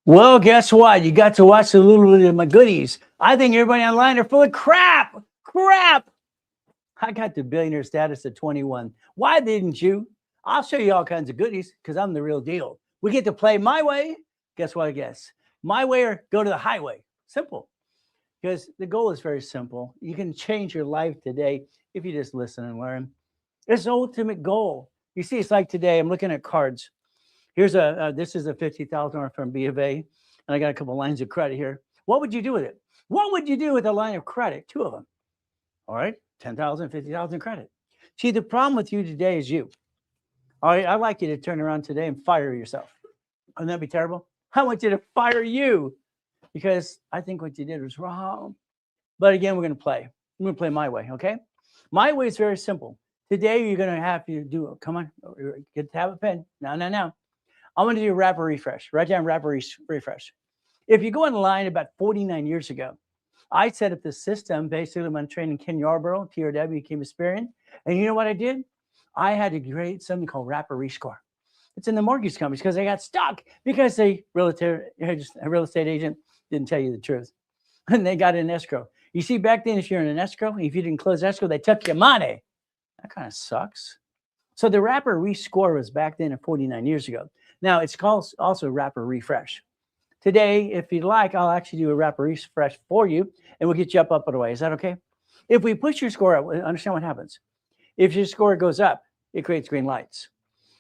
Well, guess what? You got to watch a little bit of my goodies. I think everybody online are full of crap. Crap. I got the billionaire status at 21. Why didn't you? I'll show you all kinds of goodies because I'm the real deal. We get to play my way. Guess what I guess? My way or go to the highway. Simple. Because the goal is very simple. You can change your life today if you just listen and learn. It's the ultimate goal. You see, it's like today, I'm looking at cards. Here's this is a $50,000 from B of A, and I got a couple lines of credit here. What would you do with it? What would you do with a line of credit? Two of them. All right, 10,000, 50,000 credit. See, the problem with you today is you. All right, I'd like you to turn around today and fire yourself. Wouldn't that be terrible? I want you to fire you because I think what you did was wrong. But again, we're going to play. I'm going to play my way, okay? My way is very simple. Today, you're going to have to do it. Come on, get to have a pen. No. I'm going to do a wrapper refresh. Write down wrapper refresh. If you go online about 49 years ago, I set up the system basically when training Ken Yarborough, TRW, became Experian. And you know what I did? I had to create something called wrapper rescore. It's in the mortgage companies because they got stuck because a real estate agent didn't tell you the truth. And they got in escrow. You see, back then, if you're in an escrow, if you didn't close escrow, they took your money. That kind of sucks. So the wrapper rescore was back then at 49 years ago. Now it's called also wrapper refresh. Today, if you'd like, I'll actually do a wrapper refresh for you and we'll get you up and away. Is that okay? If we push your score up, understand what happens. If your score goes up, it creates green lights.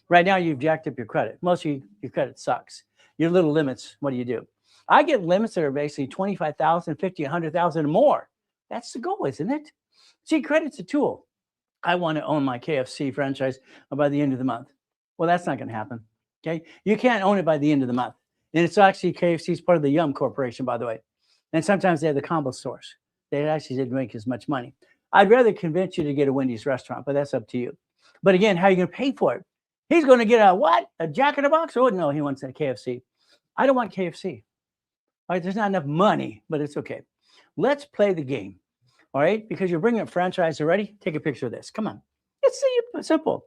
Right now, you've jacked up your credit. Most of your credit sucks. Your little limits, what do? I get limits that are basically 25,000, 50, 100,000 and more. That's the goal, isn't it? See, credit's a tool. I want to own my KFC franchise by the end of the month. Well, that's not going to happen. Okay. You can't own it by the end of the month. And it's actually KFC is part of the Yum Corporation, by the way. And sometimes they have the combo stores. They actually didn't make as much money. I'd rather convince you to get a Wendy's restaurant, but that's up to you. But again, how are you going to pay for it? He's going to get a what? A Jack in the Box? Oh, no, he wants a KFC. I don't want KFC. All right, there's not enough money, but it's okay. Let's play the game. All right, because you're bringing up franchise already. Take a picture of this. Come on. It's simple.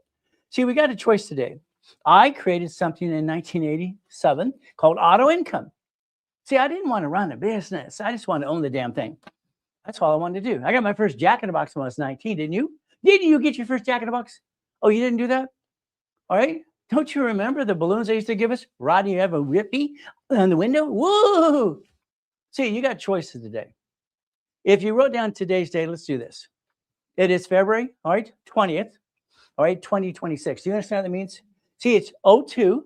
See, we got a choice today. I created something in 1987 called auto income. See, I didn't want to run a business. I just wanted to own the damn thing. That's all I wanted to do. I got my first Jack in the Box when I was 19, didn't you? Didn't you get your first Jack in the Box? Oh, you didn't do that? All right. Don't you remember the balloons they used to give us? Rodney, you have a whippy on the window? Woo! See, you got choices today. If you wrote down today's date, let's do this. It is February, all right, 20th, all right, 2026. Do you understand what that means? See, it's 02,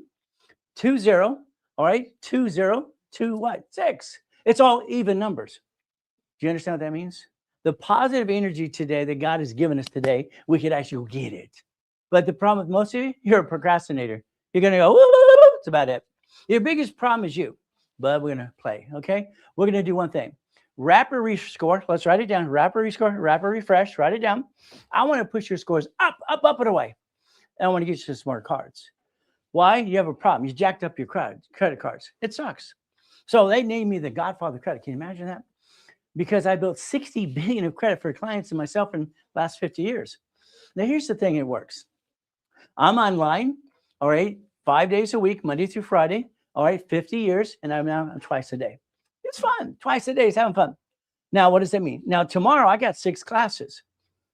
20, all right, 202 what? 6. It's all even numbers. Do you understand what that means? The positive energy today that God has given us today, we could actually get it. But the problem with most of you, you're a procrastinator. You're going to go, that's about it. Your biggest problem is you. But we're going to play, okay? We're going to do one thing. Wrapper rescore. Let's write it down. Wrapper rescore, wrapper refresh. Write it down. I want to push your scores up and away. And I want to get you some more cards. Why? You have a problem. You jacked up your credit cards. It sucks. So they named me the Godfather of credit. Can you imagine that? Because I built 60 billion of credit for clients and myself in the last 50 years. Now, here's the thing. It works. I'm online, all right, 5 days a week, Monday through Friday, all right, 50 years, and I'm now twice a day. It's fun. Twice a day is having fun. Now, what does that mean? Now, tomorrow I got 6 classes.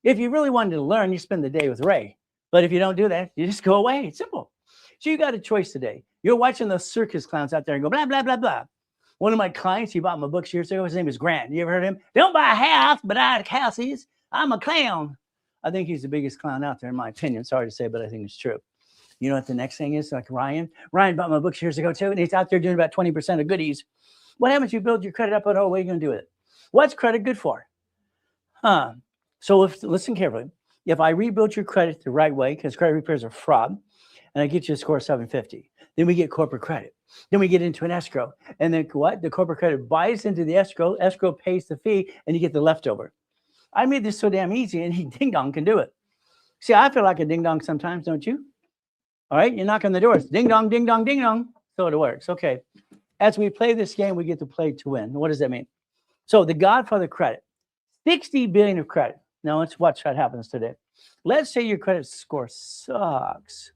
If you really wanted to learn, you spend the day with Ray. But if you don't do that, you just go away. It's simple. So you got a choice today. You're watching those circus clowns out there and go, blah, blah, blah, blah. One of my clients, he bought my books years ago. His name is Grant. You ever heard of him? Don't buy a house, but I like houses. I'm a clown. I think he's the biggest clown out there, in my opinion. Sorry to say, but I think it's true. You know what the next thing is? Like Ryan. Ryan bought my books years ago, too, and he's out there doing about 20% of goodies. What happens if you build your credit up and what are you going to do with it? What's credit good for? So listen carefully. If I rebuild your credit the right way, because credit repairs are fraud, and I get you a score of 750, then we get corporate credit. Then we get into an escrow. And then what? The corporate credit buys into the escrow. Escrow pays the fee, and you get the leftover. I made this so damn easy, and ding dong can do it. See, I feel like a ding dong sometimes, don't you? All right, you knock on the doors. Ding dong, ding dong, ding dong. So it works. Okay. As we play this game, we get to play to win. What does that mean? So the Godfather credit, 60 billion of credit. Now let's watch what happens today. Let's say your credit score sucks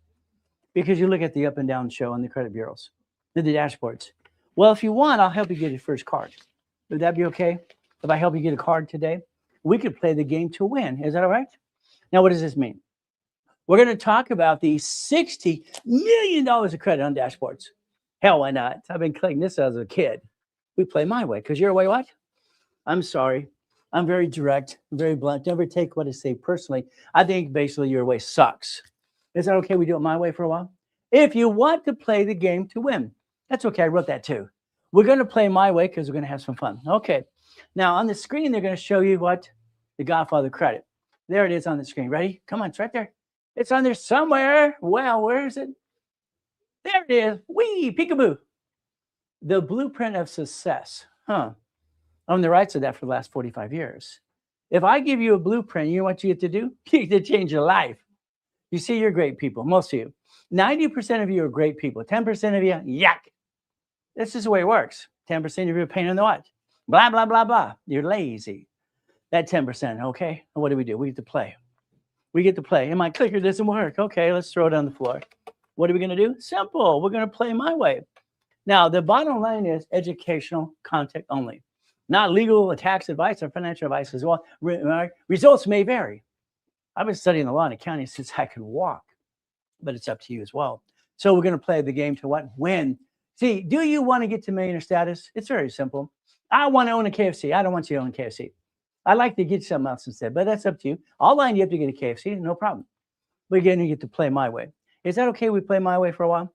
because you look at the up and down show on the credit bureaus, the dashboards. Well, if you want, I'll help you get your first card. Would that be okay? If I help you get a card today, we could play the game to win. Is that all right? Now, what does this mean? We're going to talk about the $60 million of credit on dashboards. Hell, why not? I've been collecting this as a kid. We play my way because your way what? I'm sorry. I'm very direct, very blunt. Never take what I say personally. I think basically your way sucks. Is that okay? We do it my way for a while? If you want to play the game to win, that's okay. I wrote that too. We're going to play my way because we're going to have some fun. Okay. Now on the screen, they're going to show you what? The Godfather credit. There it is on the screen. Ready? Come on, it's right there. It's on there somewhere. Well, where is it? There it is. Wee, peekaboo. The blueprint of success. Huh. On the right side of that for the last 45 years. If I give you a blueprint, you know what you get to do? You get to change your life. You see, you're great people, most of you. 90% of you are great people. 10% of you, yuck. This is the way it works. 10% of you are a pain in the what? Blah, blah, blah, blah. You're lazy. That 10%, okay? And what do? We get to play. We get to play. And my clicker doesn't work. Okay, let's throw it on the floor. What are we going to do? Simple. We're going to play my way. Now, the bottom line is educational content only. Not legal or tax advice or financial advice as well. Results may vary. I've been studying the law and accounting since I could walk, but it's up to you as well. So we're going to play the game to what? Win. See, do you want to get to millionaire status? It's very simple. I want to own a KFC. I don't want you to own a KFC. I'd like to get something else instead, but that's up to you. I'll line you up to get a KFC, no problem. But again, you get to play my way. Is that okay? We play my way for a while?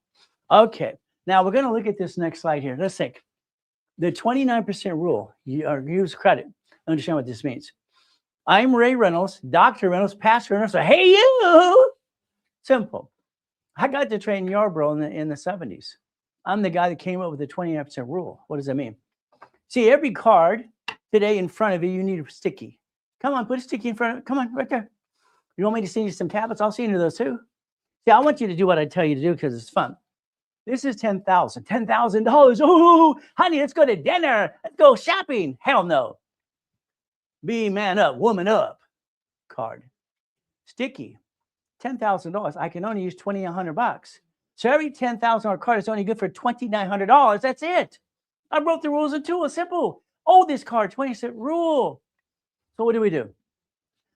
Okay. Now we're going to look at this next slide here. Let's think. The 29% rule, use credit. Understand what this means. I'm Ray Reynolds, Dr. Reynolds, Pastor Reynolds. So, hey, you! Simple. I got to train Yarborough in the 70s. I'm the guy that came up with the 29% rule. What does that mean? See, every card today in front of you, you need a sticky. Come on, put a sticky in front of it. Come on, right there. You want me to send you some tablets? I'll send you those too. See, I want you to do what I tell you to do because it's fun. This is $10,000. $10,000. Oh, honey, let's go to dinner. Let's go shopping. Hell no. Be man up, woman up. Card. Sticky. $10,000. I can only use $2,100. So every $10,000 card is only good for $2,900. That's it. I wrote the rules in two. It's simple. Oh, this card, 20% rule. So what do?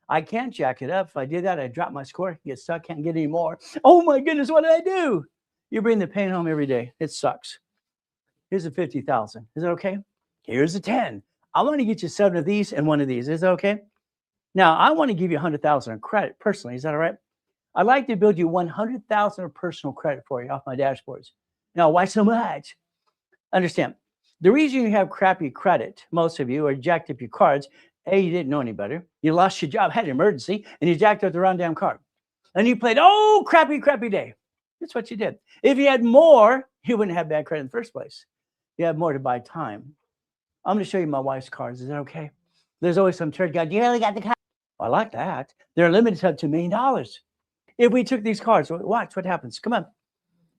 I can't jack it up. If I did that, I'd drop my score, get stuck, can't get any more. Oh my goodness, what did I do? You bring the pain home every day. It sucks. Here's a 50,000. Is that okay? Here's a 10. I want to get you 7 of these and 1 of these. Is that okay? Now, I want to give you 100,000 in credit personally. Is that all right? I'd like to build you 100,000 of personal credit for you off my dashboards. Now, why so much? Understand, the reason you have crappy credit, most of you, or jacked up your cards, A, you didn't know any better. You lost your job, had an emergency, and you jacked up the wrong damn card. And you played, oh, crappy day. That's what you did. If you had more, you wouldn't have bad credit in the first place. You have more to buy time. I'm going to show you my wife's cards. Is that okay? There's always some church guy. Do you really got the card? I like that. They're limited to $2 million. If we took these cards, watch what happens. Come on.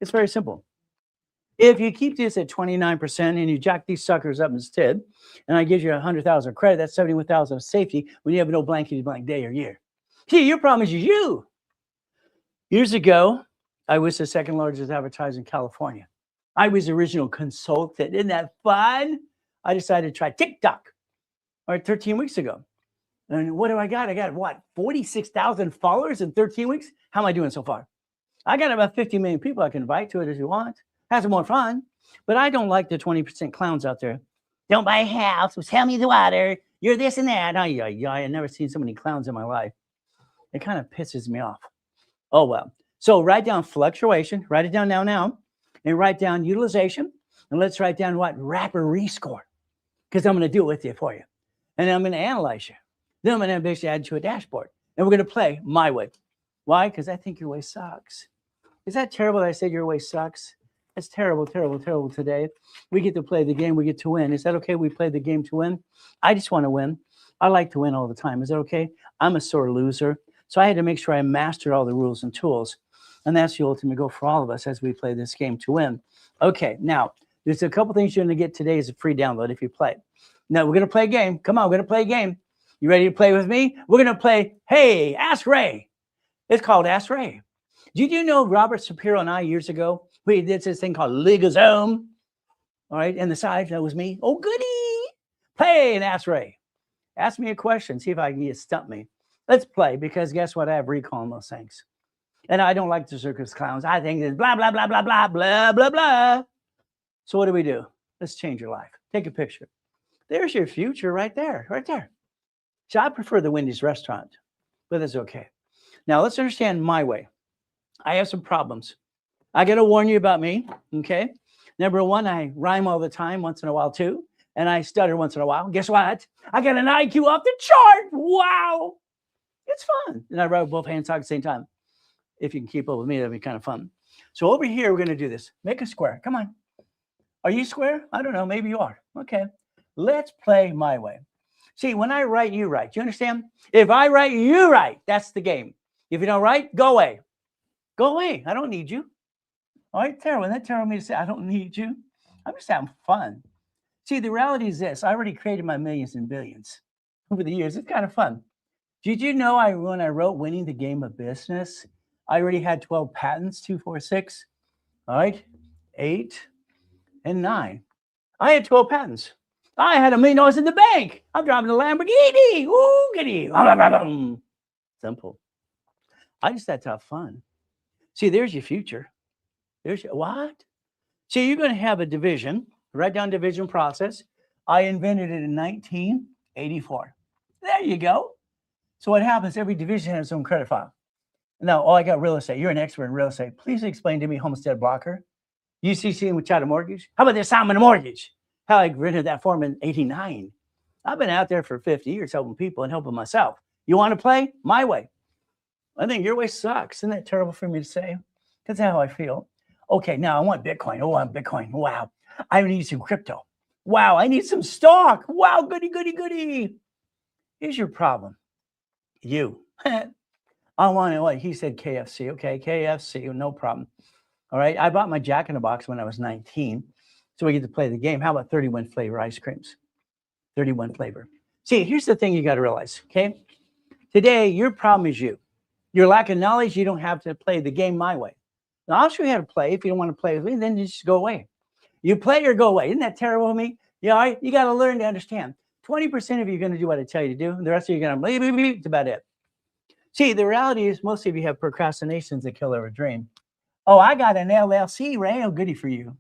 It's very simple. If you keep this at 29% and you jack these suckers up instead, and I give you 100,000 credit, that's 71,000 of safety when you have no blankety blank day or year. See, your problem is you. Years ago, I was the second largest advertiser in California. I was the original consultant. Isn't that fun? I decided to try TikTok 13 weeks ago. And what do I got? I got what? 46,000 followers in 13 weeks? How am I doing so far? I got about 50 million people I can invite to it if you want. Have some more fun. But I don't like the 20% clowns out there. Don't buy a house. Tell me the water. You're this and that. I've never seen so many clowns in my life. It kind of pisses me off. Oh, well. So write down fluctuation. Write it down now. And write down utilization. And let's write down what? Rapper rescore. Because I'm going to do it with you for you. And I'm going to analyze you. Then I'm going to basically add to a dashboard. And we're going to play my way. Why? Because I think your way sucks. Is that terrible that I said your way sucks? It's terrible, terrible, terrible today. We get to play the game. We get to win. Is that okay? We play the game to win. I just want to win. I like to win all the time. Is that okay? I'm a sore loser. So I had to make sure I mastered all the rules and tools. And that's the ultimate goal for all of us as we play this game to win. Okay, now, there's a couple things you're going to get today as a free download if you play. Now, we're going to play a game. Come on, we're going to play a game. You ready to play with me? We're going to play, hey, Ask Ray. It's called Ask Ray. Did you know Robert Shapiro and I years ago, we did this thing called LegalZoom? All right. And the side, that was me. Oh, goody. Play and ask Ray. Ask me a question. See if I can get stump me. Let's play because guess what? I have recall on those things. And I don't like the circus clowns. I think it's blah, blah, blah, blah, blah, blah, blah, blah. So what do? Let's change your life. Take a picture. There's your future right there, right there. So I prefer the Wendy's restaurant, but it's okay. Now let's understand my way. I have some problems. I got to warn you about me, okay? Number one, I rhyme all the time, once in a while too, and I stutter once in a while. Guess what? I got an IQ off the chart. Wow. It's fun. And I write both hands at the same time. If you can keep up with me, that'd be kind of fun. So over here, we're going to do this. Make a square. Come on. Are you square? I don't know. Maybe you are. Okay. Let's play my way. See, when I write, you write. You understand? If I write, you write. That's the game. If you don't write, go away. Go away. I don't need you. All right, Tara, when that telling me to say, I don't need you, I'm just having fun. See, the reality is this. I already created my millions and billions over the years. It's kind of fun. Did you know when I wrote Winning the Game of Business, I already had 12 patents, 2, 4, 6, all right, 8, and 9. I had 12 patents. I had $1 million in the bank. I'm driving a Lamborghini. Ooh, giddy. Simple. I just had to have fun. See, there's your future. There's your what? See, you're going to have a division, write down division process. I invented it in 1984. There you go. So what happens, every division has its own credit file. Now, I got real estate. You're an expert in real estate. Please explain to me homestead blocker, UCC with chattel mortgage. How about the assignment of mortgage? How I rented that form in 89. I've been out there for 50 years helping people and helping myself. You want to play? My way. I think your way sucks. Isn't that terrible for me to say? That's how I feel. Okay, now I want Bitcoin. Oh, I want Bitcoin. Wow. I need some crypto. Wow, I need some stock. Wow, goody, goody, goody. Here's your problem. You. I want it. What? He said KFC. Okay, KFC, no problem. All right, I bought my Jack in the Box when I was 19. So we get to play the game. How about 31 flavor ice creams? 31 flavor. See, here's the thing you got to realize, okay? Today, your problem is you. Your lack of knowledge, you don't have to play the game my way. Now, I'll show you how to play. If you don't want to play with me, then you just go away. You play or go away. Isn't that terrible of me? Yeah, all right? You got to learn to understand. 20% of you are going to do what I tell you to do. And the rest of you are going to bleep. That's about it. See, the reality is most of you have procrastinations that kill every dream. Oh, I got an LLC, Ray. Oh, goody for you.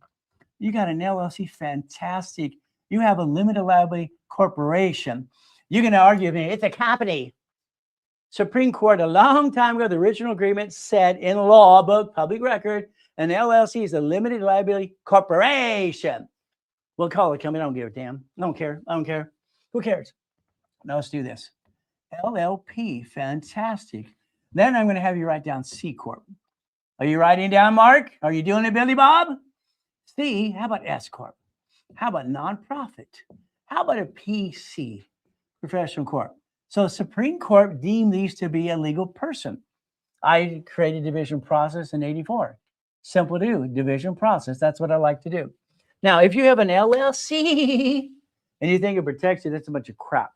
You got an LLC, fantastic. You have a limited liability corporation. You're going to argue with me, it's a company. Supreme Court, a long time ago, the original agreement said in law book, public record, an LLC is a limited liability corporation. We'll call it company. I don't give a damn. I don't care. I don't care. Who cares? Now let's do this. LLP, fantastic. Then I'm going to have you write down C Corp. Are you writing down, Mark? Are you doing it, Billy Bob? C, how about S Corp? How about nonprofit? How about a PC, professional corp? So Supreme Court deemed these to be a legal person. I created division process in 84. Simple to do, division process. That's what I like to do. Now, if you have an LLC and you think it protects you, that's a bunch of crap.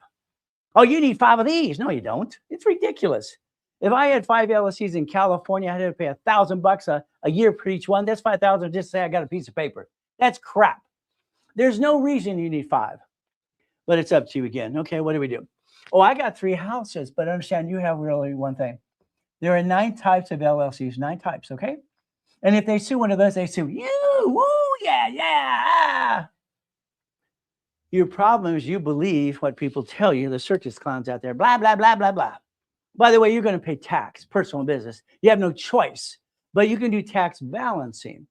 Oh, you need 5 of these. No, you don't. It's ridiculous. If I had 5 LLCs in California, I had to pay $1,000 a year for each one. That's $5,000 just to say I got a piece of paper. That's crap. There's no reason you need 5. But it's up to you again. Okay, what do we do? Oh, I got 3 houses, but understand you have really one thing. There are 9 types of LLCs, 9 types, okay? And if they sue one of those, they sue you. Woo, yeah. Your problem is you believe what people tell you, the circus clowns out there, blah, blah, blah, blah, blah. By the way, you're going to pay tax, personal business. You have no choice, but you can do tax balancing.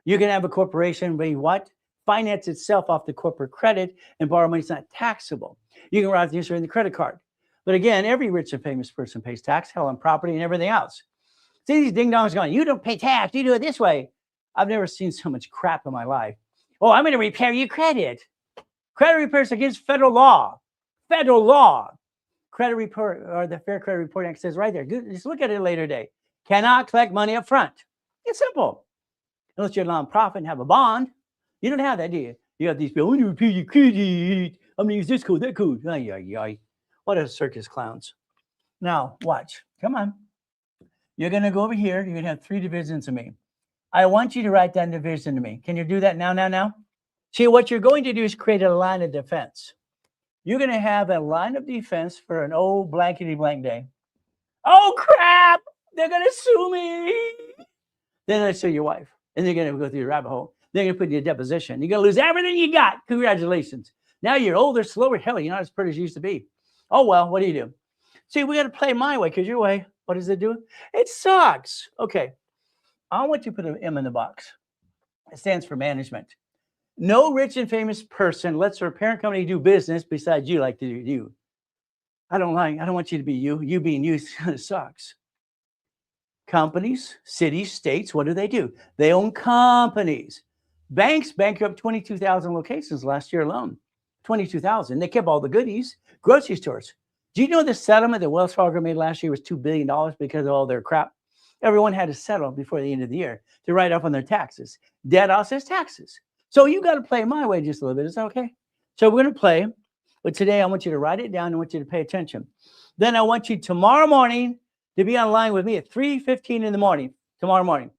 You can have a corporation be what? Finance itself off the corporate credit and borrow money. It's not taxable. You can write the insurance in the credit card. But again, every rich and famous person pays tax, hell on property and everything else. See these ding-dongs going, you don't pay tax, you do it this way. I've never seen so much crap in my life. Oh, I'm going to repair your credit. Credit repair is against federal law. Federal law. Credit report, or the Fair Credit Reporting Act says right there. Just look at it later today. Cannot collect money up front. It's simple. Unless you're a nonprofit and have a bond. You don't have that, do you? You got these people, I'm going to repair your credit. I'm going to use this code, that code. What a circus clowns. Now, watch. Come on. You're going to go over here. You're going to have 3 divisions of me. I want you to write down division to me. Can you do that now? See, what you're going to do is create a line of defense. You're going to have a line of defense for an old blankety blank day. Oh, crap. They're going to sue me. Then they sue your wife. And they're going to go through the rabbit hole. They're going to put you in deposition. You're going to lose everything you got. Congratulations. Now you're older, slower. Hell, you're not as pretty as you used to be. Oh, well, what do you do? See, we got to play my way because your way, what does it do? It sucks. Okay. I want you to put an M in the box. It stands for management. No rich and famous person lets their parent company do business besides you like to do you. I don't want you to be you. You being you sucks. Companies, cities, states, what do? They own companies. Banks bankrupt 22,000 locations last year alone. 22,000. They kept all the goodies. Grocery stores. Do you know the settlement that Wells Fargo made last year was $2 billion because of all their crap? Everyone had to settle before the end of the year to write off on their taxes. Debt offsets taxes. So you got to play my way just a little bit. Is that okay? So we're going to play. But today I want you to write it down. I want you to pay attention. Then I want you tomorrow morning to be online with me at 3:15 in the morning. Tomorrow morning.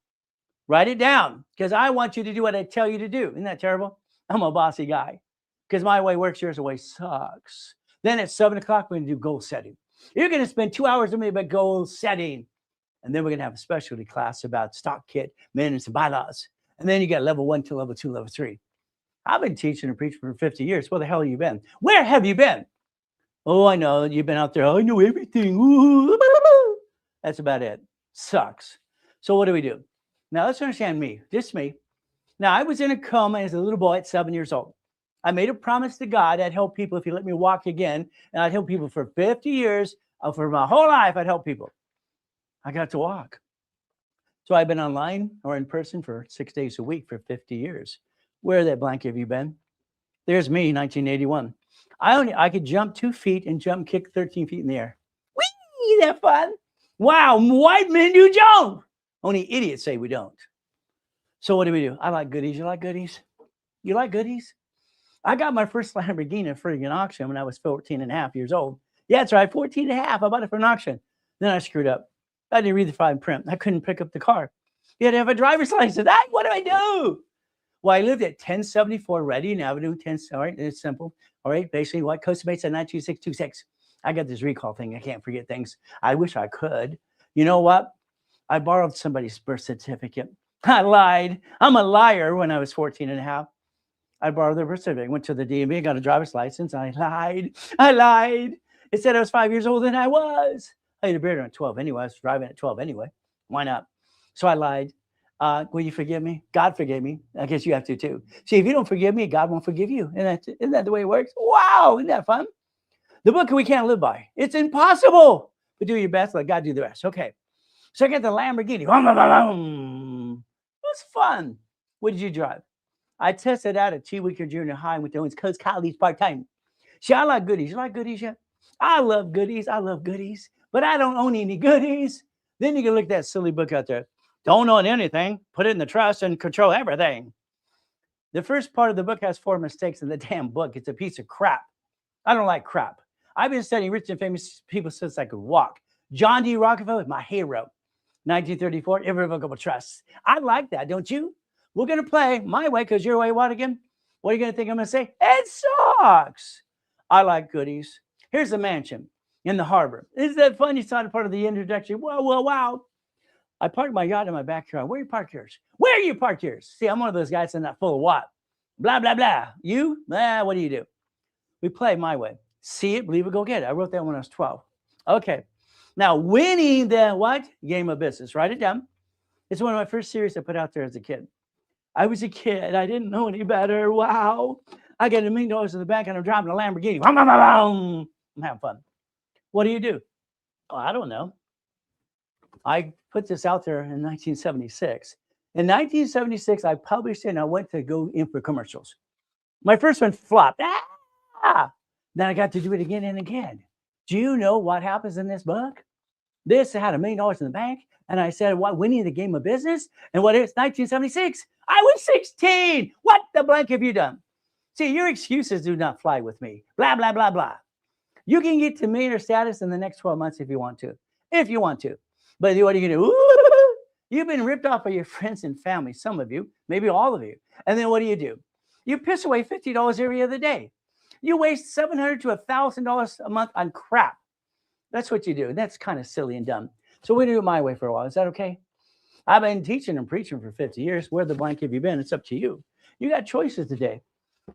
Write it down because I want you to do what I tell you to do. Isn't that terrible? I'm a bossy guy because my way works, yours way sucks. Then at 7 o'clock, we're going to do goal setting. You're going to spend 2 hours with me about goal setting. And then we're going to have a specialty class about stock kit, minutes, and bylaws. And then you got level 1 to level 2, level 3. I've been teaching and preaching for 50 years. Where the hell have you been? Where have you been? Oh, I know. You've been out there. I know everything. Ooh. That's about it. Sucks. So what do? Now, let's understand me. Just me. Now, I was in a coma as a little boy at 7 years old. I made a promise to God I'd help people if he let me walk again. And I'd help people for 50 years. For my whole life, I'd help people. I got to walk. So I've been online or in person for 6 days a week for 50 years. Where that blank have you been? There's me, 1981. I could jump 2 feet and jump kick 13 feet in the air. Whee! That fun? Wow, white men do jump. Only idiots say we don't. So what do? I like goodies. You like goodies? You like goodies? I got my first Lamborghini at friggin' auction when I was 14 and a half years old. Yeah, that's right, 14 and a half. I bought it for an auction. Then I screwed up. I didn't read the fine print. I couldn't pick up the car. You had to have a driver's license. What do I do? Well, I lived at 1074 Reading Avenue. All right, it's simple. All right, basically, what Costa Mesa 92626. I got this recall thing. I can't forget things. I wish I could. You know what? I borrowed somebody's birth certificate. I lied. I'm a liar when I was 14 and a half. I borrowed their birth certificate. Went to the DMV, got a driver's license. I lied. It said I was 5 years old, and I was. I had a beard at 12 anyway. I was driving at 12 anyway. Why not? So I lied. Will you forgive me? God forgave me. I guess you have to too. See, if you don't forgive me, God won't forgive you. Isn't that the way it works? Wow, isn't that fun? The book we can't live by. It's impossible. But do your best. Let God do the rest. Okay. So I got the Lamborghini. It was fun. What did you drive? I tested out at T-Week or junior high and went to Coast College part-time. See, I like goodies. You like goodies yet? I love goodies. But I don't own any goodies. Then you can look at that silly book out there. Don't own anything. Put it in the trust and control everything. The first part of the book has 4 mistakes in the damn book. It's a piece of crap. I don't like crap. I've been studying rich and famous people since I could walk. John D. Rockefeller is my hero. 1934, irrevocable trust. I like that, don't you? We're going to play my way because your way what again? What are you going to think I'm going to say? It sucks. I like goodies. Here's a mansion in the harbor. Isn't that fun? You saw the part of the introduction. Wow. I parked my yacht in my backyard. Where you park yours? Where you park yours? See, I'm one of those guys that's not full of what? Blah, blah, blah. You? What do? We play my way. See it, believe it, go get it. I wrote that when I was 12. Okay. Now, winning the what? Game of business. Write it down. It's one of my first series I put out there as a kid. I was a kid. I didn't know any better. Wow. I got $1 million in the bank and I'm driving a Lamborghini. I'm having fun. What do? Oh, I don't know. I put this out there in 1976. In 1976, I published it and I went to go in for commercials. My first one flopped. Then I got to do it again and again. Do you know what happens in this book? This had $1 million in the bank. And I said, what, winning the game of business? And what is 1976? I was 16. What the blank have you done? See, your excuses do not fly with me. Blah, blah, blah, blah. You can get to millionaire status in the next 12 months if you want to. But what are you going to do? You've been ripped off by your friends and family, some of you, maybe all of you. And then what do? You piss away $50 every other day. You waste $700 to $1,000 a month on crap. That's what you do. That's kind of silly and dumb. So we do it my way for a while. Is that okay? I've been teaching and preaching for 50 years. Where the blank have you been? It's up to you. You got choices today.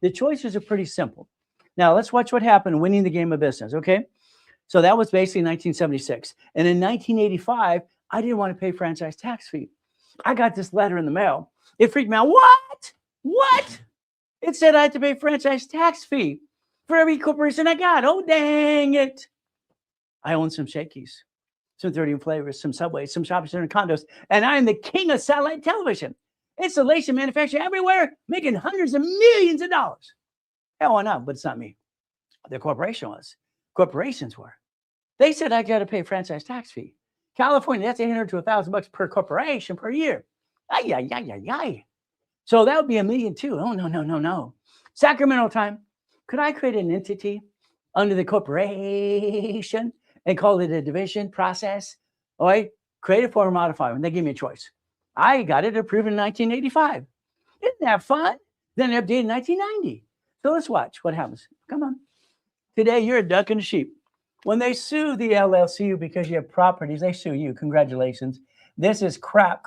The choices are pretty simple. Now, let's watch what happened winning the game of business, okay? So that was basically 1976. And in 1985, I didn't want to pay franchise tax fee. I got this letter in the mail. It freaked me out. What? What? It said I had to pay franchise tax fee for every corporation I got. Oh, dang it. I own some Shakey's, some 30 flavors, some Subways, some shopping center condos, and I am the king of satellite television. Installation, manufacturing everywhere, making hundreds of millions of dollars. Hell, why not? But it's not me. The corporation was. Corporations were. They said I got to pay franchise tax fee. California, that's $800 to $1,000 per corporation per year. Ay, ay, ay, ay, ay. So that would be $1 million too. Oh, no. Sacramento time. Could I create an entity under the corporation and call it a division process? All right, create a form modifier, and they give me a choice. I got it approved in 1985. Isn't that fun? Then it updated in 1990. So let's watch what happens. Come on. Today, you're a duck and a sheep. When they sue the LLC because you have properties, they sue you. Congratulations. This is crap.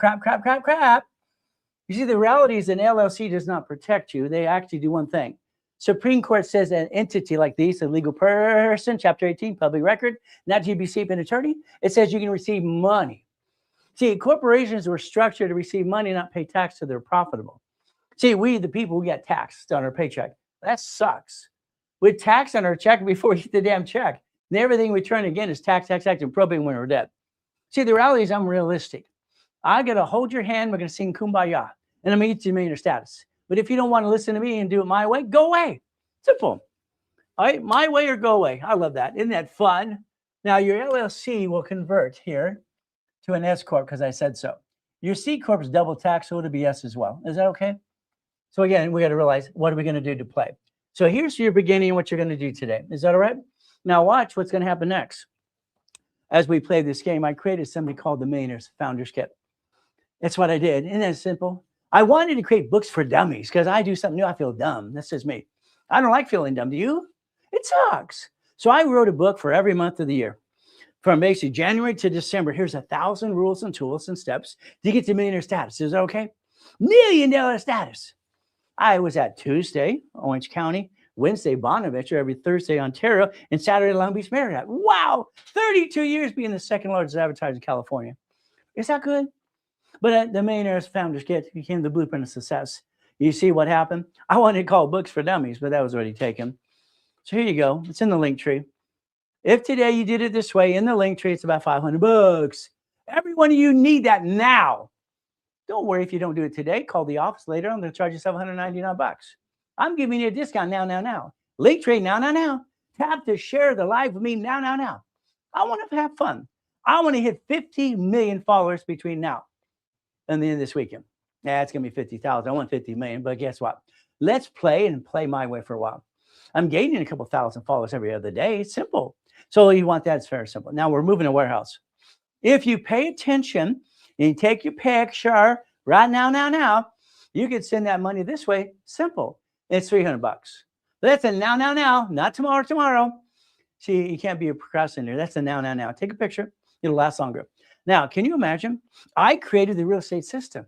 You see, the reality is an LLC does not protect you. They actually do one thing. Supreme Court says an entity like these, a legal person, Chapter 18, public record, not GBC, an attorney, it says you can receive money. See, corporations were structured to receive money, not pay tax so they're profitable. See, we, the people, we get taxed on our paycheck. That sucks. We tax on our check before we get the damn check. And everything we turn again is tax, and probate when we're dead. See, the reality is I'm realistic. I got to hold your hand. We're going to sing Kumbaya. And I'm going to get you millionaire status. But if you don't want to listen to me and do it my way, go away. Simple. All right, my way or go away. I love that. Isn't that fun? Now, your LLC will convert here to an S Corp because I said so. Your C Corp is double tax, so it'll be S as well. Is that okay? So again, we got to realize, what are we going to do to play? So here's your beginning and what you're going to do today. Is that all right? Now watch what's going to happen next. As we play this game, I created something called the Millionaires Founders Kit. That's what I did. Isn't that simple? I wanted to create books for dummies because I do something new. I feel dumb. That's just me. I don't like feeling dumb. Do you? It sucks. So I wrote a book for every month of the year. From basically January to December, here's 1,000 rules and tools and steps to get to millionaire status. Is that okay? $1 million status. I was at Tuesday, Orange County, Wednesday, Bonaventure, every Thursday, Ontario, and Saturday, Long Beach, Marriott. Wow, 32 years being the second largest advertiser in California. Is that good? But the Millionaires Founders Kit became the blueprint of success. You see what happened? I wanted to call books for dummies, but that was already taken. So here you go. It's in the link tree. If today you did it this way, in the link tree, it's about $500. Every one of you need that now. Don't worry if you don't do it today. Call the office later on. They'll charge you $799. I'm giving you a discount now. Link trade now. Tap to share the live with me now. I want to have fun. I want to hit 50 million followers between now and the end of this weekend. Yeah, it's going to be 50,000. I want 50 million, but guess what? Let's play and play my way for a while. I'm gaining a couple thousand followers every other day. It's simple. So you want that? It's very simple. Now we're moving to warehouse. If you pay attention and you take your picture right now, you could send that money this way. Simple. It's $300. That's a now, not tomorrow. See, you can't be a procrastinator. That's a now. Take a picture. It'll last longer. Now, can you imagine? I created the real estate system.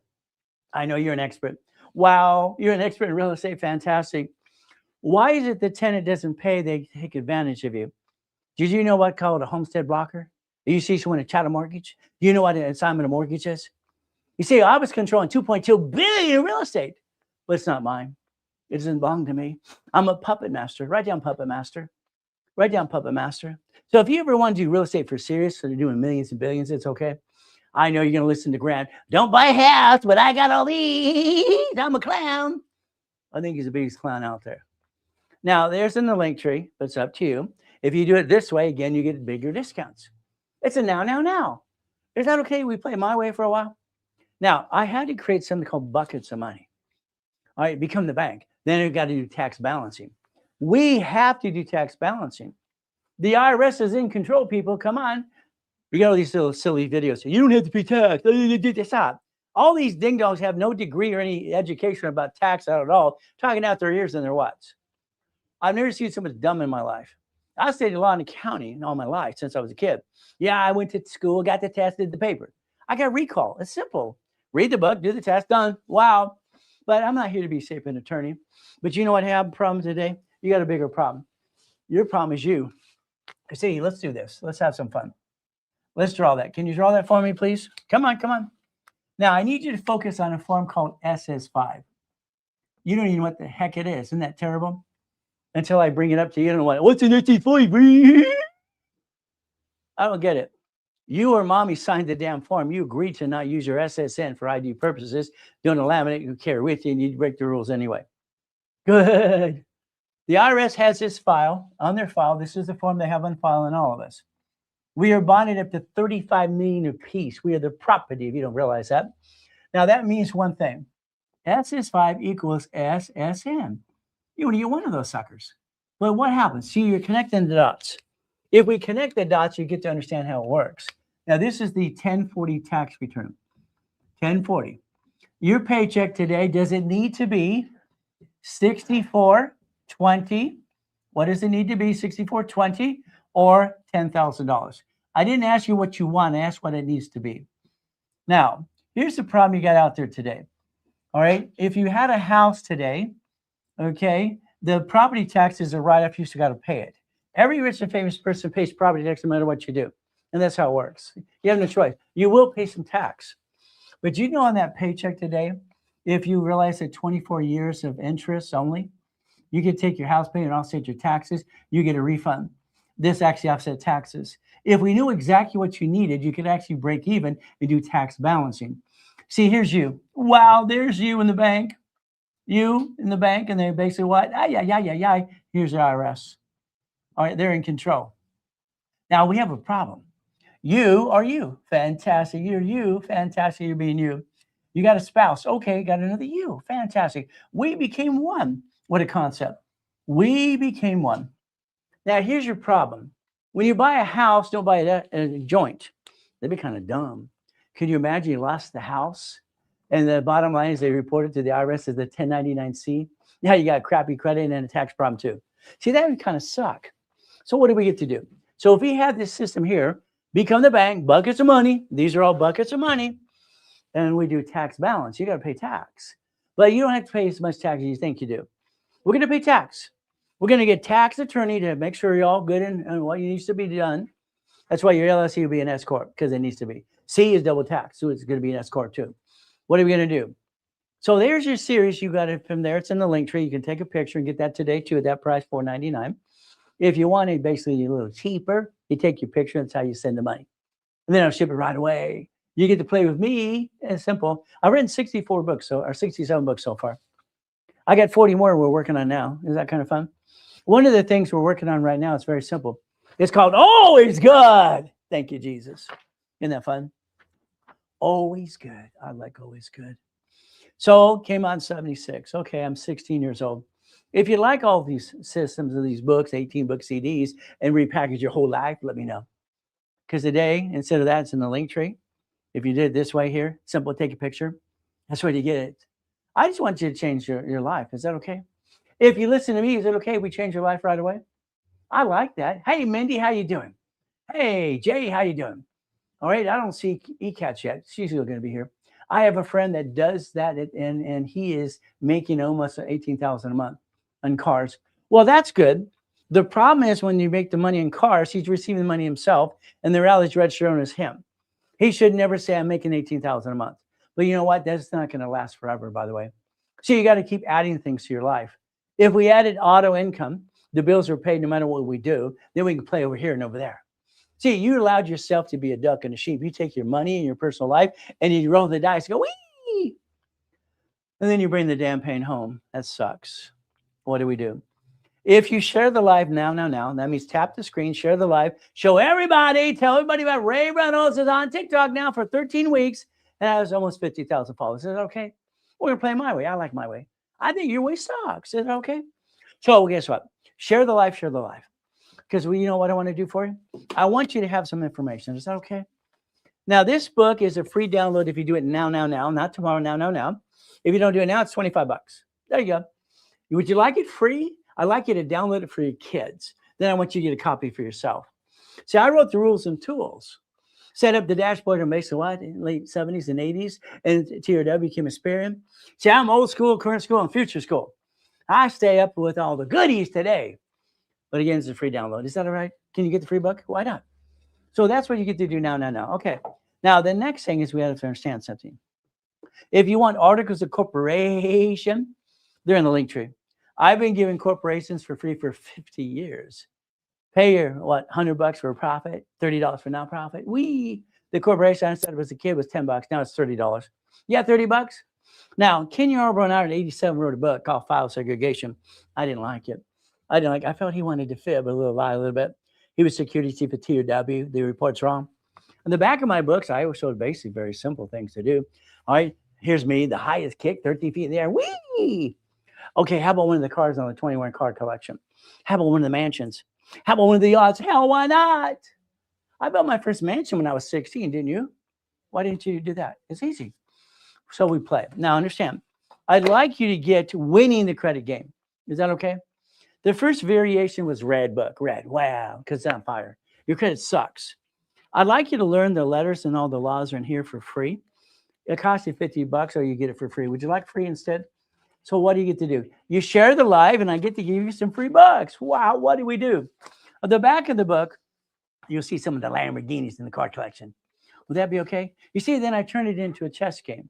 I know you're an expert. Wow, you're an expert in real estate. Fantastic. Why is it the tenant doesn't pay? They take advantage of you. Did you know what called a homestead blocker? You see someone to chat a mortgage? Do you know what an assignment of mortgage is? You see, I was controlling $2.2 billion in real estate, but it's not mine. It doesn't belong to me. I'm a puppet master. Write down puppet master. So if you ever want to do real estate for serious, so they're doing millions and billions, it's okay. I know you're going to listen to Grant. Don't buy a house, but I got all these. I'm a clown. I think he's the biggest clown out there. Now, there's in the link tree, but it's up to you. If you do it this way, again, you get bigger discounts. It's a now. Is that okay? We play my way for a while. Now, I had to create something called buckets of money. All right, become the bank. Then we've got to do tax balancing. We have to do tax balancing. The IRS is in control, people. Come on. We got all these little silly videos. You don't have to pay tax. Stop. All these ding dongs have no degree or any education about tax at all, talking out their ears and their what's. I've never seen so much dumb in my life. I studied law and accounting all my life since I was a kid. Yeah, I went to school, got the test, did the paper. I got recall. It's simple. Read the book, do the test, done. Wow. But I'm not here to be safe an attorney. But you know what happened problem today? You got a bigger problem. Your problem is you. See, let's do this. Let's have some fun. Let's draw that. Can you draw that for me, please? Come on, come on. Now, I need you to focus on a form called SS5. You don't even know what the heck it is. Isn't that terrible? Until I bring it up to you. You don't know what's an SS5? I don't get it. You or mommy signed the damn form. You agreed to not use your SSN for ID purposes. Don't laminate you carry with you, and you break the rules anyway. Good. The IRS has this file on their file. This is the form they have on file in all of us. We are bonded up to $35 million apiece. We are the property, if you don't realize that. Now, that means one thing. SS5 equals SSN. You only get one of those suckers. But what happens? See, you're connecting the dots. If we connect the dots, you get to understand how it works. Now, this is the 1040 tax return. 1040. Your paycheck today, does it need to be 6420? What does it need to be? 6420 or $10,000? I didn't ask you what you want. I asked what it needs to be. Now, here's the problem you got out there today. All right. If you had a house today, okay, the property taxes are right off. You still got to pay it. Every rich and famous person pays property tax no matter what you do. And that's how it works. You have no choice. You will pay some tax. But you know, on that paycheck today, if you realize that 24 years of interest only, you could take your house payment and offset your taxes. You get a refund. This actually offset taxes. If we knew exactly what you needed, you could actually break even and do tax balancing. See, here's you. Wow, there's you in the bank. You in the bank, and they basically what? Here's the IRS. All right, they're in control. Now we have a problem. You are you. Fantastic. You're you. Fantastic. You're being you. You got a spouse. Okay, got another you. Fantastic. We became one. What a concept. We became one. Now, here's your problem. When you buy a house, don't buy a joint. That'd be kind of dumb. Could you imagine you lost the house? And the bottom line is they reported to the IRS as the 1099-C. Now you got crappy credit and a tax problem too. See, that would kind of suck. So what do we get to do? So if we have this system here, become the bank, buckets of money. These are all buckets of money. And we do tax balance. You got to pay tax. But you don't have to pay as much tax as you think you do. We're going to pay tax. We're going to get tax attorney to make sure you're all good and what needs to be done. That's why your LLC will be an S corp, because it needs to be. C is double tax, so it's going to be an S corp too. What are we going to do? So there's your series. You got it from there. It's in the link tree. You can take a picture and get that today too at that price, $4.99. If you want it basically a little cheaper, you take your picture. That's how you send the money. And then I'll ship it right away. You get to play with me. It's simple. I've written 64 books, or 67 books so far. I got 40 more we're working on now. Is that kind of fun? One of the things we're working on right now is very simple. It's called Always Good. Thank you, Jesus. Isn't that fun? Always good. I like always good. So came on 76. Okay, I'm 16 years old. If you like all these systems of these books, 18-book CDs, and repackage your whole life, let me know. Because today, instead of that, it's in the link tree. If you did it this way here, simple, take a picture. That's where you get it. I just want you to change your life. Is that okay? If you listen to me, is it okay if we change your life right away? I like that. Hey, Mindy, how you doing? Hey, Jay, how you doing? All right, I don't see ECATS yet. She's still going to be here. I have a friend that does that, and he is making almost $18,000 a month on cars. Well, that's good. The problem is when you make the money in cars, he's receiving the money himself, and the rally's registered on as him. He should never say, I'm making $18,000 a month. But you know what? That's not going to last forever, by the way. So you got to keep adding things to your life. If we added auto income, the bills are paid no matter what we do, then we can play over here and over there. See, you allowed yourself to be a duck and a sheep. You take your money and your personal life and you roll the dice, go, wee! And then you bring the damn pain home. That sucks. What do? If you share the live now, that means tap the screen, share the live, show everybody, tell everybody about Ray Reynolds is on TikTok now for 13 weeks and has almost 50,000 followers. Is that okay? We're going to play my way. I like my way. I think your way sucks. Is that okay? So guess what? Share the live. Because you know what I want to do for you? I want you to have some information. Is that okay? Now, this book is a free download if you do it now, not tomorrow, now. If you don't do it now, it's 25 bucks. There you go. Would you like it free? I'd like you to download it for your kids. Then I want you to get a copy for yourself. See, I wrote the rules and tools. Set up the dashboard and basically what? In late 70s and 80s. And TRW became Experian. See, I'm old school, current school, and future school. I stay up with all the goodies today. But again, it's a free download. Is that all right? Can you get the free book? Why not? So that's what you get to do now. Okay. Now, the next thing is we have to understand something. If you want articles of corporation, they're in the link tree. I've been giving corporations for free for 50 years. Pay your, $100 for a profit, $30 for nonprofit. The corporation I set up as a kid was $10. Now it's $30. Yeah, $30. Now, Ken Yarbrough and I in 87 wrote a book called File Segregation. I didn't like it. I felt he wanted to fib a little bit. He was security chief at TRW. The report's wrong. In the back of my books, I always showed basically very simple things to do. All right, here's me, the highest kick, 13 feet in the air. Whee! Okay, how about one of the cars on the 21 car collection? How about one of the mansions? How about one of the yachts? Hell, why not? I built my first mansion when I was 16, didn't you? Why didn't you do that? It's easy. So we play. Now, understand, I'd like you to get to winning the credit game. Is that okay? The first variation was red book. Red. Wow, because it's on fire. Your credit sucks. I'd like you to learn the letters and all the laws are in here for free. It costs you $50 or you get it for free. Would you like free instead? So what do you get to do? You share the live and I get to give you some free bucks. Wow, what do we do? At the back of the book, you'll see some of the Lamborghinis in the car collection. Would that be okay? You see, then I turned it into a chess game.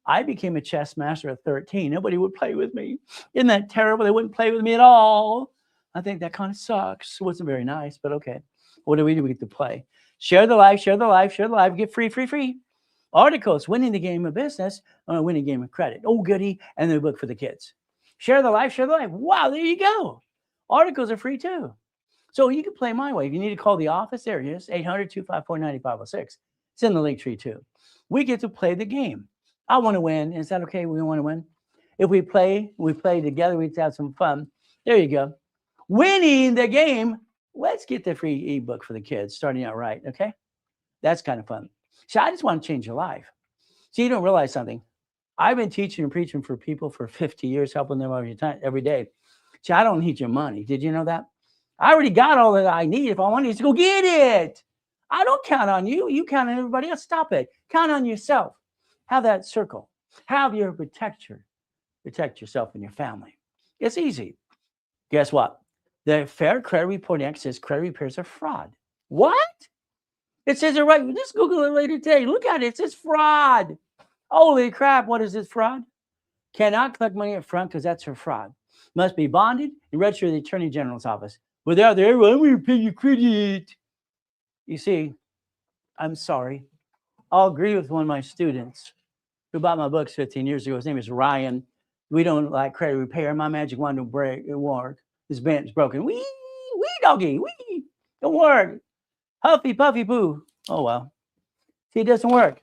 I became a chess master at 13. Nobody would play with me. Isn't that terrible? They wouldn't play with me at all. I think that kind of sucks. It wasn't very nice, but okay. What do? We get to play. Share the live, get free. Articles, winning the game of business, or winning the game of credit. Oh, goody. And the book for the kids. Share the live. Wow, there you go. Articles are free too. So you can play my way. If you need to call the office, there it is, 800-254-9506. It's in the link tree too. We get to play the game. I want to win. Is that okay? We want to win. If we play together, we have some fun. There you go. Winning the game. Let's get the free ebook for the kids, starting out right, okay? That's kind of fun. So I just want to change your life. So you don't realize something. I've been teaching and preaching for people for 50 years, helping them every day. So I don't need your money. Did you know that? I already got all that I need. If I want you to go get it. I don't count on you. You count on everybody else. Stop it. Count on yourself. Have that circle. Have your protector. Protect yourself and your family. It's easy. Guess what? The Fair Credit Reporting Act says credit repairs are fraud. What? It says it right. Just Google it later today. Look at it. It says fraud. Holy crap. What is this fraud? Cannot collect money up front because that's for fraud. Must be bonded and registered to the Attorney General's office. Without there, I'm going to pay your credit. You see, I'm sorry. I'll agree with one of my students who bought my books 15 years ago. His name is Ryan. We don't like credit repair. My magic wand don't break. It work. His bent is broken. Wee doggy. Wee. Don't work. Huffy puffy poo. Oh, well. See, it doesn't work.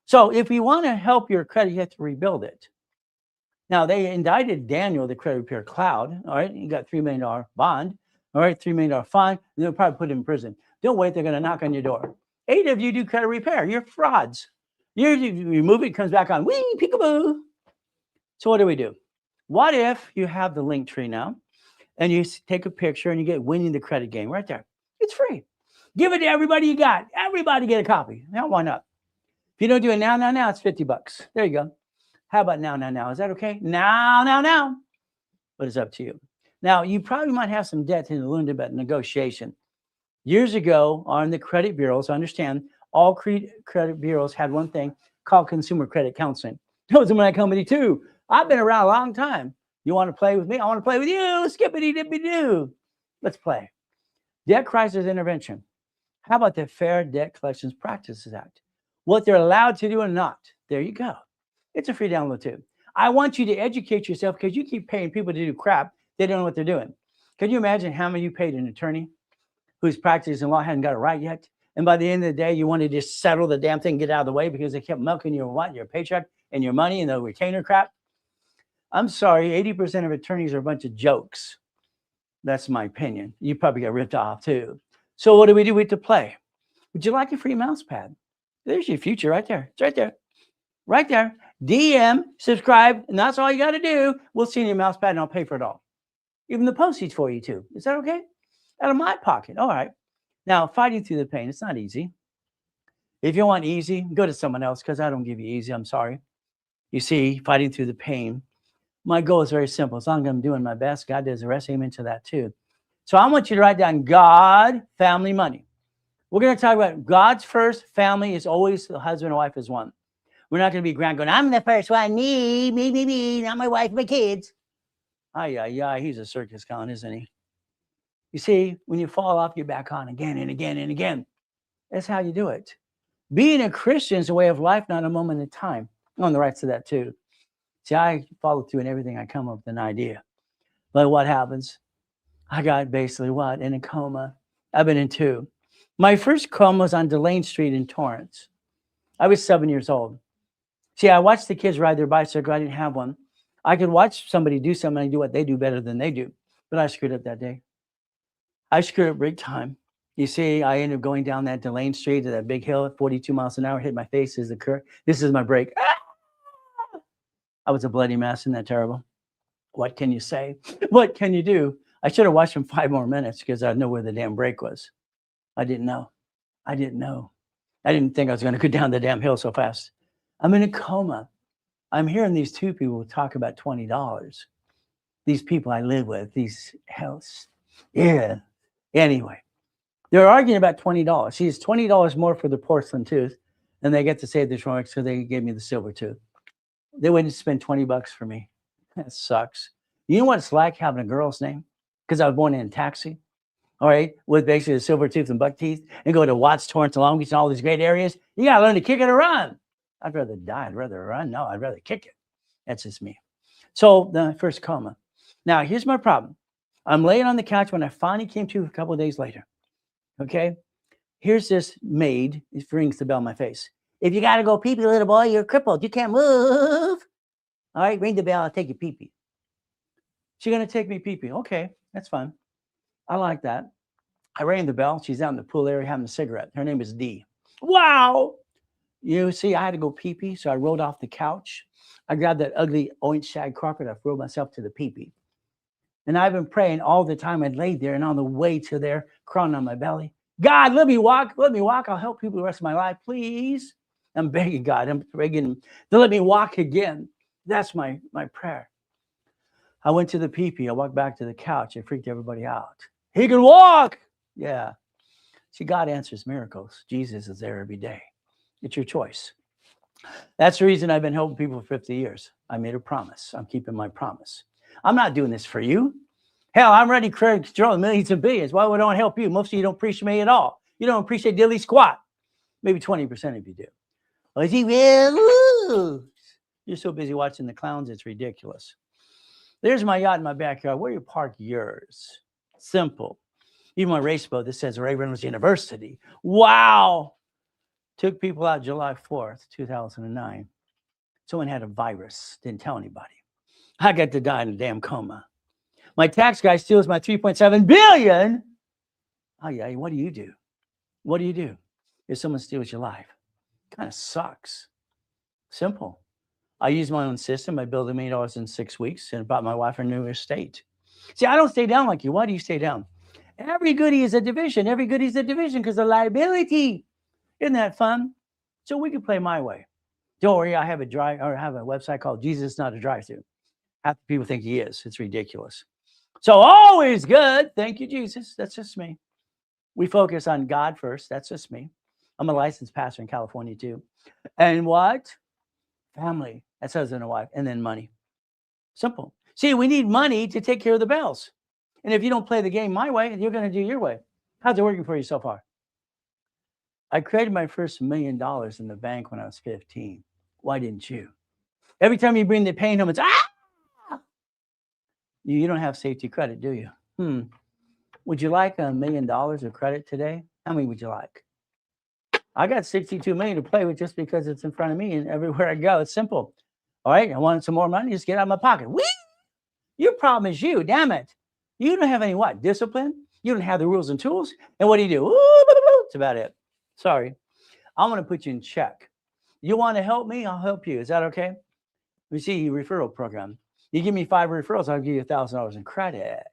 So if you want to help your credit, you have to rebuild it. Now, they indicted Daniel, the credit repair cloud. All right. He got $3 million bond. All right. $3 million fine. And they'll probably put him in prison. Don't wait. They're going to knock on your door. 8 of you do credit repair. You're frauds. You remove it, it comes back on. Wee, peekaboo. So what do? What if you have the link tree now and you take a picture and you get winning the credit game right there? It's free. Give it to everybody you got. Everybody get a copy. Now, why not? If you don't do it now, it's $50. There you go. How about now? Is that okay? Now. But it's up to you. Now, you probably might have some debt in the London about negotiation. Years ago, on the credit bureaus, I understand all credit bureaus had one thing called consumer credit counseling. That was my company too. I've been around a long time. You want to play with me? I want to play with you. Skippity-dippity-doo. Let's play. Debt crisis intervention. How about the Fair Debt Collections Practices Act? What they're allowed to do and not. There you go. It's a free download too. I want you to educate yourself because you keep paying people to do crap. They don't know what they're doing. Can you imagine how many you paid an attorney who's practicing law hadn't got it right yet? And by the end of the day, you want to just settle the damn thing, get out of the way because they kept milking your paycheck and your money and the retainer crap. I'm sorry, 80% of attorneys are a bunch of jokes. That's my opinion. You probably got ripped off too. So what do? We have to play. Would you like a free mouse pad? There's your future right there. It's right there. Right there. DM, subscribe, and that's all you got to do. We'll see your mouse pad and I'll pay for it all. Even the postage for you too. Is that okay? Out of my pocket. All right. Now, fighting through the pain, it's not easy. If you want easy, go to someone else because I don't give you easy. I'm sorry. You see, fighting through the pain. My goal is very simple. As long as I'm doing my best, God does the rest. Amen to that too. So I want you to write down God, family, money. We're going to talk about God's first. Family is always the husband and wife is one. We're not going to be grand going, I'm the first one, me, not my wife, my kids. Yeah, he's a circus clown, isn't he? You see, when you fall off, you're back on again and again and again. That's how you do it. Being a Christian is a way of life, not a moment in time. I'm on the right to that too. See, I follow through in everything. I come up with an idea. But what happens? I got basically what? In a coma. I've been in two. My first coma was on Delane Street in Torrance. I was 7 years old. See, I watched the kids ride their bicycle. I didn't have one. I could watch somebody do something and do what they do better than they do. But I screwed up that day. I screwed up big time. You see, I ended up going down that Delane Street to that big hill at 42 miles an hour, hit my face as a curve. This is my break. I was a bloody mess. Isn't that terrible? What can you say? What can you do? I should have watched him 5 more minutes because I know where the damn break was. I didn't know. I didn't think I was going to go down the damn hill so fast. I'm in a coma. I'm hearing these two people talk about $20. These people I live with, these house. Yeah. Anyway, they're arguing about $20. See, it's $20 more for the porcelain tooth, and they get to save the trunk, so they gave me the silver tooth. They wouldn't spend $20 for me. That sucks. You know what it's like having a girl's name? Because I was born in a taxi, all right, with basically the silver tooth and buck teeth, and go to Watts, Torrance, Long Beach, and all these great areas. You got to learn to kick it or run. I'd rather die. I'd rather run. No, I'd rather kick it. That's just me. So the first coma. Now, here's my problem. I'm laying on the couch when I finally came to a couple of days later. Okay? Here's this maid. It rings the bell in my face. If you got to go pee-pee, little boy, you're crippled. You can't move. All right, ring the bell. I'll take you pee-pee. She's going to take me pee-pee. Okay, that's fine. I like that. I rang the bell. She's out in the pool area having a cigarette. Her name is Dee. Wow. You see, I had to go pee-pee, so I rolled off the couch. I grabbed that ugly orange shag carpet. I threw myself to the pee-pee. And I've been praying all the time. I laid there, and on the way to there, crawling on my belly. God, let me walk. Let me walk. I'll help people the rest of my life, please. I'm begging God. I'm begging him to let me walk again. That's my prayer. I went to the pee-pee. I walked back to the couch. It freaked everybody out. He can walk. Yeah. See, God answers miracles. Jesus is there every day. It's your choice. That's the reason I've been helping people for 50 years. I made a promise. I'm keeping my promise. I'm not doing this for you. Hell, I'm ready to control millions and billions. Why would I want to help you? Most of you don't appreciate me at all. You don't appreciate dilly squat. Maybe 20% of you do. Oh, is he real? Ooh. You're so busy watching the clowns, it's ridiculous. There's my yacht in my backyard. Where you park yours? Simple. Even my race boat that says Ray Reynolds University. Wow. Took people out July 4th, 2009. Someone had a virus. Didn't tell anybody. I got to die in a damn coma. My tax guy steals my $3.7 billion. Oh, yeah. What do you do? What do you do if someone steals your life? Kind of sucks. Simple. I use my own system. I built $1 million in 6 weeks and bought my wife a new estate. See, I don't stay down like you. Why do you stay down? Every goodie is a division. Every goodie is a division because of liability. Isn't that fun? So we can play my way. Don't worry, I have a website called Jesus Not a Drive-Thru. Half the people think he is. It's ridiculous. So always good. Thank you, Jesus. That's just me. We focus on God first. That's just me. I'm a licensed pastor in California too. And what? Family. That's husband and wife. And then money. Simple. See, we need money to take care of the bills. And if you don't play the game my way, you're going to do your way. How's it working for you so far? I created my first $1 million in the bank when I was 15. Why didn't you? Every time you bring the pain home, it's You don't have safety credit, do you? Would you like $1 million of credit today? How many would you like? I got 62 million to play with just because it's in front of me and everywhere I go. It's simple. All right, I want some more money, just get out of my pocket. Whee! Your problem is you, damn it. You don't have any what? Discipline? You don't have the rules and tools? And what do? That's about it. Sorry. I want to put you in check. You want to help me? I'll help you. Is that okay? We see referral program. You give me 5 referrals, I'll give you $1,000 in credit.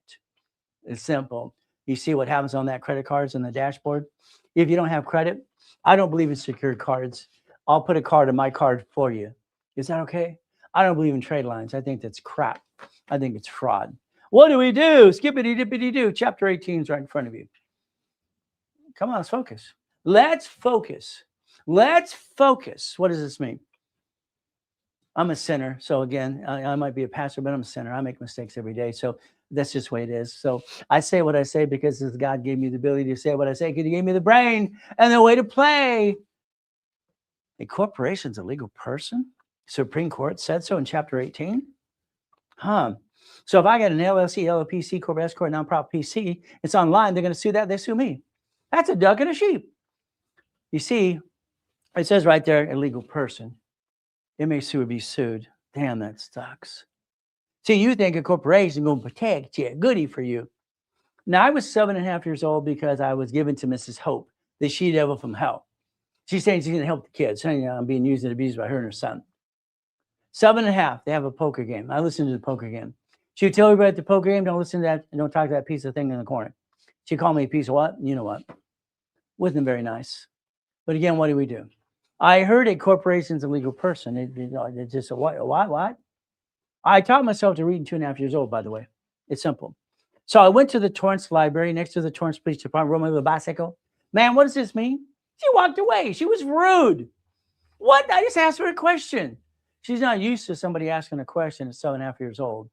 It's simple. You see what happens on that credit cards in the dashboard. If you don't have credit, I don't believe in secured cards. I'll put a card in my card for you. Is that okay? I don't believe in trade lines. I think that's crap. I think it's fraud. What do we do? Skippity dippity do. Chapter 18 is right in front of you. Come on, let's focus. Let's focus. Let's focus. What does this mean? I'm a sinner. So again, I might be a pastor, but I'm a sinner. I make mistakes every day. So that's just the way it is. So I say what I say because God gave me the ability to say what I say because he gave me the brain and the way to play. A corporation's a legal person? Supreme Court said so in chapter 18? So if I got an LLC, LLP, C Corp, S Corp, nonprofit PC, it's online, they're going to sue that, they sue me. That's a duck and a sheep. You see, it says right there, a legal person. It may sue or be sued. Damn, that sucks. See, you think a corporation is going to protect you. Goody for you. Now, I was 7.5 years old because I was given to Mrs. Hope, the she-devil from hell. She's saying she's going to help the kids. Saying, I'm being used and abused by her and her son. 7.5, they have a poker game. I listened to the poker game. She would tell everybody at the poker game, don't listen to that, and don't talk to that piece of thing in the corner. She called me a piece of what? You know what? Wasn't very nice. But again, what do? I heard a corporation's a legal person. It's just a what? I taught myself to read at 2.5 years old, by the way. It's simple. So I went to the Torrance Library next to the Torrance Police Department, rode my little bicycle. Man, what does this mean? She walked away. She was rude. What? I just asked her a question. She's not used to somebody asking a question at 7.5 years old.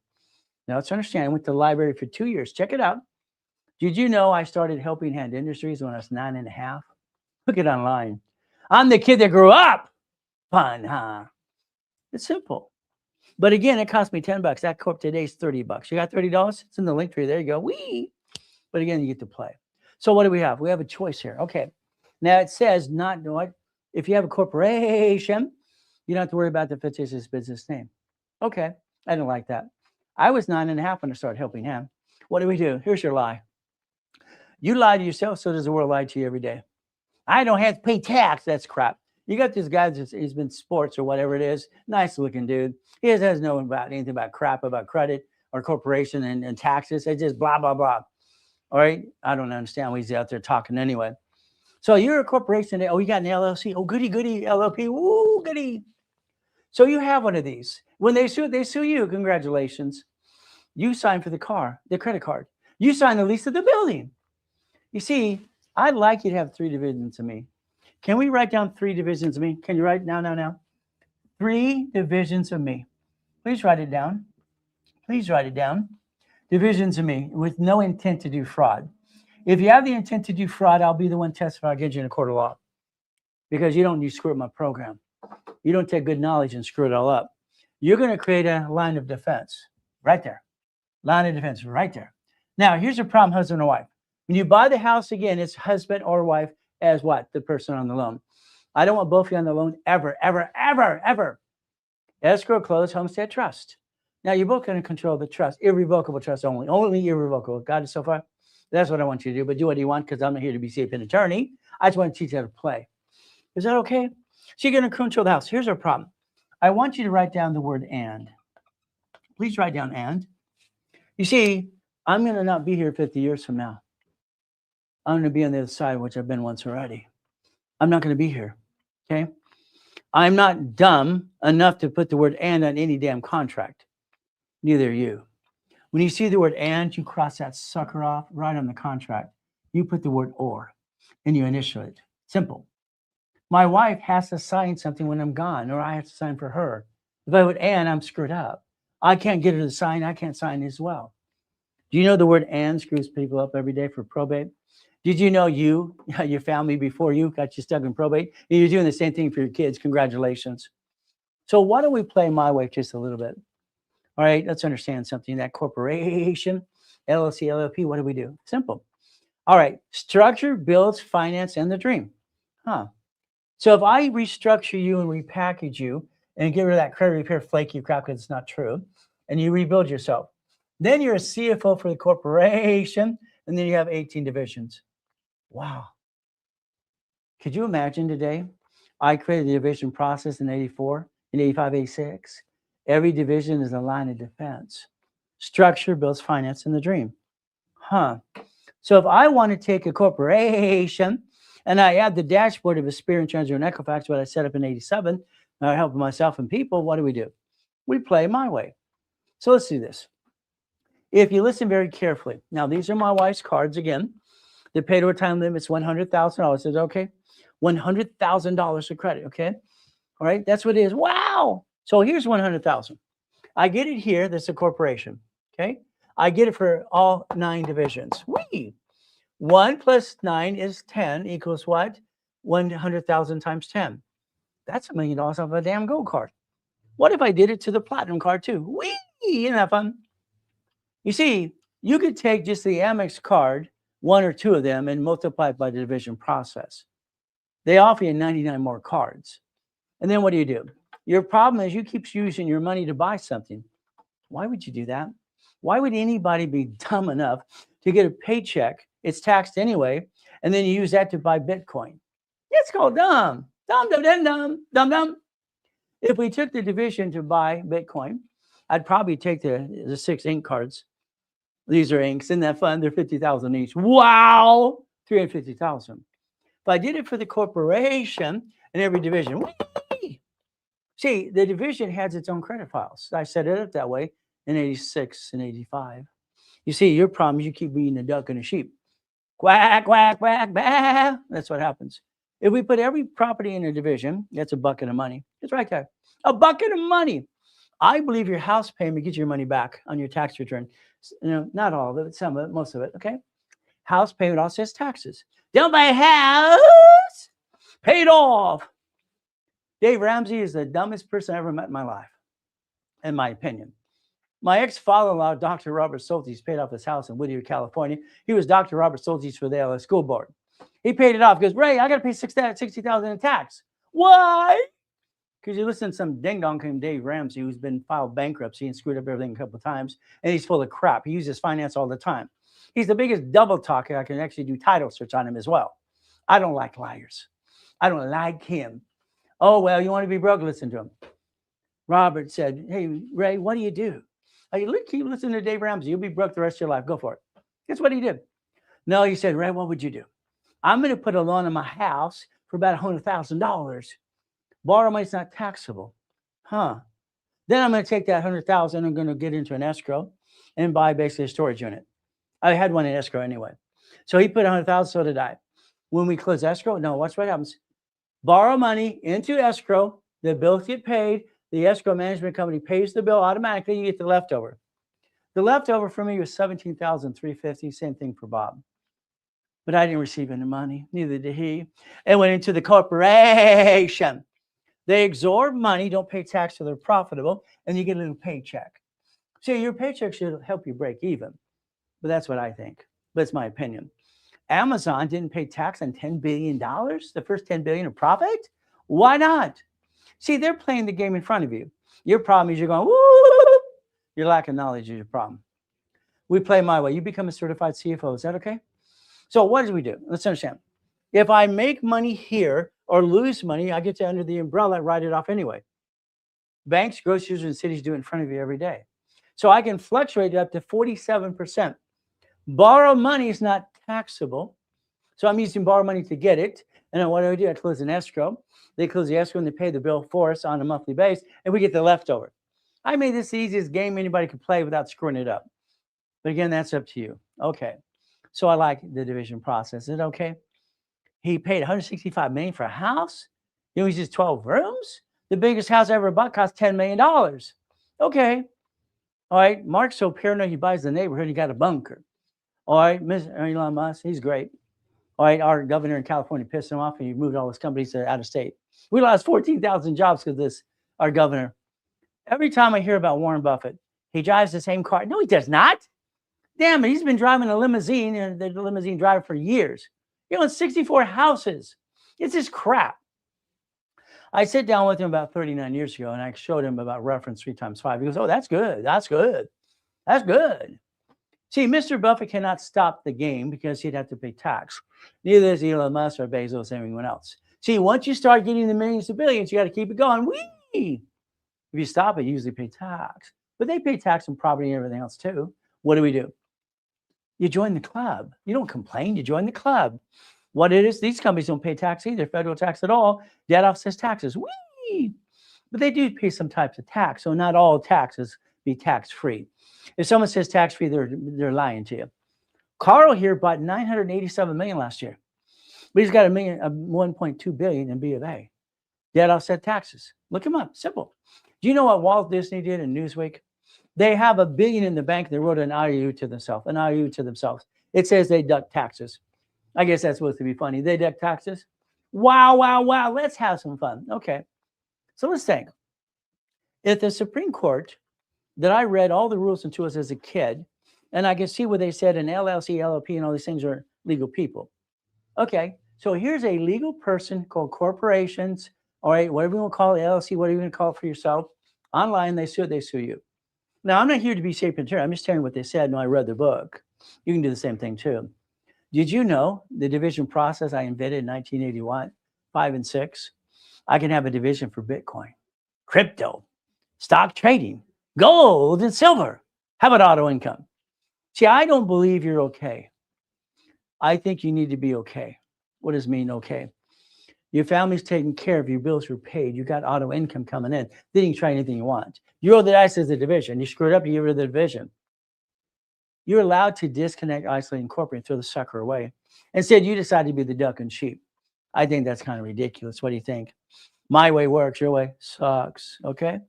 Now, let's understand, I went to the library for 2 years. Check it out. Did you know I started Helping Hand Industries when I was 9.5? Look it online. I'm the kid that grew up. Fun, huh? It's simple. But again, it cost me $10. That corp today is $30. You got $30? It's in the link tree. There you go. Wee. But again, you get to play. So what do we have? We have a choice here. Okay. Now it says not what if you have a corporation, you don't have to worry about the fictitious business name. Okay. I didn't like that. I was 9.5 when I started Helping Hand. What do we do? Here's your lie. You lie to yourself, so does the world lie to you every day. I don't have to pay tax. That's crap. You got this guy he's been sports or whatever it is. Nice looking dude. He doesn't know about anything about crap about credit or corporation and taxes. It's just blah, blah, blah. All right. I don't understand why he's out there talking anyway. So you're a corporation. Oh, you got an LLC. Oh, goody, goody, LLP. Woo, goody. So you have one of these. When they sue you. Congratulations. You sign for the credit card. You sign the lease of the building. You see, I'd like you to have 3 divisions of me. Can we write down 3 divisions of me? Can you write now? 3 divisions of me. Please write it down. Please write it down. Divisions of me with no intent to do fraud. If you have the intent to do fraud, I'll be the one testifying against you in a court of law. Because you screw up my program. You don't take good knowledge and screw it all up. You're going to create a line of defense right there. Line of defense right there. Now, here's a problem, husband and wife. When you buy the house again, it's husband or wife as what? The person on the loan. I don't want both of you on the loan ever, ever, ever, ever. Escrow, close, homestead, trust. Now, you're both going to control the trust. Irrevocable trust only. Only irrevocable. Got it so far? That's what I want you to do. But do what you want because I'm not here to be safe an attorney. I just want to teach you how to play. Is that okay? So you're going to control the house. Here's our problem. I want you to write down the word and. Please write down and. You see, I'm going to not be here 50 years from now. I'm going to be on the other side, which I've been once already. I'm not going to be here. Okay? I'm not dumb enough to put the word and on any damn contract. Neither are you. When you see the word and, you cross that sucker off right on the contract. You put the word or and you initial it. Simple. My wife has to sign something when I'm gone, or I have to sign for her. If I would and, I'm screwed up. I can't get her to sign. I can't sign as well. Do you know the word and screws people up every day for probate? Did you know your family before you got you stuck in probate? And you're doing the same thing for your kids. Congratulations. So why don't we play my way just a little bit? All right, let's understand something. That corporation, LLC, LLP, what do we do? Simple. All right, structure, builds, finance, and the dream. So if I restructure you and repackage you and get rid of that credit repair flaky crap because it's not true, and you rebuild yourself, then you're a CFO for the corporation, and then you have 18 divisions. Wow. Could you imagine today I created the division process in 84, in 85, 86. Every division is a line of defense. Structure builds finance in the dream. Huh. So if I want to take a corporation and I add the dashboard of a Spear and Transit and Equifax, what I set up in 87, and I help myself and people, what do? We play my way. So let's do this. If you listen very carefully, now these are my wife's cards again. The paid overtime limit's $100,000. Is okay? $100,000 of credit. Okay. All right. That's what it is. Wow. So here's 100,000. I get it here. That's a corporation. Okay. I get it for all 9 divisions. Whee! 1 plus 9 is 10 equals what? 100,000 times 10. That's $1 million off a damn gold card. What if I did it to the platinum card too? Whee! Isn't that fun? You see, you could take just the AMEX card, 1 or 2 of them, and multiply it by the division process. They offer you 99 more cards. And then what do? Your problem is you keep using your money to buy something. Why would you do that? Why would anybody be dumb enough to get a paycheck? It's taxed anyway, and then you use that to buy Bitcoin. It's called dumb. Dumb, dumb, dumb, dumb, dumb, dumb. If we took the division to buy Bitcoin, I'd probably take the 6 ink cards. These are inks. Isn't that fun? They're 50,000 each. Wow! 350,000. If I did it for the corporation and every division, whee! See, the division has its own credit files. I set it up that way in 86 and 85. You see, your problem is you keep being a duck and a sheep. Quack, quack, quack, bah. That's what happens. If we put every property in a division, that's a bucket of money. It's right there. A bucket of money. I believe your house payment gets your money back on your tax return. You know, not all of it, some of it, most of it, okay? House payment also says taxes. Don't buy a house, paid off. Dave Ramsey is the dumbest person I ever met in my life, in my opinion. My ex-father-in-law, Dr. Robert Soltis, paid off his house in Whittier, California. He was Dr. Robert Soltis for the LA School Board. He paid it off. He goes, Ray, I got to pay $60,000 in tax. Why? Because you listen to some ding-dong named Dave Ramsey who's been filed bankruptcy and screwed up everything a couple of times, and he's full of crap. He uses finance all the time. He's the biggest double talker. I can actually do title search on him as well. I don't like liars. I don't like him. Oh, well, you want to be broke? Listen to him. Robert said, hey, Ray, what do you do? I keep listening to Dave Ramsey. You'll be broke the rest of your life. Go for it. Guess what he did? No, he said, Ray, what would you do? I'm going to put a loan on my house for about $100,000. Borrow money is not taxable. Huh. Then I'm going to take that $100,000. I'm going to get into an escrow and buy basically a storage unit. I had one in escrow anyway. So he put $100,000, so did I. When we close escrow, no, watch what happens. Borrow money into escrow. The bills get paid. The escrow management company pays the bill automatically. You get the leftover. The leftover for me was $17,350. Same thing for Bob. But I didn't receive any money. Neither did he. It went into the corporation. They absorb money, don't pay tax till they're profitable, and you get a little paycheck. See, your paycheck should help you break even. But that's what I think. But it's my opinion. Amazon didn't pay tax on $10 billion, the first $10 billion of profit. Why not? See, they're playing the game in front of you. Your problem is you're going, woo! Your lack of knowledge is your problem. We play my way. You become a certified CFO. Is that okay? So what do we do? Let's understand. If I make money here or lose money, I get to under the umbrella, write it off anyway. Banks, grocers, and cities do it in front of you every day. So I can fluctuate it up to 47%. Borrow money is not taxable. So I'm using borrow money to get it. And then what do? I close an escrow. They close the escrow and they pay the bill for us on a monthly basis, and we get the leftover. I made this the easiest game anybody could play without screwing it up. But again, that's up to you. Okay. So I like the division process. Is it okay? He paid $165 million for a house. He only uses 12 rooms. The biggest house I ever bought cost $10 million. Okay. All right. Mark's so paranoid he buys the neighborhood. He got a bunker. All right. Mr. Elon Musk, he's great. All right. Our governor in California pissed him off and he moved all his companies out of state. We lost 14,000 jobs because this, our governor. Every time I hear about Warren Buffett, he drives the same car. No, he does not. Damn it. He's been driving a limousine and the limousine driver for years. He owns 64 houses. It's just crap. I sat down with him about 39 years ago and I showed him about reference 3 times 5. He goes, oh, that's good. That's good. That's good. See, Mr. Buffett cannot stop the game because he'd have to pay tax. Neither is Elon Musk or Bezos or anyone else. See, once you start getting the millions to billions, you got to keep it going. Whee! If you stop it, you usually pay tax. But they pay tax on property and everything else too. What do? You join the club. You don't complain, you join the club. What it is, these companies don't pay tax either, federal tax at all. Debt offsets taxes. Whee! But they do pay some types of tax. So not all taxes be tax-free. If someone says tax-free, they're lying to you. Carl here bought 987 million last year. But he's got a 1.2 billion in B of A. Debt offset taxes. Look him up. Simple. Do you know what Walt Disney did in Newsweek? They have $1 billion in the bank. They wrote an IOU to themselves. It says they deduct taxes. I guess that's supposed to be funny. They deduct taxes. Wow, wow, wow. Let's have some fun. Okay. So let's think. If the Supreme Court, that I read all the rules into us as a kid, and I can see what they said in LLC, LLP, and all these things are legal people. Okay. So here's a legal person called corporations, all right, whatever you want to call it, LLC, whatever you want to call it for yourself. Online, they sue you. Now, I'm not here to be safe and I'm just telling you what they said. No, I read the book. You can do the same thing too. Did you know the division process I invented in 1981, 5 and 6? I can have a division for Bitcoin, crypto, stock trading, gold and silver. How about auto income? See, I don't believe you're okay. I think you need to be okay. What does mean okay? Your family's taken care of, your bills were paid, you got auto income coming in. Then you can try anything you want. You roll the dice as a division. You screwed up, you get rid of the division. You're allowed to disconnect, isolate, incorporate, throw the sucker away. Instead, you decide to be the duck and sheep. I think that's kind of ridiculous. What do you think? My way works, your way sucks. Okay?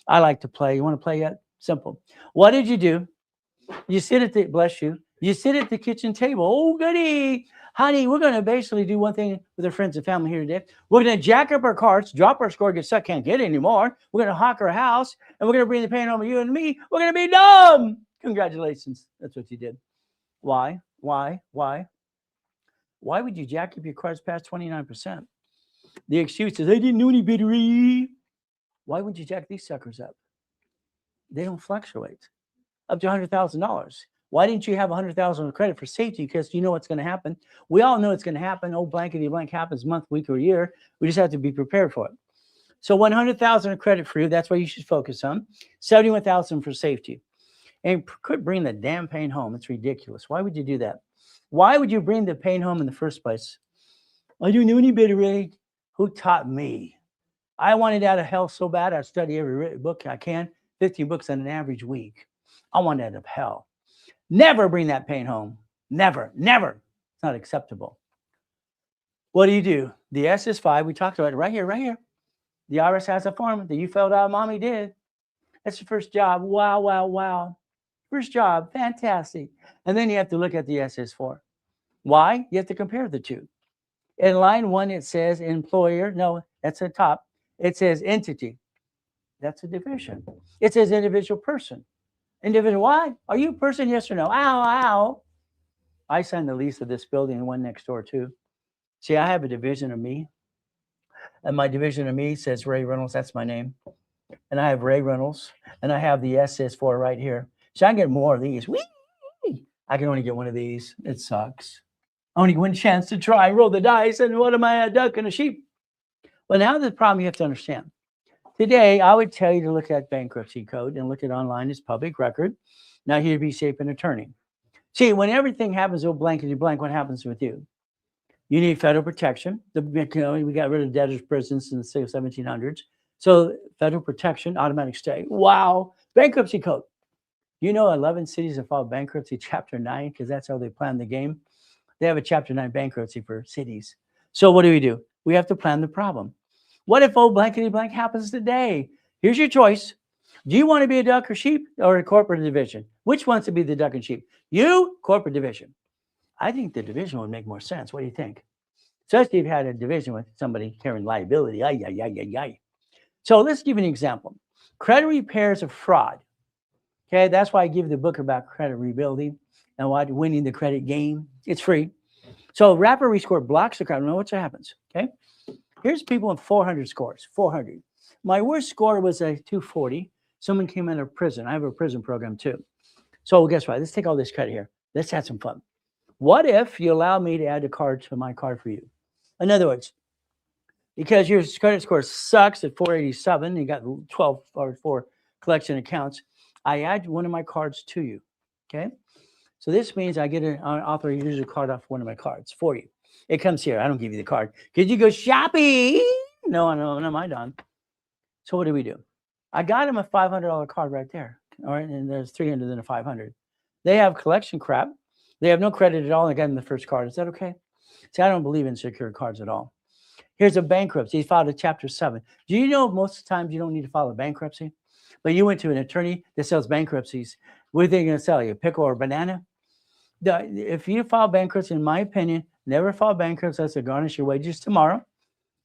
I like to play. You want to play yet? Simple. What did you do? You sit at the, bless you, you sit at the kitchen table. Oh, goody. Honey, we're going to basically do one thing with our friends and family here today. We're going to jack up our carts, drop our score, get stuck, can't get it anymore. We're going to hawk our house, and we're going to bring the pain home to you and me. We're going to be dumb. Congratulations. That's what you did. Why? Why would you jack up your cards past 29%? The excuse is, I didn't know any better. Why would you jack these suckers up? They don't fluctuate. Up to $100,000. Why didn't you have $100,000 of credit for safety? Because you know what's going to happen. We all know it's going to happen. Oh, blankety blank happens month, week, or year. We just have to be prepared for it. So $100,000 of credit for you. That's what you should focus on. $71,000 for safety. And could bring the damn pain home. It's ridiculous. Why would you do that? Why would you bring the pain home in the first place? I don't know any better, Ray. Who taught me? I wanted out of hell so bad. I study every book I can. 15 books on an average week. I wanted out of hell. Never bring that pain home. Never. It's not acceptable. What do? The SS5, we talked about it right here. The IRS has a form that you filled out, mommy did. That's your first job. Wow. First job, fantastic. And then you have to look at the SS4. Why? You have to compare the two. In line 1, it says employer. No, that's the top. It says entity. That's a division. It says individual person. Individual, why? Are you a person? Yes or no? Ow. I signed the lease of this building and one next door too. See, I have a division of me. And my division of me says Ray Reynolds. That's my name. And I have Ray Reynolds. And I have the SS4 right here. So I can get more of these. Whee! I can only get one of these. It sucks. I only get one chance to try, roll the dice. And what am I, a duck and a sheep? Well, now the problem you have to understand. Today, I would tell you to look at bankruptcy code and look at online as public record. Now, here to be safe an attorney. See, when everything happens, oh, blankety blank, what happens with you? You need federal protection. We got rid of debtors' prisons in the 1700s. So federal protection, automatic stay. Wow. Bankruptcy code. You know 11 cities have filed bankruptcy Chapter 9 because that's how they plan the game. They have a Chapter 9 bankruptcy for cities. So what do? We have to plan the problem. What if old blankety blank happens today? Here's your choice. Do you want to be a duck or sheep or a corporate division? Which wants to be the duck and sheep? You, corporate division. I think the division would make more sense. What do you think? Especially if you had a division with somebody carrying liability. So let's give you an example. Credit repairs of fraud. Okay, that's why I give the book about credit rebuilding and why winning the credit game. It's free. So rapid rescore blocks the credit. Now what happens? Okay. Here's people with 400 scores, 400. My worst score was a 240. Someone came out of prison. I have a prison program too. So guess what? Let's take all this credit here. Let's have some fun. What if you allow me to add a card to my card for you? In other words, because your credit score sucks at 487. You got 12 or 4 collection accounts. I add one of my cards to you. Okay. So this means I get an author use a card off one of my cards for you. It comes here. I don't give you the card. Could you go shopping? No, I'm done. So what do? I got him a $500 card right there. All right. And there's 300 and a 500. They have collection crap. They have no credit at all. I got him the first card. Is that okay? See, I don't believe in secured cards at all. Here's a bankruptcy. He filed a Chapter 7. Do you know most of the times you don't need to file a bankruptcy? But you went to an attorney that sells bankruptcies. What are they going to sell you? A pickle or a banana? If you file bankruptcy, in my opinion, never file bankruptcy. That's to garnish your wages tomorrow.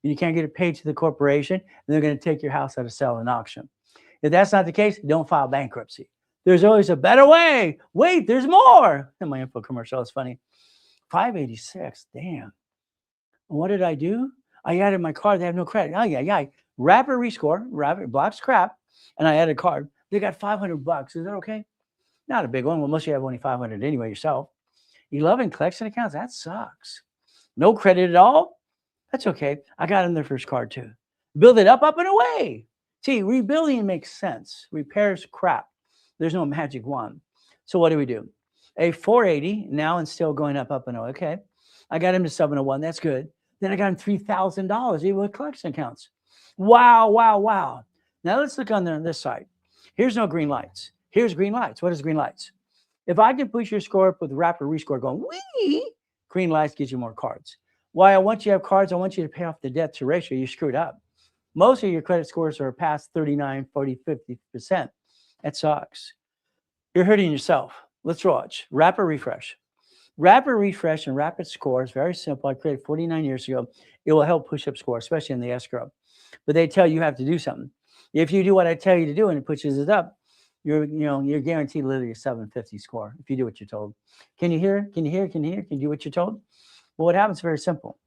And you can't get it paid to the corporation. And they're going to take your house out of sale and auction. If that's not the case, don't file bankruptcy. There's always a better way. Wait, there's more. And my info commercial is funny. 586. Damn. What did I do? I added my card. They have no credit. Oh, yeah. Rapid rescore. Rapid blocks crap. And I added a card. They got $500. Is that okay? Not a big one. Well, most of you have only 500 anyway yourself. 11 collection accounts. That sucks. No credit at all. That's okay. I got them their first card too. Build it up and away. See, rebuilding makes sense. Repairs crap. There's no magic wand. So what do? A 480 now and still going up and away. Okay. I got him to 701. That's good. Then I got him $3,000 even with collection accounts. Wow. Now let's look on this side. Here's no green lights. Here's green lights. What is green lights? If I can push your score up with rapid rescore going, wee, green lights gives you more cards. Why I want you to have cards, I want you to pay off the debt to ratio. You screwed up. Most of your credit scores are past 39, 40, 50%. That sucks. You're hurting yourself. Let's watch. Rapid refresh. Rapid refresh and rapid score is very simple. I created 49 years ago. It will help push up score, especially in the escrow. But they tell you have to do something. If you do what I tell you to do and it pushes it up, you're guaranteed literally a 750 score if you do what you're told. Can you hear? Can you do what you're told? Well, what happens is very simple.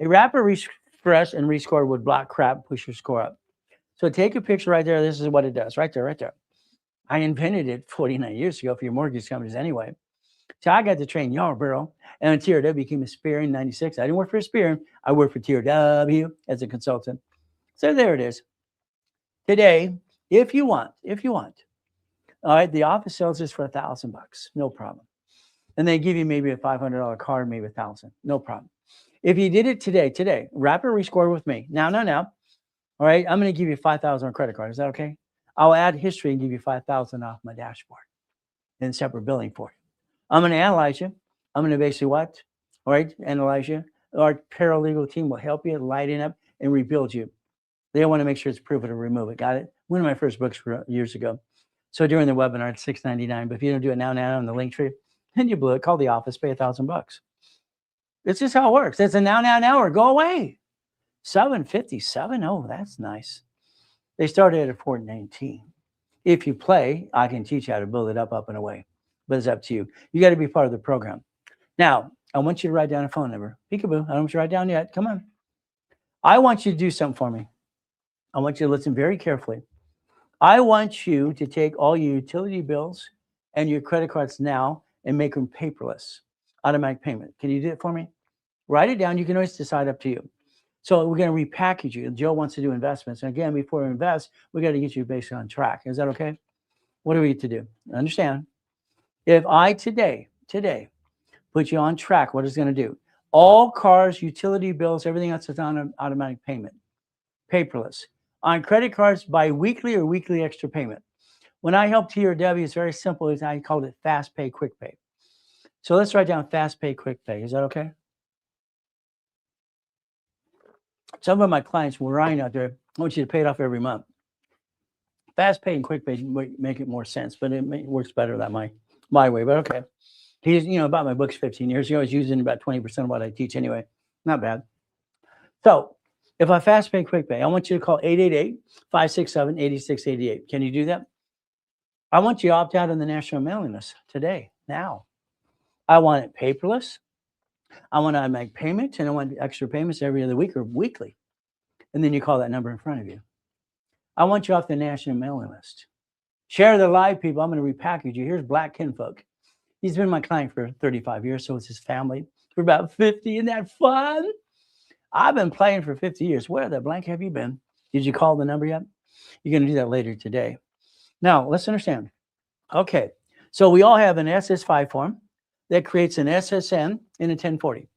A rapid refresh and rescore would block crap, push your score up. So take a picture right there. This is what it does. Right there. I invented it 49 years ago for your mortgage companies anyway. So I got to train Yarborough, and TRW became a Spear in 96. I didn't work for a Spear. I worked for TRW as a consultant. So there it is. Today, if you want, all right, the office sells this for $1,000, no problem. And they give you maybe a $500 card, maybe $1,000, no problem. If you did it today, rapid rescore with me. Now. All right, I'm going to give you $5,000 on credit card. Is that okay? I'll add history and give you $5,000 off my dashboard. Then separate billing for you. I'm going to analyze you. I'm going to basically what? All right, analyze you. Our paralegal team will help you lighten up and rebuild you. They want to make sure it's proven to remove it. Got it? One of my first books years ago. So during the webinar, it's $6.99. But if you don't do it now on the link tree, then you blew it. Call the office, pay $1,000. It's just how it works. It's a now, or go away. 757. Oh, that's nice. They started at 419. If you play, I can teach you how to build it up and away. But it's up to you. You got to be part of the program. Now, I want you to write down a phone number. Peekaboo. I don't want you to write down yet. Come on. I want you to do something for me. I want you to listen very carefully. I want you to take all your utility bills and your credit cards now and make them paperless, automatic payment. Can you do it for me? Write it down. You can always decide, up to you. So we're going to repackage you. Joe wants to do investments. And again, before we invest, we got to get you basically on track. Is that okay? What do we get to do? Understand? If I today put you on track, what is it going to do? All cars, utility bills, everything else is on automatic payment, paperless. On credit cards, bi-weekly or weekly extra payment. When I help TRW, it's very simple. I called it fast pay, quick pay. So let's write down fast pay, quick pay. Is that okay? Some of my clients were writing out there, I want you to pay it off every month. Fast pay and quick pay make it more sense, but it works better that my way. But okay. He's, bought my books 15 years ago. I was using about 20% of what I teach anyway. Not bad. So if I fast pay, quick pay, I want you to call 888-567-8688. Can you do that? I want you to opt out on the national mailing list today, now. I want it paperless. I want to make payments, and I want extra payments every other week or weekly. And then you call that number in front of you. I want you off the national mailing list. Share the live, people. I'm going to repackage you. Here's Black Kinfolk. He's been my client for 35 years, so it's his family. We're about 50. Isn't that fun? I've been playing for 50 years. Where the blank have you been? Did you call the number yet? You're going to do that later today. Now, let's understand. Okay, so we all have an SS5 form that creates an SSN and a 1040.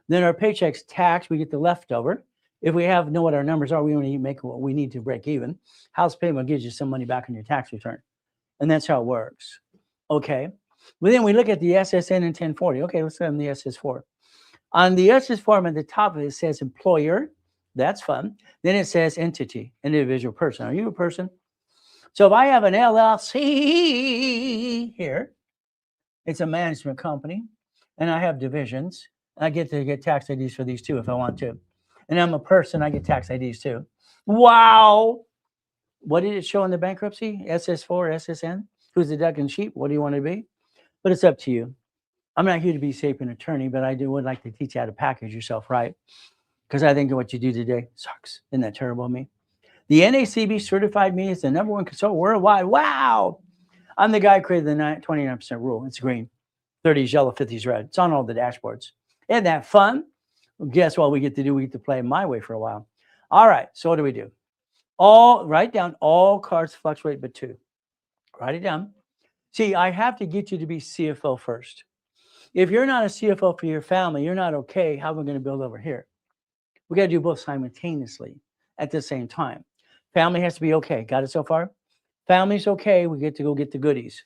Then our paycheck's taxed, we get the leftover. If we know what our numbers are, we only make what we need to break even. House payment gives you some money back on your tax return. And that's how it works. Okay. But then we look at the SSN and 1040. Okay, let's look on the SS4. On the SS form at the top of it says employer. That's fun. Then it says entity, individual person. Are you a person? So if I have an LLC here, it's a management company, and I have divisions. I get to get tax IDs for these too if I want to. And I'm a person, I get tax IDs too. Wow. What did it show in the bankruptcy? SS4, SSN? Who's the duck and sheep? What do you want to be? But it's up to you. I'm not here to be safe an attorney, but I would like to teach you how to package yourself right. Because I think what you do today sucks. Isn't that terrible of me? The NACB certified me as the #1 consultant worldwide. Wow. I'm the guy who created the 29% rule. It's green. 30 is yellow, 50 is red. It's on all the dashboards. Isn't that fun? Well, guess what we get to do? We get to play my way for a while. All right. So what do we do? Write down all cards fluctuate but 2. Write it down. See, I have to get you to be CFO first. If you're not a CFO for your family, you're not okay. How are we going to build over here? We got to do both simultaneously at the same time. Family has to be okay. Got it so far? Family's okay. We get to go get the goodies.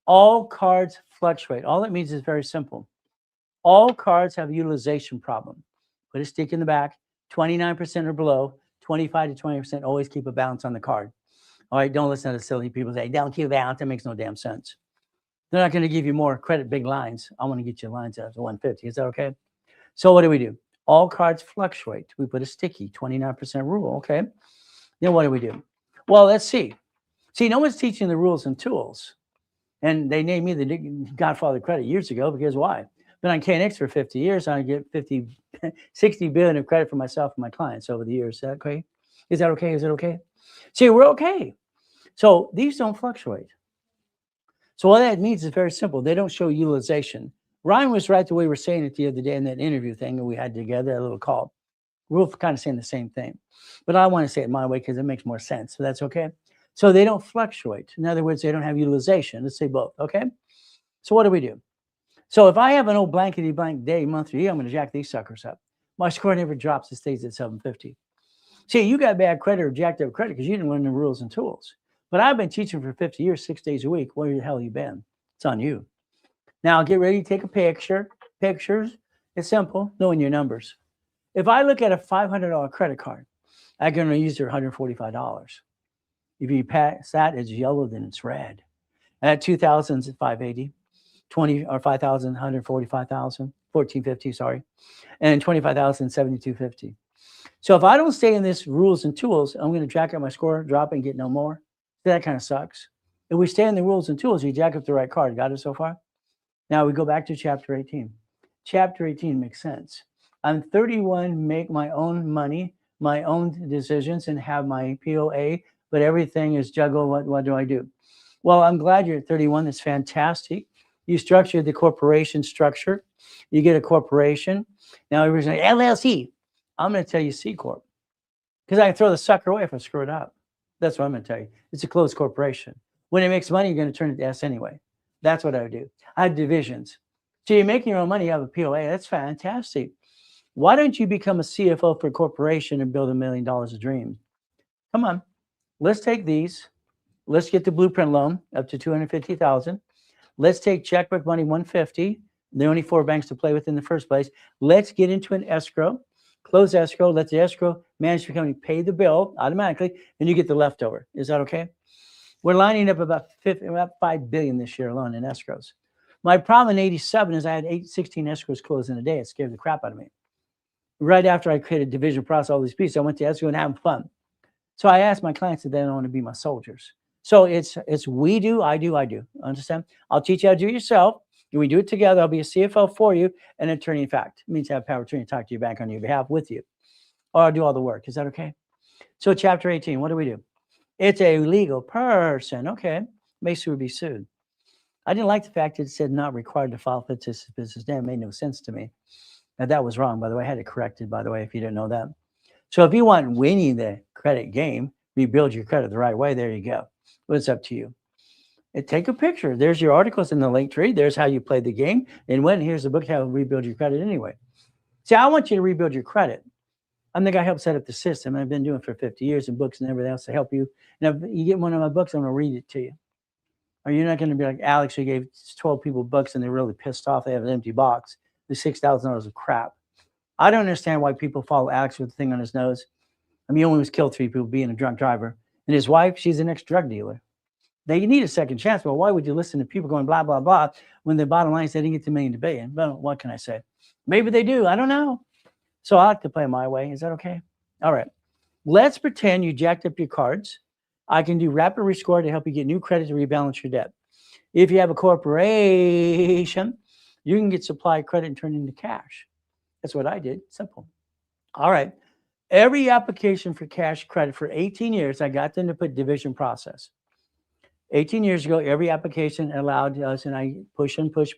All cards fluctuate. All it means is very simple. All cards have a utilization problem. Put a stick in the back, 29% or below, 25 to 20%. Always keep a balance on the card. All right, don't listen to the silly people say, don't keep a balance. That makes no damn sense. They're not going to give you more credit, big lines. I want to get you lines out to 150. Is that okay? So what do? All cards fluctuate. We put a sticky, 29% rule. Okay. Then what do? Well, let's see. See, no one's teaching the rules and tools. And they named me the Godfather credit years ago because why? Been on KNX for 50 years. I get 60 billion of credit for myself and my clients over the years. Is that okay? Is that okay? Is it okay? See, we're okay. So these don't fluctuate. So what that means is very simple. They don't show utilization. Ryan was right the way we were saying it the other day in that interview thing that we had together, a little call. We're kind of saying the same thing. But I want to say it my way because it makes more sense. So that's okay. So they don't fluctuate. In other words, they don't have utilization. Let's say both. Okay. So what do? So if I have an old blankety blank day, month, or year, I'm going to jack these suckers up. My score never drops. It stays at 750. See, you got bad credit or jacked up credit because you didn't learn the rules and tools. But I've been teaching for 50 years, 6 days a week. Where the hell you been? It's on you. Now get ready to take a picture. Pictures. It's simple. Knowing your numbers. If I look at a $500 credit card, I'm going to use their $145. If you pass that, it's yellow, then it's red. At 2,000, it's 580. 20 or 5,000, 145,000, 1450, sorry. And 25,000, 7250. So if I don't stay in this rules and tools, I'm going to jack up my score, drop and get no more. That kind of sucks. If we stay in the rules and tools, you jack up the right card. Got it so far? Now we go back to chapter 18. Chapter 18 makes sense. I'm 31, make my own money, my own decisions, and have my POA, but everything is juggle. What do I do? Well, I'm glad you're at 31. That's fantastic. You structure the corporation structure. You get a corporation. Now everybody's like, LLC. I'm going to tell you C Corp. Because I can throw the sucker away if I screw it up. That's what I'm going to tell you. It's a closed corporation. When it makes money, you're going to turn it to S anyway. That's what I would do. I have divisions. So you're making your own money, you have a POA. That's fantastic. Why don't you become a CFO for a corporation and build $1 million of dreams? Come on. Let's take these. Let's get the blueprint loan up to $250,000. Let's take checkbook money 150. There are only 4 banks to play with in the first place. Let's get into an escrow. Close escrow. Let the escrow management company pay the bill automatically, and you get the leftover. Is that okay? We're lining up about $5 billion this year alone in escrows. My problem in 87 is I had 16 escrows closed in a day. It scared the crap out of me. Right after I created division process, all these pieces, I went to escrow and having fun. So I asked my clients if they don't want to be my soldiers. So it's we do, I do. Understand? I'll teach you how to do it yourself. We do it together. I'll be a CFO for you, and an attorney in fact. It means I have power of attorney to talk to your bank on your behalf with you. Or I'll do all the work. Is that okay? So chapter 18, what do? It's a legal person. Okay. May sue or be sued. I didn't like the fact that it said not required to file fictitious business name. It made no sense to me. Now, that was wrong, by the way. I had it corrected, by the way, if you didn't know that. So if you want winning the credit game, rebuild your credit the right way, there you go. But it's up to you. And take a picture. There's your articles in the link tree. There's how you play the game. And here's the book, How to Rebuild Your Credit Anyway. See, I want you to rebuild your credit. I'm the guy who helped set up the system. I've been doing it for 50 years in books and everything else to help you. And if you get one of my books, I'm going to read it to you. Or you're not going to be like Alex, who gave 12 people books and they're really pissed off. They have an empty box. The $6,000 of crap. I don't understand why people follow Alex with the thing on his nose. I mean, he only was killed 3 people being a drunk driver. And his wife, she's an ex-drug dealer. They need a second chance. But why would you listen to people going blah, blah, blah, when the bottom line is they didn't get to million to billion? Well, what can I say? Maybe they do. I don't know. So I like to play my way. Is that okay? All right. Let's pretend you jacked up your cards. I can do rapid rescore to help you get new credit to rebalance your debt. If you have a corporation, you can get supply credit and turn it into cash. That's what I did. Simple. All right. Every application for cash credit for 18 years, I got them to put division process. 18 years ago, every application allowed us, and I push and push,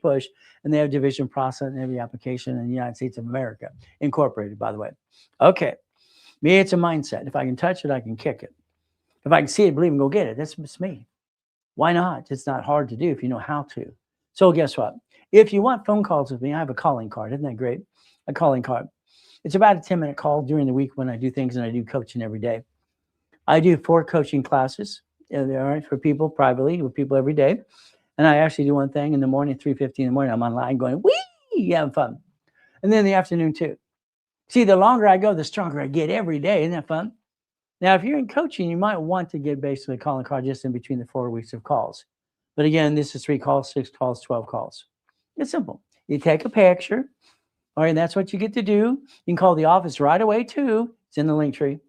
and they have division process in every application in the United States of America, incorporated, by the way. Okay. Me, it's a mindset. If I can touch it, I can kick it. If I can see it, believe and go get it. That's me. Why not? It's not hard to do if you know how to. So guess what? If you want phone calls with me, I have a calling card. Isn't that great? A calling card. It's about a 10-minute call during the week when I do things, and I do coaching every day. I do 4 coaching classes. All right, for people privately, with people every day. And I actually do one thing in the morning, 3:50 in the morning. I'm online going, wee, having fun. And then in the afternoon too. See, the longer I go, the stronger I get every day. Isn't that fun? Now, if you're in coaching, you might want to get basically a calling card just in between the 4 weeks of calls. But again, this is 3 calls, 6 calls, 12 calls. It's simple. You take a picture. All right, and that's what you get to do. You can call the office right away too. It's in the link tree.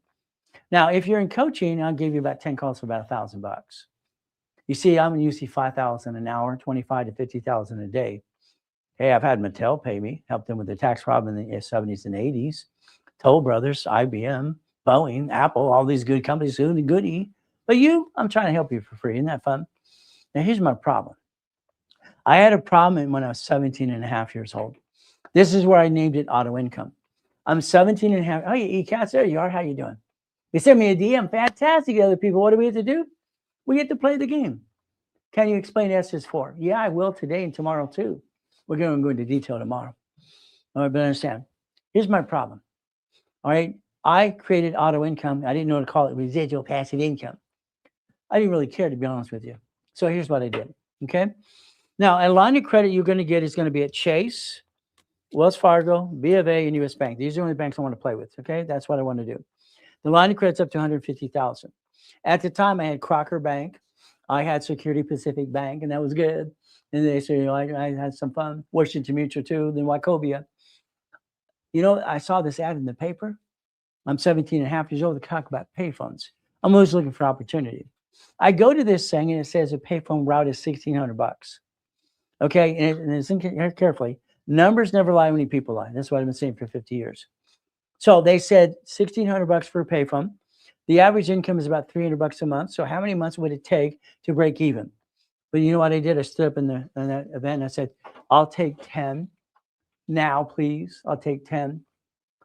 Now, if you're in coaching, I'll give you about 10 calls for about $1,000. You see, I'm usually $5,000 an hour, $25,000 to $50,000 a day. Hey, I've had Mattel pay me, helped them with the tax problem in the 70s and 80s. Toll Brothers, IBM, Boeing, Apple, all these good companies, goody. But I'm trying to help you for free. Isn't that fun? Now, here's my problem. I had a problem when I was 17 and a half years old. This is where I named it auto income. I'm 17 and a half. Oh, you cats, there you are. How you doing? They sent me a DM. Fantastic, other people. What do we have to do? We get to play the game. Can you explain SS4? Yeah, I will today and tomorrow too. We're going to go into detail tomorrow. All right, but understand. Here's my problem. All right, I created auto income. I didn't know what to call it, residual passive income. I didn't really care, to be honest with you. So here's what I did. Okay. Now, a line of credit you're going to get is going to be at Chase, Wells Fargo, B of A, and US Bank. These are the only banks I want to play with. Okay, that's what I want to do. The line of credit's up to $150,000. At the time, I had Crocker Bank. I had Security Pacific Bank, and that was good. And they said, I had some fun. Washington Mutual too, then Wachovia. I saw this ad in the paper. I'm 17 and a half years old to talk about payphones. I'm always looking for opportunity. I go to this thing, and it says a payphone route is $1,600. Okay, and it's carefully. Numbers never lie when people lie. That's what I've been saying for 50 years. So they said $1,600 for a payphone. The average income is about $300 a month. So how many months would it take to break even? But you know what I did? I stood up in that event and I said, I'll take 10 now, please. I'll take 10.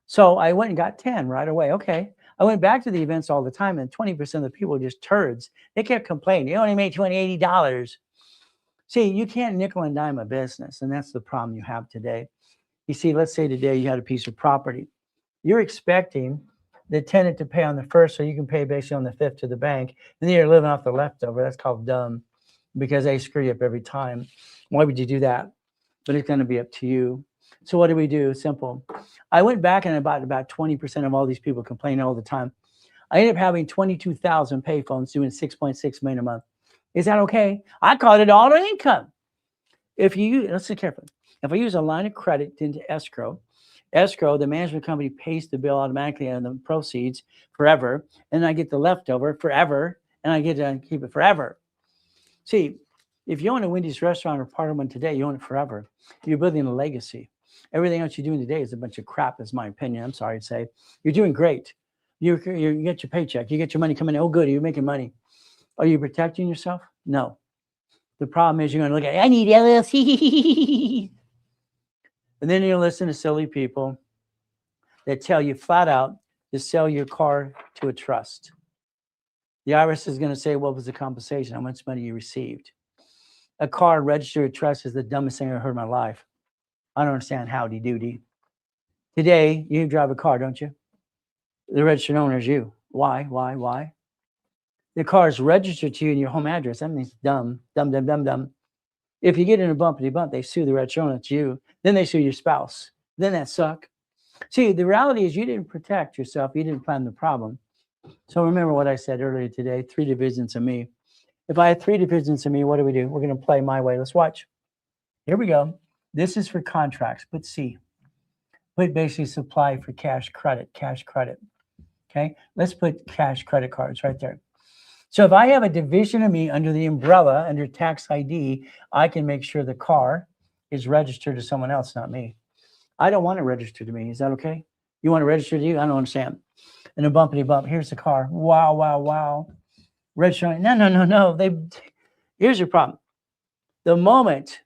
So I went and got 10 right away. Okay. I went back to the events all the time, and 20% of the people were just turds. They kept complaining. You only made $20, $80. See, you can't nickel and dime a business, and that's the problem you have today. You see, let's say today you had a piece of property. You're expecting the tenant to pay on the first so you can pay basically on the fifth to the bank, and then you're living off the leftover. That's called dumb, because they screw you up every time. Why would you do that? But it's going to be up to you. So what do we do? Simple. I went back and I bought about 20% of all these people complaining all the time. I ended up having 22,000 payphones doing 6.6 million a month. Is that okay? I called it auto income. Listen carefully. If I use a line of credit into escrow, the management company pays the bill automatically on the proceeds forever, and I get the leftover forever, and I get to keep it forever. See, if you own a Wendy's restaurant or part of one today, you own it forever. You're building a legacy. Everything else you're doing today is a bunch of crap, is my opinion. I'm sorry to say. You're doing great. You get your paycheck. You get your money coming in. Oh, good. You're making money. Are you protecting yourself? No. The problem is you're going to look at, I need LLC. And then you listen to silly people that tell you flat out to sell your car to a trust. The IRS is going to say, what was the compensation? How much money you received? A car registered to trust is the dumbest thing I ever heard in my life. I don't understand howdy doody. Today, you drive a car, don't you? The registered owner is you. Why? The car is registered to you in your home address. That means dumb. If you get in a bumpity bump, they sue the registered owner, it's you. Then they sue your spouse. Then that suck. See, the reality is you didn't protect yourself. You didn't plan the problem. So remember what I said earlier today, 3 divisions of me. If I had 3 divisions of me, what do? We're going to play my way. Let's watch. Here we go. This is for contracts. Put C. Put basically supply for cash credit. Okay. Let's put cash credit cards right there. So if I have a division of me under the umbrella, under tax ID, I can make sure the car is registered to someone else, not me. I don't want it registered to me. Is that okay? You want it registered to you? I don't understand. And a bumpity bump. Here's the car. Wow. Registering. No. Here's your problem. The moment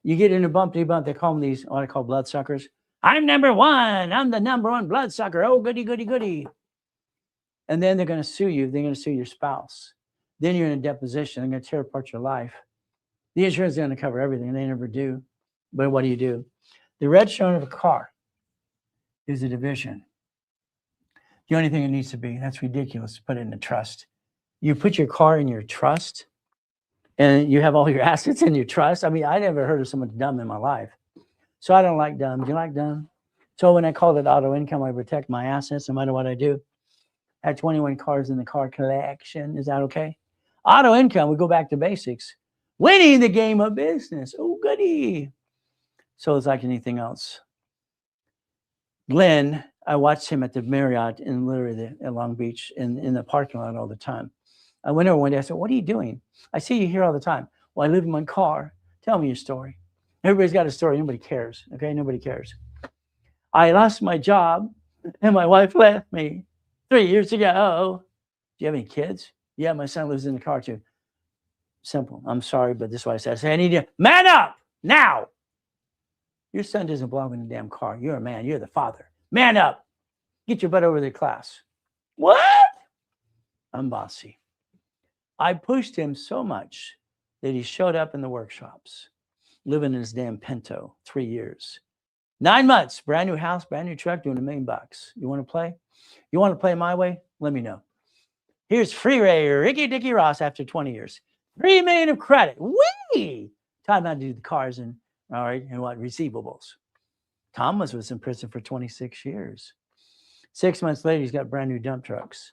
you get in a bumpity bump, they call them these, what I call bloodsuckers. I'm number 1. I'm the number 1 bloodsucker. Oh, goody. And then they're going to sue you. They're going to sue your spouse. Then you're in a deposition. They're going to tear apart your life. The insurance is going to cover everything. They never do. But what do? The registered owner of a car is a division. The only thing it needs to be, that's ridiculous, to put it in a trust. You put your car in your trust, and you have all your assets in your trust. I mean, I never heard of someone dumb in my life. So I don't like dumb. Do you like dumb? So when I call it auto income, I protect my assets no matter what I do. I had 21 cars in the car collection. Is that okay? Auto income, we go back to basics. Winning the game of business. Oh, goody. So it's like anything else. Glenn, I watched him at the Marriott in literally at Long Beach in the parking lot all the time. I went over one day, I said, what are you doing? I see you here all the time. Well, I live in my car. Tell me your story. Everybody's got a story. Nobody cares. Okay, nobody cares. I lost my job and my wife left me 3 years ago. Do you have any kids? Yeah, my son lives in the car too. Simple. I'm sorry, but this is what I said. I said, I need you. Man up now. Your son doesn't belong in the damn car. You're a man. You're the father. Man up. Get your butt over to the class. What? I'm bossy. I pushed him so much that he showed up in the workshops, living in his damn Pinto, 3 years. 9 months, brand new house, brand new truck, doing $1 million. You want to play? You want to play my way? Let me know. Here's Free Ray, Ricky Dicky Ross after 20 years. $3 million of credit. Whee! Time not to do the cars and all right, and what receivables. Thomas was in prison for 26 years. 6 months later, he's got brand new dump trucks.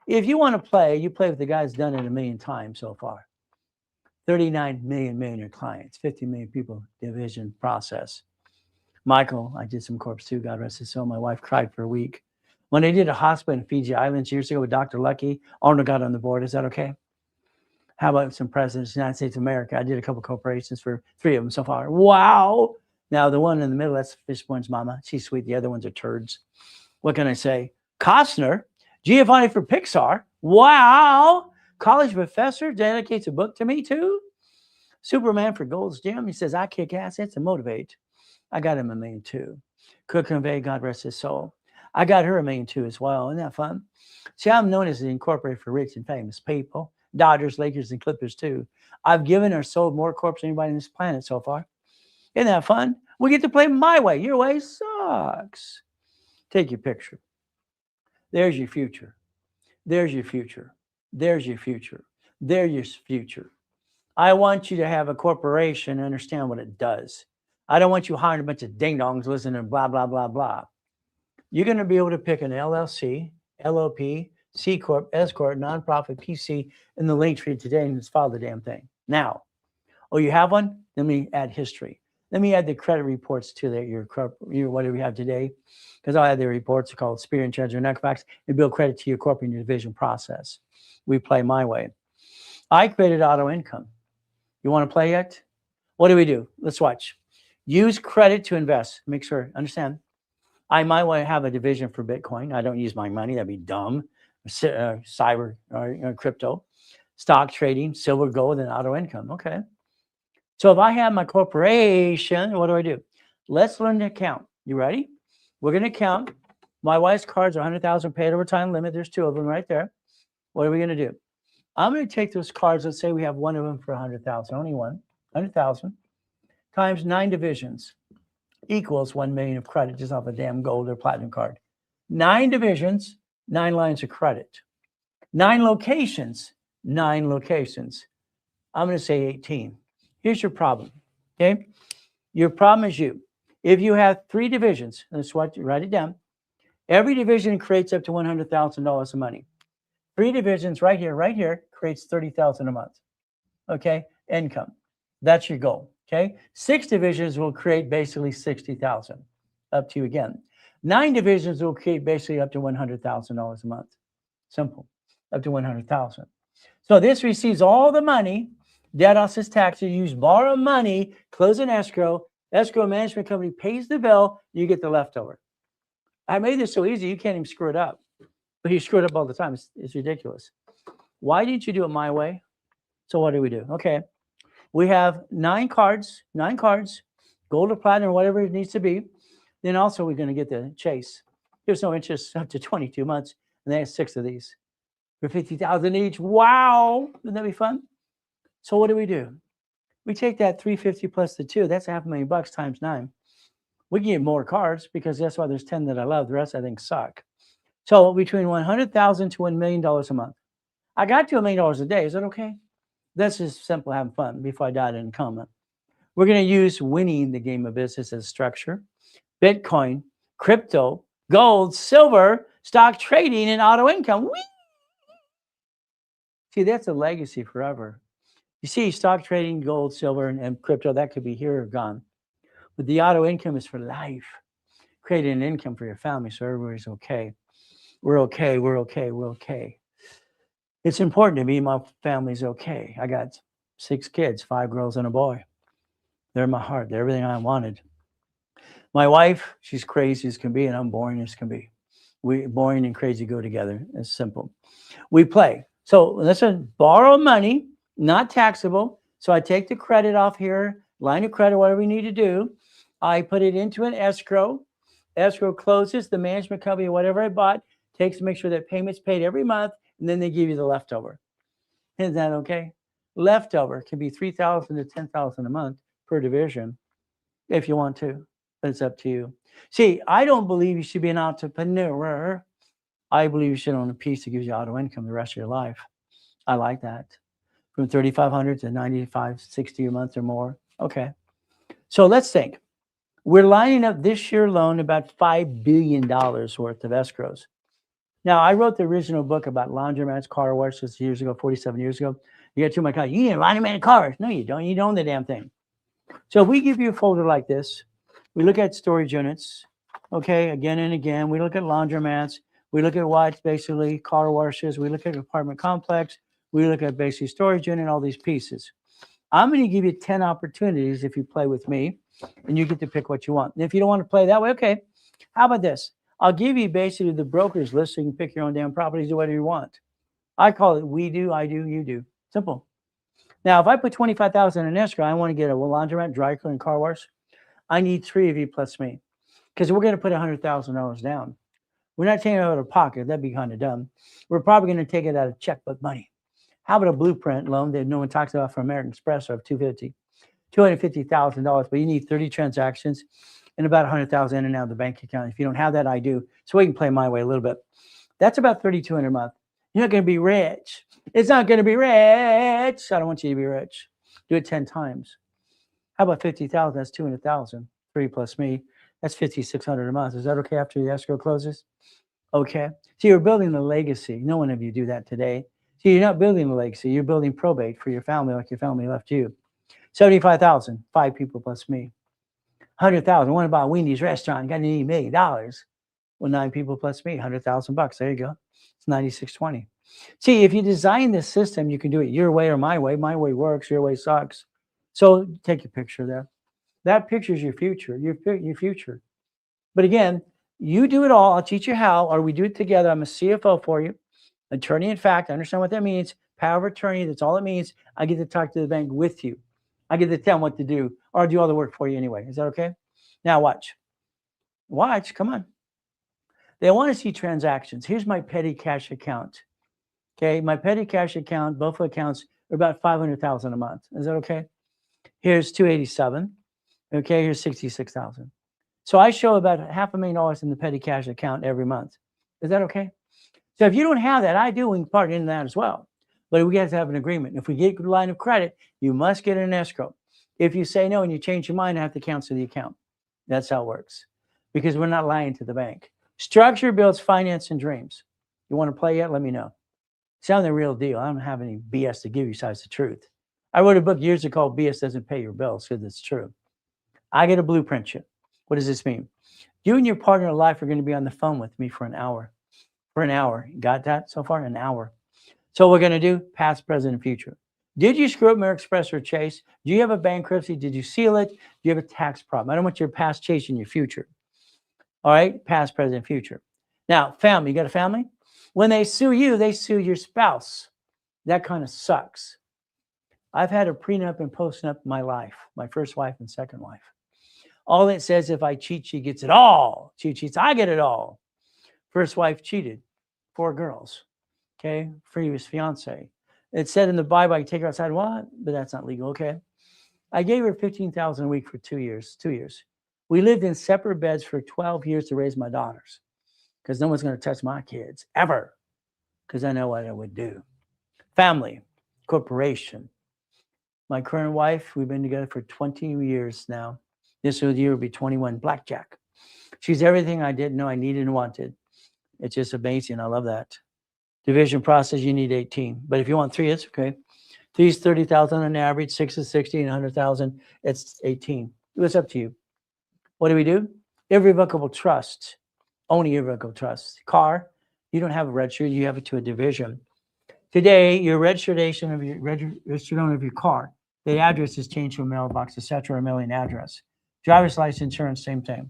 If you want to play, you play with the guy who's done it 1 million times so far. 39 million clients, 50 million people, division process. Michael, I did some corps too, God rest his soul. My wife cried for a week. When I did a hospital in Fiji Islands years ago with Dr. Lucky, Arnold got on the board. Is that okay? How about some presidents of the United States of America? I did a couple corporations for 3 of them so far. Wow. Now, the one in the middle, that's Fishborn's mama. She's sweet. The other ones are turds. What can I say? Costner, Giovanni for Pixar. Wow. College professor dedicates a book to me too. Superman for Gold's Gym. He says, I kick assets and motivate. I got him $1 million too. Cook Convey, God rest his soul. I got her $1 million too as well. Isn't that fun? See, I'm known as the incorporated for rich and famous people. Dodgers, Lakers, and Clippers too. I've given or sold more corps than anybody on this planet so far. Isn't that fun? We get to play my way. Your way sucks. Take your picture. There's your future. There's your future. There's your future. There's your future. I want you to have a corporation and understand what it does. I don't want you hiring a bunch of ding-dongs listening to blah, blah, blah, blah. You're going to be able to pick an LLC, LOP, C Corp, S Corp, nonprofit, PC, in the link tree today and just follow the damn thing. Now, oh, you have one? Let me add history. Let me add the credit reports to your what do we have today? Because I'll add the reports called Spear and Treasure and Equifax and build credit to your corporate and your division process. We play my way. I created auto income. You want to play yet? What do? Let's watch. Use credit to invest. Make sure, understand. I might want to have a division for Bitcoin. I don't use my money. That'd be dumb. Cyber or crypto, stock trading, silver, gold, and auto income. Okay. So if I have my corporation, what do? Let's learn to count. You ready? We're going to count. My wife's cards are 100,000 paid over time limit. There's 2 of them right there. What are we going to do? I'm going to take those cards. Let's say we have one of them for 100,000, only one, 100,000 times 9 divisions equals 1 million of credit just off a damn gold or platinum card. 9 divisions, 9 lines of credit. 9 locations, 9 locations. I'm going to say 18. Here's your problem. Okay. Your problem is you. If you have 3 divisions, let's write it down. Every division creates up to $100,000 of money. 3 divisions right here creates $30,000 a month. Okay, income. That's your goal. Okay, 6 divisions will create basically 60,000. Up to you again. 9 divisions will create basically up to $100,000 a month. Simple, up to 100,000. So this receives all the money. Debt offsets taxes. You use borrow money, close an escrow. Escrow management company pays the bill. You get the leftover. I made this so easy you can't even screw it up. But you screw it up all the time. It's ridiculous. Why didn't you do it my way? So what do we do? Okay. We have 9 cards, gold or platinum or whatever it needs to be. Then also we're going to get the chase. There's no interest up to 22 months. And they have 6 of these for 50,000 each. Wow. Wouldn't that be fun? So what do? We take that 350 plus the 2. That's $500,000 times 9. We can get more cards because that's why there's 10 that I love. The rest I think suck. So between $100,000 to $1 million a month. I got to $1 million a day. Is that okay? That's just simple having fun before I died in a coma. We're going to use winning the game of business as structure, Bitcoin, crypto, gold, silver, stock trading, and auto income. Whee! See, that's a legacy forever. You see, stock trading, gold, silver, and crypto, that could be here or gone. But the auto income is for life. Creating an income for your family so everybody's okay. We're okay, we're okay, we're okay. It's important to me my family's okay. I got 6 kids, 5 girls and a boy. They're my heart. They're everything I wanted. My wife, she's crazy as can be, and I'm boring as can be. Boring and crazy go together. It's simple. We play. So listen, borrow money, not taxable. So I take the credit off here, line of credit, whatever we need to do. I put it into an escrow. Escrow closes, the management company, whatever I bought, takes to make sure that payment's paid every month, and then they give you the leftover. Isn't that okay? Leftover can be $3,000 to $10,000 a month per division if you want to, but it's up to you. See, I don't believe you should be an entrepreneur. I believe you should own a piece that gives you auto income the rest of your life. I like that. From $3,500 to $9,560 a month or more. Okay. So let's think. We're lining up this year alone about $5 billion worth of escrows. Now, I wrote the original book about laundromats, car washes years ago, 47 years ago. You got 2 of my cars. You need a laundromat cars. No, you don't. You don't own the damn thing. So if we give you a folder like this, we look at storage units, okay, again and again. We look at laundromats. We look at what's basically car washes. We look at apartment complex. We look at basically storage unit, all these pieces. I'm going to give you 10 opportunities if you play with me, and you get to pick what you want. And if you don't want to play that way, okay, how about this? I'll give you basically the broker's list so you can pick your own damn properties, do whatever you want. I call it we do, I do, you do. Simple. Now, if I put $25,000 in escrow, I want to get a laundromat, dry cleaning, car wash. I need 3 of you plus me because we're going to put $100,000 down. We're not taking it out of pocket. That'd be kind of dumb. We're probably going to take it out of checkbook money. How about a blueprint loan that no one talks about from American Express of $250,000, but you need 30 transactions and about $100,000 in and out of the bank account. If you don't have that, I do. So we can play my way a little bit. That's about $3,200 a month. You're not going to be rich. It's not going to be rich. I don't want you to be rich. Do it 10 times. How about 50,000? That's 200,000. 3 plus me. That's 5,600 a month. Is that okay after the escrow closes? Okay. So you're building a legacy. No one of you do that today. So you're not building a legacy. You're building probate for your family like your family left you. 75,000. 5 people plus me. 100,000. What about Wendy's restaurant? Got to need $1 million. Well, 9 people plus me. $100,000. There you go. It's 9620. See, if you design this system, you can do it your way or my way. My way works. Your way sucks. So take a picture there. That picture is your future. Your future. But again, you do it all. I'll teach you how, or we do it together. I'm a CFO for you. Attorney in fact. Understand what that means. Power of attorney. That's all it means. I get to talk to the bank with you. I get to tell them what to do, or I'll do all the work for you anyway. Is that okay? Now watch. Watch, come on. They want to see transactions. Here's my petty cash account. Okay, my petty cash account, both accounts are about 500,000 a month. Is that okay? Here's 287. Okay, here's 66,000. So I show about $500,000 in the petty cash account every month. Is that okay? So if you don't have that, I do. We can part in that as well. But we have to have an agreement. If we get a line of credit, you must get an escrow. If you say no and you change your mind, I have to cancel the account. That's how it works. Because we're not lying to the bank. Structure builds finance and dreams. You want to play yet? Let me know. Sound the real deal. I don't have any BS to give you besides the truth. I wrote a book years ago called BS Doesn't Pay Your Bills because it's true. I get a blueprint you. What does this mean? You and your partner in life are going to be on the phone with me for an hour. For an hour. Got that so far? An hour. So we're going to do past, present, and future. Did you screw up American Express or Chase? Do you have a bankruptcy? Did you seal it? Do you have a tax problem? I don't want your past chasing your future. All right? Past, present, future. Now, family. You got a family? When they sue you, they sue your spouse. That kind of sucks. I've had a prenup and postnup in my life. My first wife and second wife. All it says, if I cheat, she gets it all. She cheats, I get it all. First wife cheated. 4 girls. Okay? Previous fiance. It said in the Bible, I can take her outside. What? But that's not legal. Okay? I gave her $15,000 a week for 2 years. 2 years. We lived in separate beds for 12 years to raise my daughters. Because no one's going to touch my kids. Ever. Because I know what I would do. Family. Corporation. My current wife, we've been together for 20 years now. This year will be 21. Blackjack. She's everything I didn't know I needed and wanted. It's just amazing. I love that. Division process, you need 18. But if you want 3, it's okay. 3 is 30,000 on average. 6 is 60, and 100,000. It's 18. It's up to you. What do? Irrevocable trust. Only irrevocable trust. Car, you don't have a register. You have it to a division. Today, your registration of your car, the address is changed to a mailbox, etc., a mailing address. Driver's license, insurance, same thing.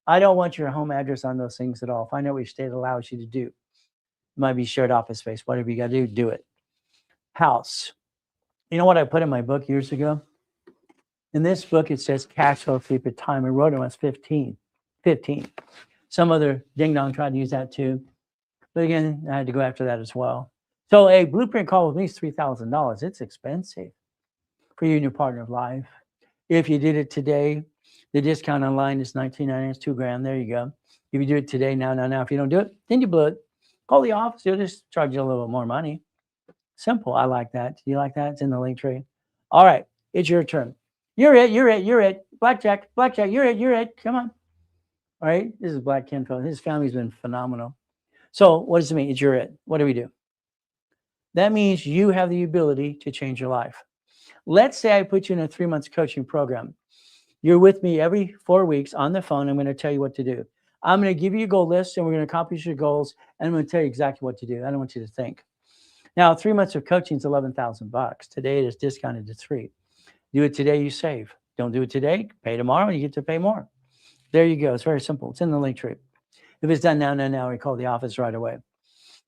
I don't want your home address on those things at all. Find out what your state allows you to do. It might be shared office space. Whatever you got to do it. House. You know what I put in my book years ago? In this book, it says cash flow sleep at time. I wrote it when I was 15. Some other ding-dong tried to use that too. But again, I had to go after that as well. So a blueprint call with me is $3,000. It's expensive for you and your partner of life. If you did it today, the discount online is $19.99. It's $2,000. There you go. If you do it today, now. If you don't do it, then you blew it. Call the office. They'll just charge you a little bit more money. Simple. I like that. Do you like that? It's in the link tree. All right. It's your turn. You're it. Blackjack. You're it. Come on. All right. This is Black Kinfo. His family's been phenomenal. So what does it mean? It's your it. What do we do? That means you have the ability to change your life. Let's say I put you in a 3-month coaching program. You're with me every 4 weeks on the phone. I'm going to tell you what to do. I'm going to give you a goal list, and we're going to accomplish your goals, and I'm going to tell you exactly what to do. I don't want you to think. Now, 3 months of coaching is $11,000. Today, it is discounted to $3,000. Do it today, you save. Don't do it today, pay tomorrow, and you get to pay more. There you go. It's very simple. It's in the link tree. If it's done now, we call the office right away.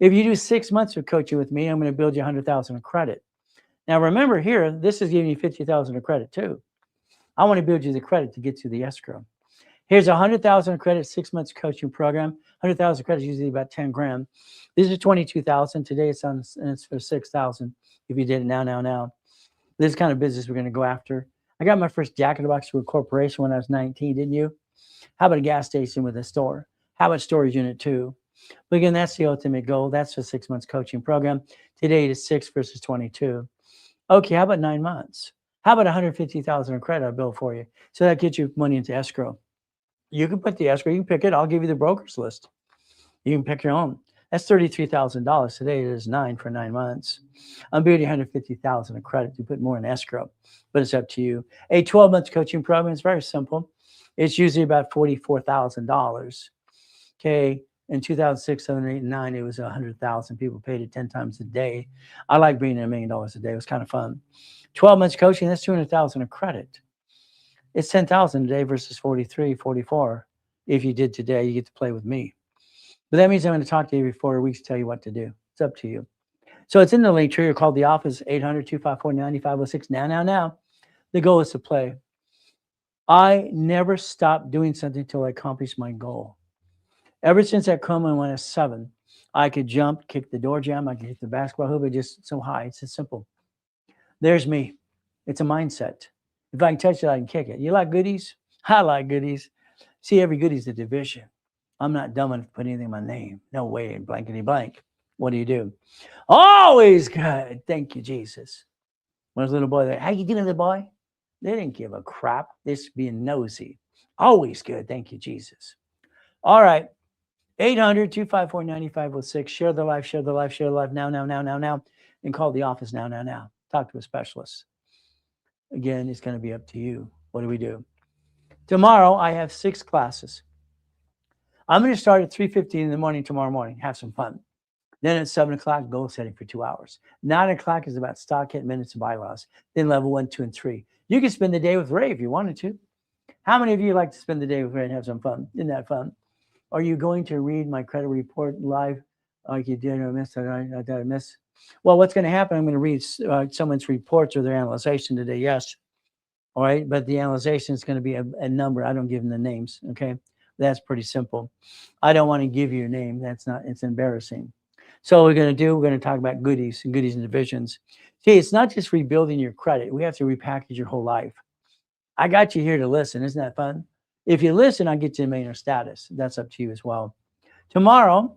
If you do 6 months of coaching with me, I'm going to build you $100,000 of credit. Now, remember here, this is giving you $50,000 of credit too. I want to build you the credit to get you the escrow. Here's $100,000 credit, 6 months coaching program. 100,000 credit is usually about 10 grand. These are 22,000. Today it's for 6,000. If you did it now. This kind of business we're going to go after. I got my first Jack in the Box through a corporation when I was 19, didn't you? How about a gas station with a store? How about storage unit too? But again, that's the ultimate goal. That's the 6 months coaching program. Today it is 6 versus 22. Okay, how about 9 months? How about 150,000 in credit I'll bill for you? So that gets you money into escrow. You can put the escrow, you can pick it. I'll give you the broker's list. You can pick your own. That's $33,000. Today it is 9 for 9 months. I'm building 150,000 in credit to put more in escrow, but it's up to you. A 12-month coaching program is very simple. It's usually about $44,000. Okay. In 2006, 7, 8, and 9, it was 100,000. People paid it 10 times a day. I like bringing in $1 million a day. It was kind of fun. 12 months coaching, that's 200,000 of credit. It's 10,000 a day versus 43, 44. If you did today, you get to play with me. But that means I'm going to talk to you every 4 weeks, tell you what to do. It's up to you. So it's in the link tree. You're called the office, 800-254-9506. Now. The goal is to play. I never stopped doing something until I accomplished my goal. Ever since I come when I was 7, I could jump, kick the door jam, I could hit the basketball hoop, but just so high. It's just simple. There's me. It's a mindset. If I can touch it, I can kick it. You like goodies? I like goodies. See, every goodie's a division. I'm not dumb enough to put anything in my name. No way, blankety blank. What do? Always good. Thank you, Jesus. When I was a little boy, there, how you doing, little boy? They didn't give a crap. They're just being nosy. Always good. Thank you, Jesus. All right. 800-254-9506. Share the life, share the life, share the life now. And call the office now. Talk to a specialist. Again, it's going to be up to you. What do? Tomorrow, I have 6 classes. I'm going to start at 3:15 in the morning tomorrow morning. Have some fun. Then at 7 o'clock, goal setting for 2 hours. 9 o'clock is about stock hit, minutes, and bylaws. Then level 1, 2, and 3. You can spend the day with Ray if you wanted to. How many of you like to spend the day with Ray and have some fun? Isn't that fun? Are you going to read my credit report live like you did or miss? Did I miss? Well, what's going to happen? I'm going to read someone's reports or their analyzation today. Yes. All right. But the analyzation is going to be a number. I don't give them the names. Okay. That's pretty simple. I don't want to give you a name. It's embarrassing. So we're going to talk about goodies and divisions. See, it's not just rebuilding your credit. We have to repackage your whole life. I got you here to listen. Isn't that fun? If you listen, I'll get you a millionaire status. That's up to you as well. Tomorrow,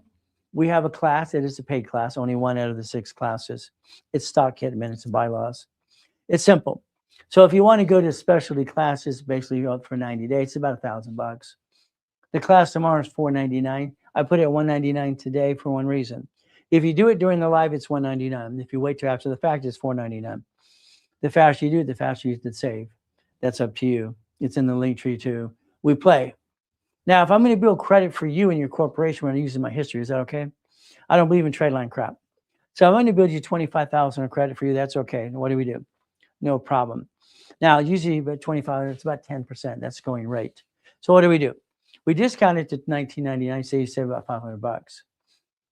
we have a class. It is a paid class, only 1 out of the 6 classes. It's stock hit, minutes, and bylaws. It's simple. So if you want to go to specialty classes, basically you're up for 90 days. It's about $1,000. The class tomorrow is $499. I put it at $199 today for one reason. If you do it during the live, it's $199. If you wait till after the fact, it's $499. The faster you do it, the faster you can save. That's up to you. It's in the link tree too. We play. Now, if I'm going to build credit for you and your corporation when I'm using my history, is that okay? I don't believe in trade line crap. So I'm going to build you $25,000 of credit for you. That's okay. What do? No problem. Now, usually about 25, it's about 10%. That's going rate. So what do? We discount it to $19.99, so you save about $500.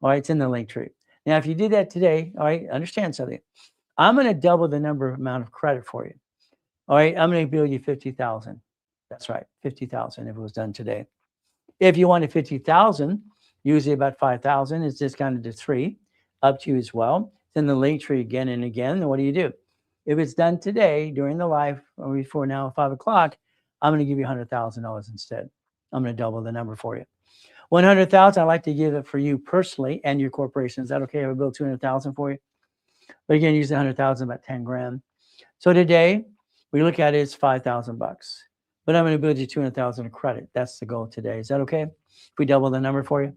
All right, it's in the link tree. Now, if you did that today, all right, understand something. I'm going to double the amount of credit for you. All right, I'm going to build you $50,000. That's right, $50,000 if it was done today. If you wanted $50,000, usually about $5,000 is discounted to $3,000, up to you as well. It's in the link tree again and again. And what do? If it's done today during the live or before now 5 o'clock, I'm going to give you $100,000 instead. I'm going to double the number for you. $100,000, I like to give it for you personally and your corporation. Is that okay if I build $200,000 for you? But again, use the $100,000, about 10 grand. So today, we look at it, it's $5,000. But I'm going to build you $200,000 of credit. That's the goal today. Is that okay? If we double the number for you?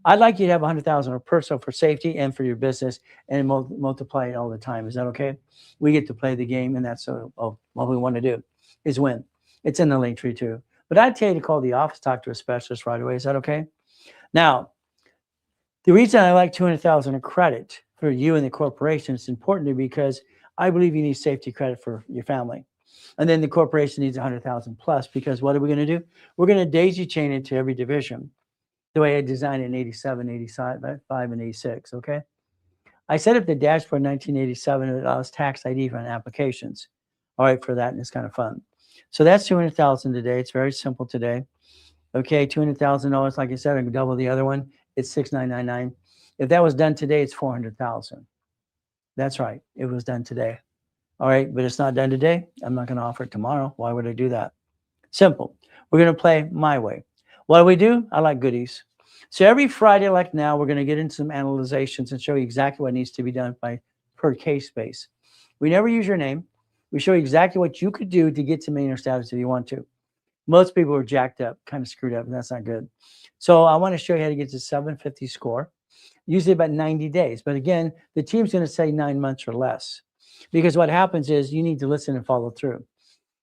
I'd like you to have $100,000 of personal for safety and for your business and multiply it all the time. Is that okay? We get to play the game, and that's what we want to do is win. It's in the link tree too. But I'd tell you to call the office, talk to a specialist right away. Is that okay? Now, the reason I like $200,000 of credit for you and the corporation is important to me because I believe you need safety credit for your family. And then the corporation needs 100,000 plus because what are we going to do? We're going to daisy chain it to every division the way I designed it in 87, 85, and 86, okay? I set up the dashboard in 1987. It allows tax ID on applications. All right, for that, and it's kind of fun. So that's 200,000 today. It's very simple today. Okay, $200,000, like I said, I can double the other one. It's $6,999. If that was done today, it's 400,000. That's right, it was done today. All right, but it's not done today. I'm not going to offer it tomorrow. Why would I do that? Simple. We're going to play my way. What do? I like goodies. So every Friday like now, we're going to get into some analyzations and show you exactly what needs to be done per case base. We never use your name. We show you exactly what you could do to get to millionaire status if you want to. Most people are jacked up, kind of screwed up, and that's not good. So I want to show you how to get to 750 score, usually about 90 days. But again, the team's going to say 9 months or less. Because what happens is you need to listen and follow through.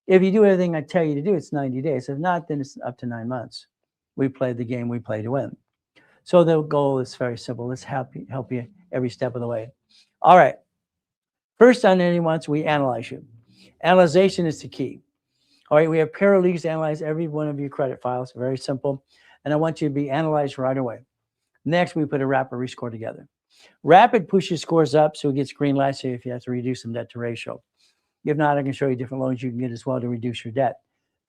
If you do everything I tell you to do, it's 90 days. If not, then it's up to 9 months. We play the game we play to win. So the goal is very simple. Let's help you every step of the way. All right. First on any months, we analyze you. Analyzation is the key. All right, we have paraleagues to analyze every one of your credit files. Very simple. And I want you to be analyzed right away. Next, we put a rapid rescore together. Rapid pushes scores up so it gets green light, so if you have to reduce some debt to ratio. If not, I can show you different loans you can get as well to reduce your debt.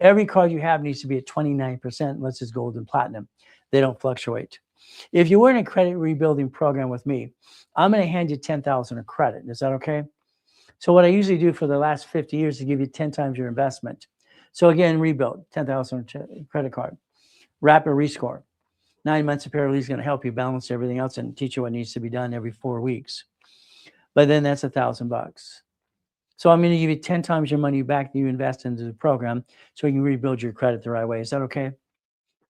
Every card you have needs to be at 29% unless it's gold and platinum. They don't fluctuate. If you were in a credit rebuilding program with me, I'm going to hand you 10,000 of credit. Is that okay? So what I usually do for the last 50 years is give you 10 times your investment. So again, rebuild, 10,000 credit card, rapid rescore. 9 months of paralegal is going to help you balance everything else and teach you what needs to be done every 4 weeks. But then that's $1,000. So I'm going to give you 10 times your money back that you invest into the program so you can rebuild your credit the right way. Is that okay?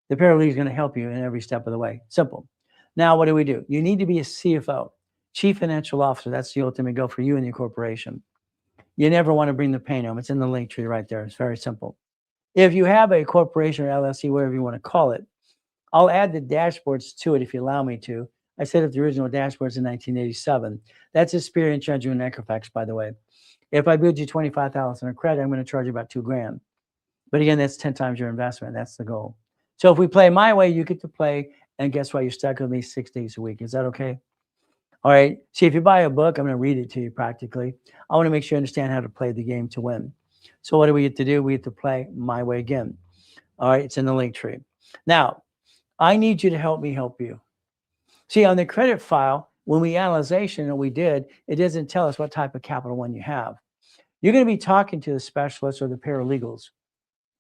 The paralegal is going to help you in every step of the way. Simple. Now, what do? You need to be a CFO, Chief Financial Officer. That's the ultimate goal for you and your corporation. You never want to bring the pain home. It's in the link tree right there. It's very simple. If you have a corporation or LLC, whatever you want to call it, I'll add the dashboards to it if you allow me to. I set up the original dashboards in 1987. That's Experian, Judgment, and Equifax, by the way. If I build you 25,000 of credit, I'm going to charge you about $2,000. But again, that's 10 times your investment. That's the goal. So if we play my way, you get to play. And guess what? You're stuck with me 6 days a week. Is that okay? All right. See, if you buy a book, I'm going to read it to you practically. I want to make sure you understand how to play the game to win. So what do we get to do? We get to play my way again. All right. It's in the link tree. Now, I need you to help me help you. See, on the credit file, when we analyzation what we did, it doesn't tell us what type of Capital One you have. You're going to be talking to the specialists or the paralegals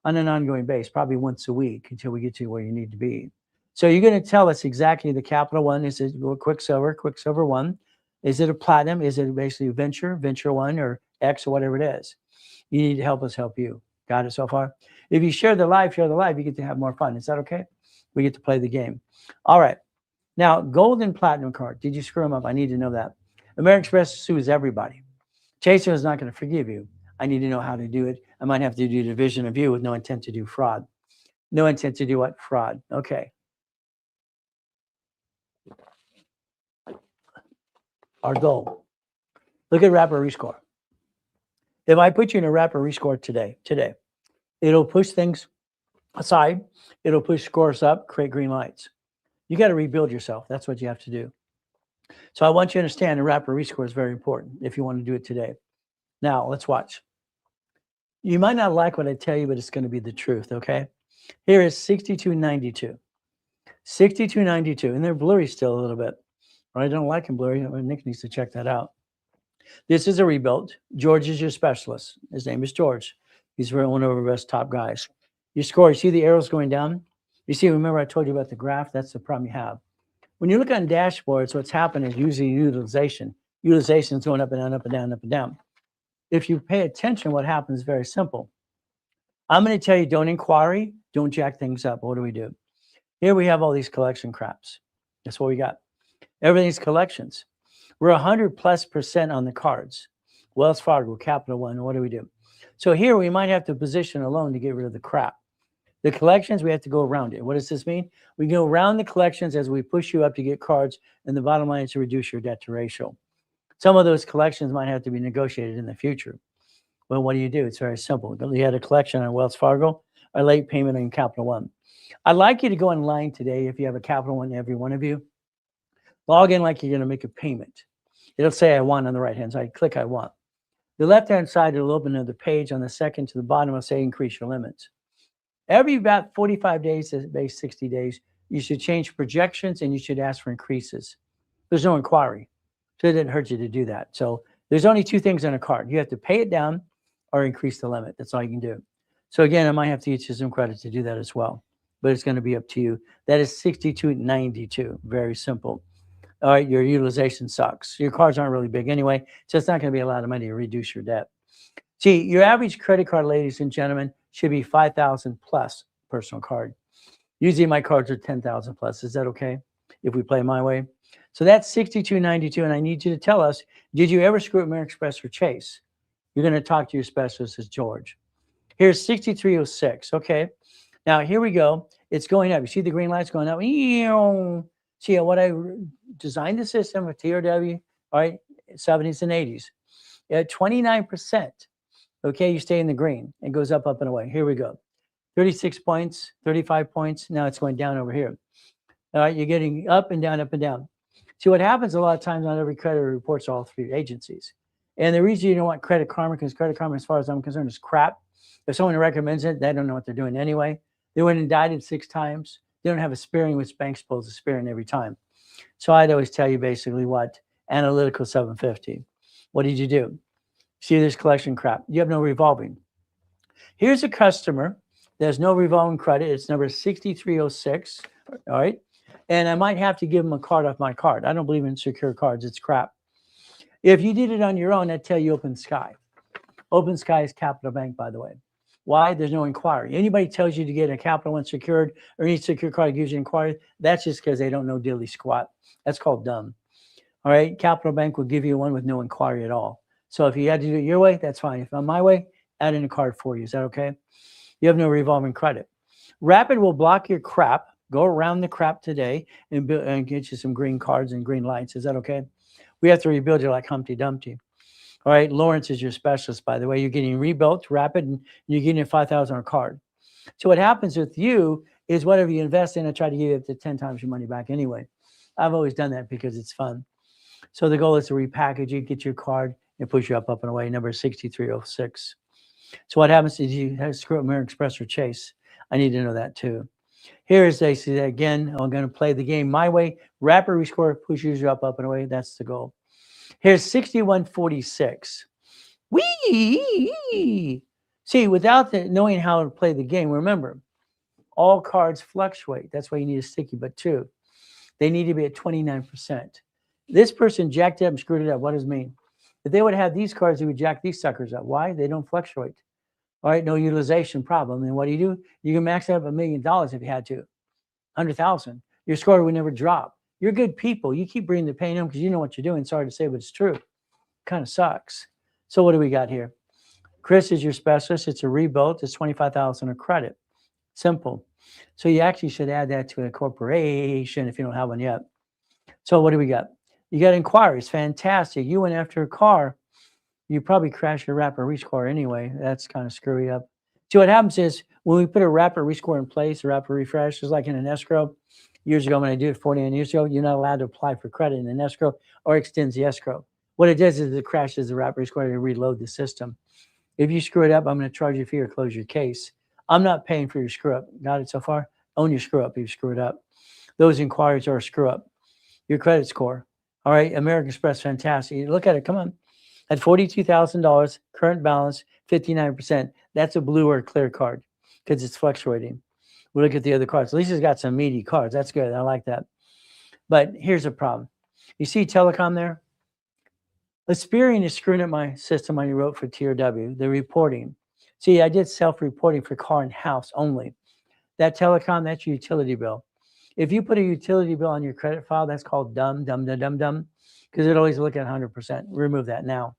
on an ongoing basis, probably once a week until we get you where you need to be. So you're going to tell us exactly the Capital One. Is it a Quicksilver One? Is it a Platinum? Is it basically Venture One, or X, or whatever it is? You need to help us help you. Got it so far? If you share the live, you get to have more fun. Is that okay? We get to play the game. All right. Now, gold and platinum card. Did you screw them up? I need to know that. American Express sues everybody. Chaser is not going to forgive you. I need to know how to do it. I might have to do division of view with no intent to do fraud. No intent to do what? Fraud. Okay. Our goal. Look at rapid rescore. If I put you in a rapid rescore today, it'll push things aside. It'll push scores up, create green lights. You got to rebuild yourself. That's what you have to do. So I want you to understand the rapid rescore is very important if you want to do it today. Now, let's watch. You might not like what I tell you, but it's going to be the truth, okay? Here is 6292. 6292, and they're blurry still a little bit. I don't like them blurry. Nick needs to check that out. This is a rebuild. George is your specialist. His name is George. He's one of our best top guys. Your score, you see the arrows going down? You see, remember I told you about the graph? That's the problem you have. When you look on dashboards, what's happening is usually utilization. Utilization is going up and down, up and down, up and down. If you pay attention, what happens is very simple. I'm going to tell you, don't inquiry, don't jack things up. What do? Here we have all these collection craps. That's what we got. Everything's collections. We're 100+% on the cards. Wells Fargo, Capital One, what do? So here we might have to position a loan to get rid of the crap. The collections, we have to go around it. What does this mean? We go around the collections as we push you up to get cards, and the bottom line is to reduce your debt to ratio. Some of those collections might have to be negotiated in the future. Well, what do? It's very simple. You had a collection on Wells Fargo, a late payment on Capital One. I'd like you to go online today if you have a Capital One, every one of you. Log in like you're going to make a payment. It'll say I want on the right-hand side. Click I want. The left-hand side, it'll open another page. On the second to the bottom, it'll say increase your limits. Every about 45 days to 60 days, you should change projections and you should ask for increases. There's no inquiry. So it didn't hurt you to do that. So there's only two things on a card. You have to pay it down or increase the limit. That's all you can do. So again, I might have to get you some credit to do that as well. But it's going to be up to you. That is 6292. Very simple. All right, your utilization sucks. Your cards aren't really big anyway, so it's not going to be a lot of money to reduce your debt. See, your average credit card, ladies and gentlemen, should be 5,000 plus personal card. Usually my cards are 10,000 plus. Is that okay if we play my way? So that's 6292, and I need you to tell us, did you ever screw up American Express or Chase? You're going to talk to your specialist as George. Here's 6306, okay? Now, here we go. It's going up. You see the green lights going up? See, what I designed the system with TRW, all right, 70s and 80s. At 29%, okay, you stay in the green. It goes up, up, and away. Here we go. 36 points, 35 points. Now it's going down over here. All right, you're getting up and down, up and down. See, what happens a lot of times, not every creditor reports all three agencies. And the reason you don't want Credit Karma, because Credit Karma, as far as I'm concerned, is crap. If someone recommends it, they don't know what they're doing anyway. They went indicted 6 times. They don't have a sparing, which banks supposed to sparing every time. So I'd always tell you basically what? Analytical 750. What did you do? See this collection crap. You have no revolving. Here's a customer that has no revolving credit. It's number 6306. All right. And I might have to give them a card off my card. I don't believe in secure cards. It's crap. If you did it on your own, I'd tell you Open Sky. Open Sky is Capital Bank, by the way. Why? There's no inquiry. Anybody tells you to get a Capital One secured or any secure card gives you inquiry, that's just because they don't know dilly squat. That's called dumb. All right. Capital Bank will give you one with no inquiry at all. So if you had to do it your way, that's fine. If on my way, add in a card for you. Is that okay? You have no revolving credit. Rapid will block your crap. Go around the crap today and get you some green cards and green lights. Is that okay? We have to rebuild you like Humpty Dumpty. All right. Lawrence is your specialist, by the way. You're getting rebuilt rapid and you're getting a $5,000 card. So what happens with you is whatever you invest in, I try to give you up to 10 times your money back anyway. I've always done that because it's fun. So the goal is to repackage you, get your card, and push you up and away, number 6306. So what happens is you have to screw up American Express or Chase. I need to know that too. Here is basically, again, I'm going to play the game my way. Rapid rescore pushes you up and away. That's the goal. Here's 6146. Whee! See, without knowing how to play the game, remember, all cards fluctuate. That's why you need a sticky, but 2. They need to be at 29%. This person jacked it up and screwed it up. What does it mean? If they would have these cards, they would jack these suckers up. Why? They don't fluctuate. All right, no utilization problem. And what do? You can max out $1 million if you had to. 100,000. Your score would never drop. You're good people. You keep bringing the pain home because you know what you're doing. Sorry to say, but it's true. Kind of sucks. So what do we got here? Chris is your specialist. It's a rebuild. It's 25,000 of credit. Simple. So you actually should add that to a corporation if you don't have one yet. So what do we got? You got inquiries. Fantastic. You went after a car. You probably crashed your rapid rescore anyway. That's kind of screwy up. So what happens is when we put a rapid rescore in place, a rapid refresh, is like in an escrow. Years ago, when I did it 49 years ago, you're not allowed to apply for credit in an escrow or extends the escrow. What it does is it crashes the rapid rescore and reload the system. If you screw it up, I'm going to charge you a fee or close your case. I'm not paying for your screw up. Got it so far? Own your screw up if you screw it up. Those inquiries are a screw up. Your credit score. All right, American Express, fantastic. You look at it, come on. At $42,000, current balance, 59%. That's a blue or clear card because it's fluctuating. We look at the other cards. At least it's got some meaty cards. That's good. I like that. But here's a problem. You see telecom there? Experian is screwing up my system I wrote for TRW, the reporting. See, I did self-reporting for car and house only. That telecom, that's your utility bill. If you put a utility bill on your credit file, that's called dumb, because it always look at 100%. Remove that now.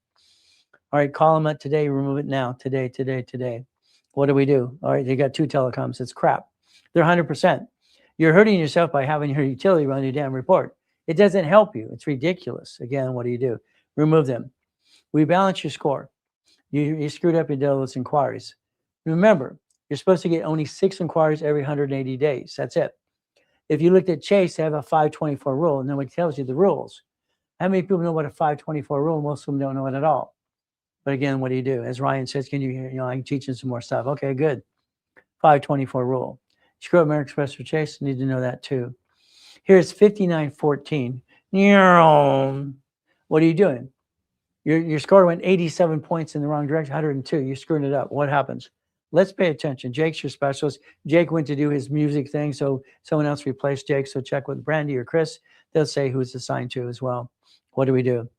All right, call them up today, remove it now, today. What do we do? All right, they got 2 telecoms. It's crap. They're 100%. You're hurting yourself by having your utility run your damn report. It doesn't help you. It's ridiculous. Again, what do? Remove them. We balance your score. You screwed up your those inquiries. Remember, you're supposed to get only 6 inquiries every 180 days. That's it. If you looked at Chase, they have a 524 rule, and nobody tells you the rules. How many people know what a 524 rule? Most of them don't know it at all. But again, what do? As Ryan says, can you hear? I can teach you some more stuff. Okay, good. 524 rule. Screw up American Express or Chase, need to know that too. Here's 5914. What are you doing? Your score went 87 points in the wrong direction, 102. You're screwing it up. What happens? Let's pay attention. Jake's your specialist. Jake went to do his music thing, so someone else replaced Jake. So check with Brandy or Chris. They'll say who it's assigned to as well. What do we do?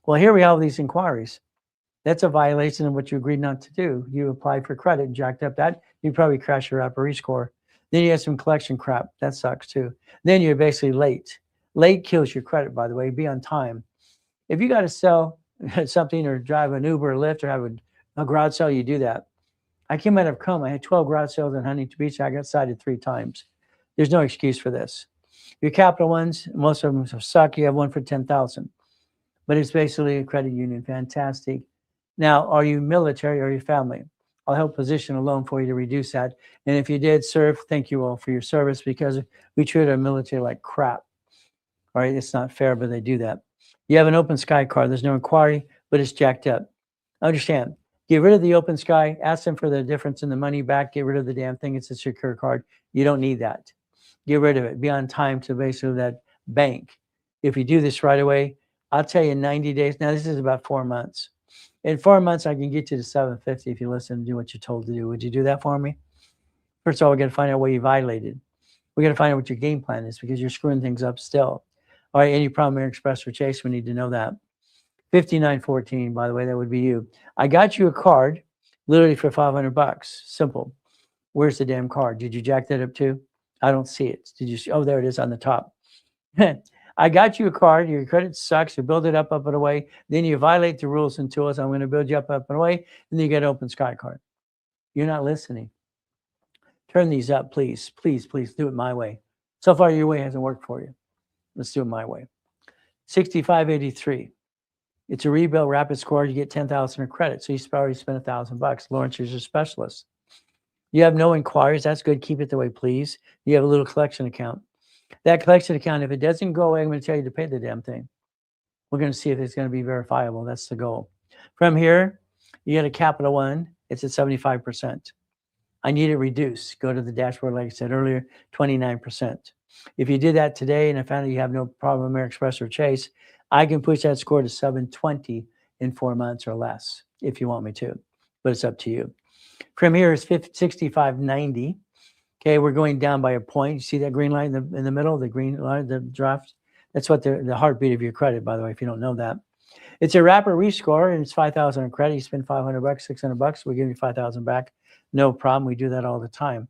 Well, here we have these inquiries. That's a violation of what you agreed not to do. You applied for credit and jacked up that. You probably crashed your rapid rescore. Then you had some collection crap. That sucks too. Then you're basically late. Late kills your credit, by the way. Be on time. If you got to sell something or drive an Uber or Lyft or have a garage sale, you do that. I came out of coma. I had 12 garage sales in Huntington Beach. I got cited 3 times. There's no excuse for this. Your Capital Ones, most of them suck. You have one for 10,000. But it's basically a credit union. Fantastic. Now, are you military or your family? I'll help position a loan for you to reduce that. And if you did serve, thank you all for your service because we treat our military like crap. All right, it's not fair, but they do that. You have an Open Sky card. There's no inquiry, but it's jacked up. Understand, Get rid of the open sky. Ask them for the difference in the money back. Get rid of the damn thing. It's a secure card. You don't need that. Get rid of it. Be on time to basically that bank. If you do this right away, I'll tell you in 90 days. Now, this is about 4 months. In 4 months, I can get you to 750 if you listen and do what you're told to do. Would you do that for me? First of all, we got to find out what you violated. We got to find out what your game plan is because you're screwing things up still. All right, any problem, Air Express or Chase, we need to know that. 5914, by the way, that would be you. I got you a card literally for $500. Simple. Where's the damn card? Did you jack that up too? I don't see it. Did you see? Oh, there it is on the top. I got you a card. Your credit sucks. You build it up and away. Then you violate the rules and tools. I'm going to build you up and away. And then you get an open sky card. You're not listening. Turn these up, please. Please, please do it my way. So far, your way hasn't worked for you. Let's do it my way. 6583. It's a rebuild rapid score. You get 10,000 of credit. So you already spent $1,000. Lawrence is your specialist. You have no inquiries. That's good. Keep it the way, please. You have a little collection account. That collection account, if it doesn't go away, I'm going to tell you to pay the damn thing. We're going to see if it's going to be verifiable. That's the goal. From here, you get a capital one. It's at 75%. I need it reduced. Go to the dashboard, like I said earlier, 29%. If you did that today and I found out you have no problem with AmEx Express or Chase, I can push that score to 720 in 4 months or less if you want me to, but it's up to you. From here is 6590. Okay, we're going down by a point. You see that green line in the middle, the green line, the draft? That's what the heartbeat of your credit, by the way, if you don't know that. It's a rapid rescore, and it's 5,000 in credit. You spend $500, $600, we give you 5,000 back. No problem. We do that all the time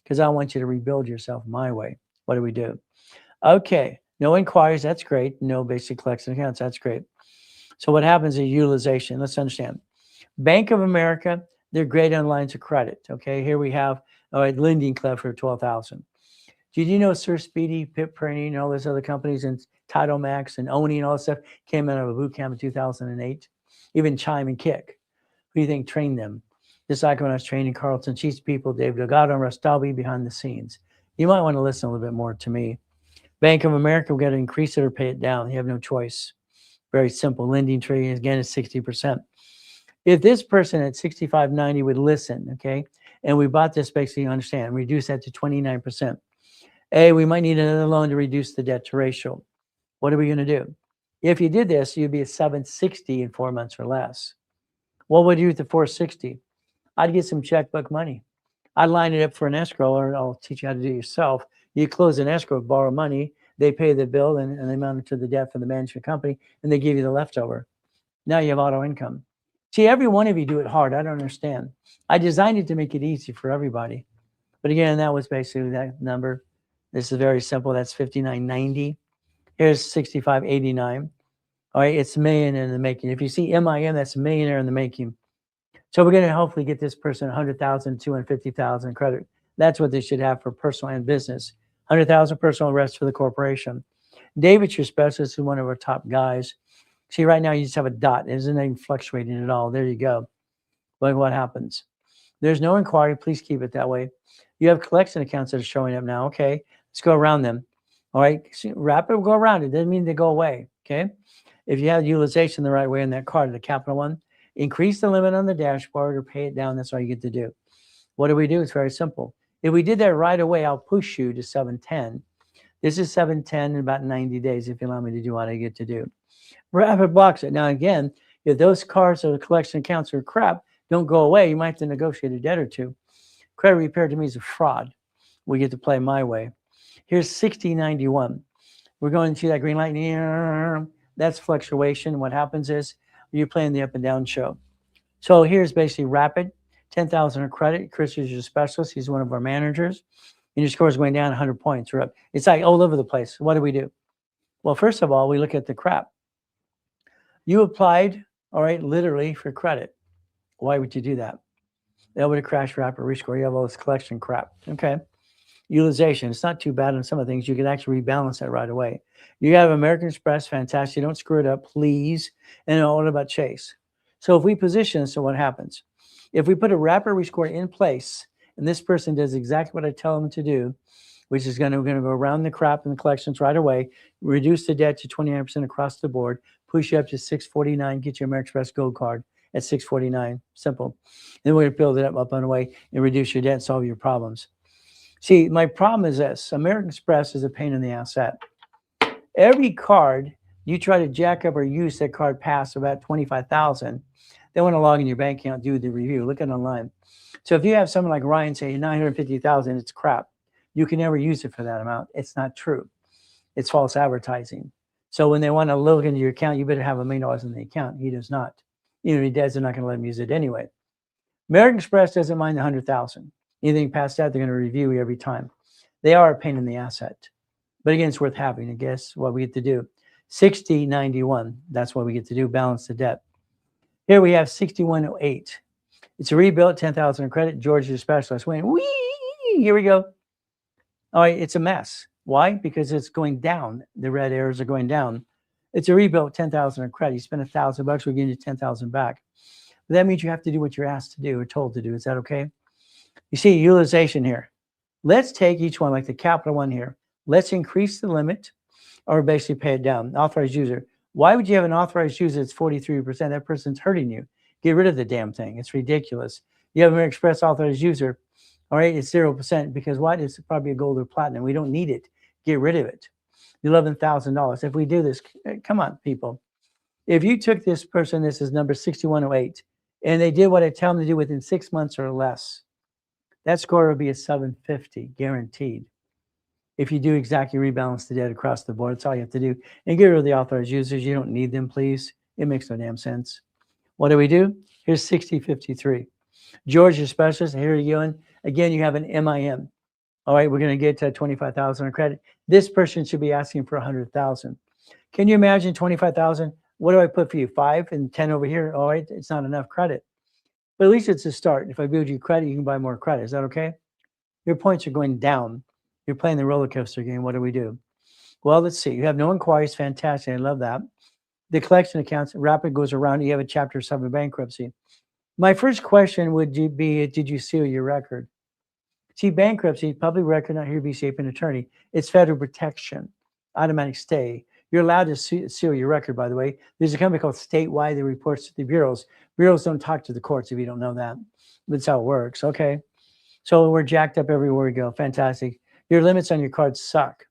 because I want you to rebuild yourself my way. What do we do? Okay, no inquiries. That's great. No basic collection accounts. That's great. So what happens is utilization. Let's understand. Bank of America, they're great on lines of credit. Okay, here we have Lending Club for 12,000. Did you know Sir Speedy, Pip Printing, and all those other companies, and Title Max and Oni and all that stuff came out of a boot camp in 2008? Even Chime and Kick. Who do you think trained them? Just like when I was training Carlton Chiefs people, Dave Delgado and Russ Dalby behind the scenes. You might want to listen a little bit more to me. Bank of America, we've got to increase it or pay it down. You have no choice. Very simple. Lending tree, again, is 60%. If this person at 65.90 would listen, okay, and we bought this basically, you understand, reduce that to 29%. We might need another loan to reduce the debt to ratio. What are we going to do? If you did this, you'd be at 760 in 4 months or less. What would you do with the 460? I'd get some checkbook money. I'd line it up for an escrow, or I'll teach you how to do it yourself. You close an escrow, borrow money, they pay the bill and they mount it to the debt for the management company, and they give you the leftover. Now you have auto income. See, every one of you do it hard. I don't understand. I designed it to make it easy for everybody. But again, that was basically that number. This is very simple. That's 59.90. Here's 65.89. All right, it's a million in the making. If you see MIM, that's a millionaire in the making. So we're going to hopefully get this person 100,000, 250,000 credit. That's what they should have for personal and business. 100,000 personal, rest for the corporation. David's your specialist, is one of our top guys. See, right now you just have a dot. It isn't even fluctuating at all. There you go. Look what happens. There's no inquiry. Please keep it that way. You have collection accounts that are showing up now. Okay, let's go around them. All right, rapid will go around. It doesn't mean they go away. Okay, if you have utilization the right way in that card, the capital one, increase the limit on the dashboard or pay it down. That's all you get to do. What do we do? It's very simple. If we did that right away, I'll push you to 710. This is 710 in about 90 days if you allow me to do what I get to do. Rapid blocks it. Now, again, if those cards or the collection accounts are crap, don't go away. You might have to negotiate a debt or two. Credit repair to me is a fraud. We get to play my way. Here's 6091. We're going to see that green light. That's fluctuation. What happens is you're playing the up and down show. So here's basically rapid, 10,000 of credit. Chris is your specialist. He's one of our managers. And your score is going down 100 points or up. It's like all over the place. What do we do? Well, first of all, we look at the crap. You applied, all right, literally for credit. Why would you do that? That would have crashed rapid rescore. You have all this collection crap. Okay. Utilization. It's not too bad on some of the things. You can actually rebalance that right away. You have American Express. Fantastic. Don't screw it up, please. And what about Chase? So if we position, so what happens? If we put a rapid rescore in place, and this person does exactly what I tell them to do, which is going to go around the crap and the collections right away, reduce the debt to 29% across the board, push you up to 649, get your AmEx Express Gold card, at 649. Simple. Then we're going to build it up on the way and reduce your debt and solve your problems. See, my problem is this. American Express is a pain in the ass. Every card you try to jack up or use that card past about 25,000, they want to log in your bank account, do the review, look at it online. So if you have someone like Ryan say 950,000, it's crap. You can never use it for that amount. It's not true. It's false advertising. So when they want to look into your account, you better have $1 million in the account. He does not. Even if he does, they're not going to let him use it anyway. American Express doesn't mind the 100,000. Anything past that, they're going to review you every time. They are a pain in the asset. But again, it's worth having. I guess what we get to do. 6091. That's what we get to do. Balance the debt. Here we have 6108. It's a rebuilt, 10,000 in credit. George is a specialist. Wait, whee! Here we go. All right, it's a mess. Why? Because it's going down. The red arrows are going down. It's a rebuilt, 10,000 in credit. You spend $1,000, we're giving you 10,000 back. But that means you have to do what you're asked to do or told to do. Is that okay? You see utilization here. Let's take each one, like the capital one here. Let's increase the limit or basically pay it down. Authorized user. Why would you have an authorized user that's 43%? That person's hurting you. Get rid of the damn thing. It's ridiculous. You have an American Express authorized user. All right, it's 0% because what? It's probably a gold or platinum. We don't need it. Get rid of it. $11,000. If we do this, come on, people. If you took this person, this is number 6108, and they did what I tell them to do within 6 months or less, that score will be a 750, guaranteed. If you do exactly rebalance the debt across the board, that's all you have to do. And get rid of the authorized users. You don't need them, please. It makes no damn sense. What do we do? Here's 6053. George, your specialist. Here you go. Again, you have an MIM. All right, we're going to get to 25,000 in credit. This person should be asking for 100,000. Can you imagine 25,000? What do I put for you? 5 and 10 over here. All right, it's not enough credit. But at least it's a start. If I build you credit, you can buy more credit. Is that okay? Your points are going down. You're playing the roller coaster game. What do we do? Well, let's see. You have no inquiries. Fantastic. I love that. The collection accounts, rapid goes around. You have a Chapter 7 bankruptcy. My first question would be, did you seal your record? See, bankruptcy, public record, not here to be safe an attorney. It's federal protection, automatic stay. You're allowed to seal your record, by the way. There's a company called Statewide that reports to the bureaus. Bureaus don't talk to the courts if you don't know that. That's how it works. Okay. So we're jacked up everywhere we go. Fantastic. Your limits on your cards suck.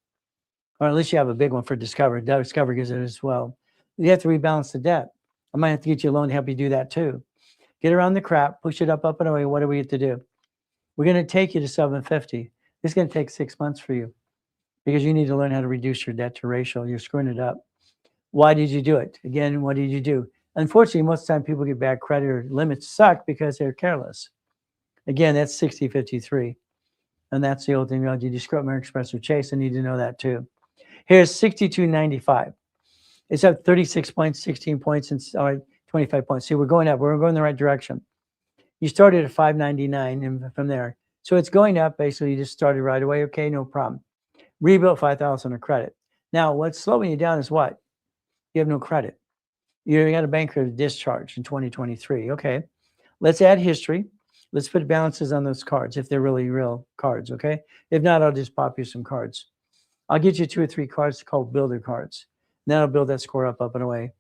Or at least you have a big one for Discover. Discover gives it as well. You have to rebalance the debt. I might have to get you a loan to help you do that too. Get around the crap, push it up and away. What do we have to do? We're going to take you to 750. It's going to take 6 months for you because you need to learn how to reduce your debt to ratio. You're screwing it up. Why did you do it? Again, what did you do? Unfortunately, most of the time people get bad credit or limits suck because they're careless. Again, that's 6053. And that's the old thing. Did you screw up American Express or Chase? I need to know that too. Here's 6295. It's up 36 points, 16 points, and 25 points. See, we're going up. We're going in the right direction. You started at 599 and from there. So it's going up. Basically, you just started right away. Okay, no problem. Rebuilt 5,000 of credit. Now, what's slowing you down is what? You have no credit. You got a bankrupt discharge in 2023. Okay, let's add history. Let's put balances on those cards if they're really real cards. Okay, if not, I'll just pop you some cards. I'll get you 2 or 3 cards called builder cards. Then I'll build that score up and away.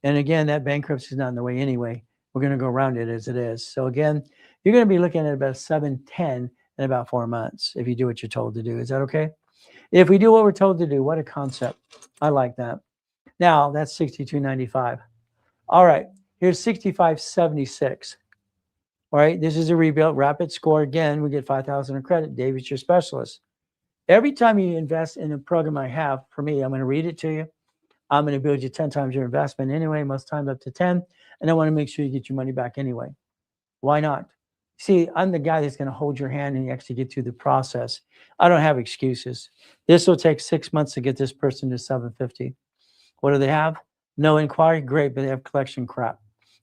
And again, that bankruptcy is not in the way anyway. We're going to go around it as it is. So again, you're going to be looking at about 710 in about 4 months if you do what you're told to do. Is that okay? If we do what we're told to do, what a concept. I like that. Now, that's 6295. All right, here's 6576. All right, this is a rebuilt rapid score. Again, we get 5,000 in credit. David's your specialist. Every time you invest in a program I have, for me, I'm going to read it to you. I'm going to build you 10 times your investment anyway, most times up to 10. And I want to make sure you get your money back anyway. Why not? See, I'm the guy that's going to hold your hand and actually get through the process. I don't have excuses. This will take 6 months to get this person to 750. What do they have? No inquiry? Great, but they have collection crap.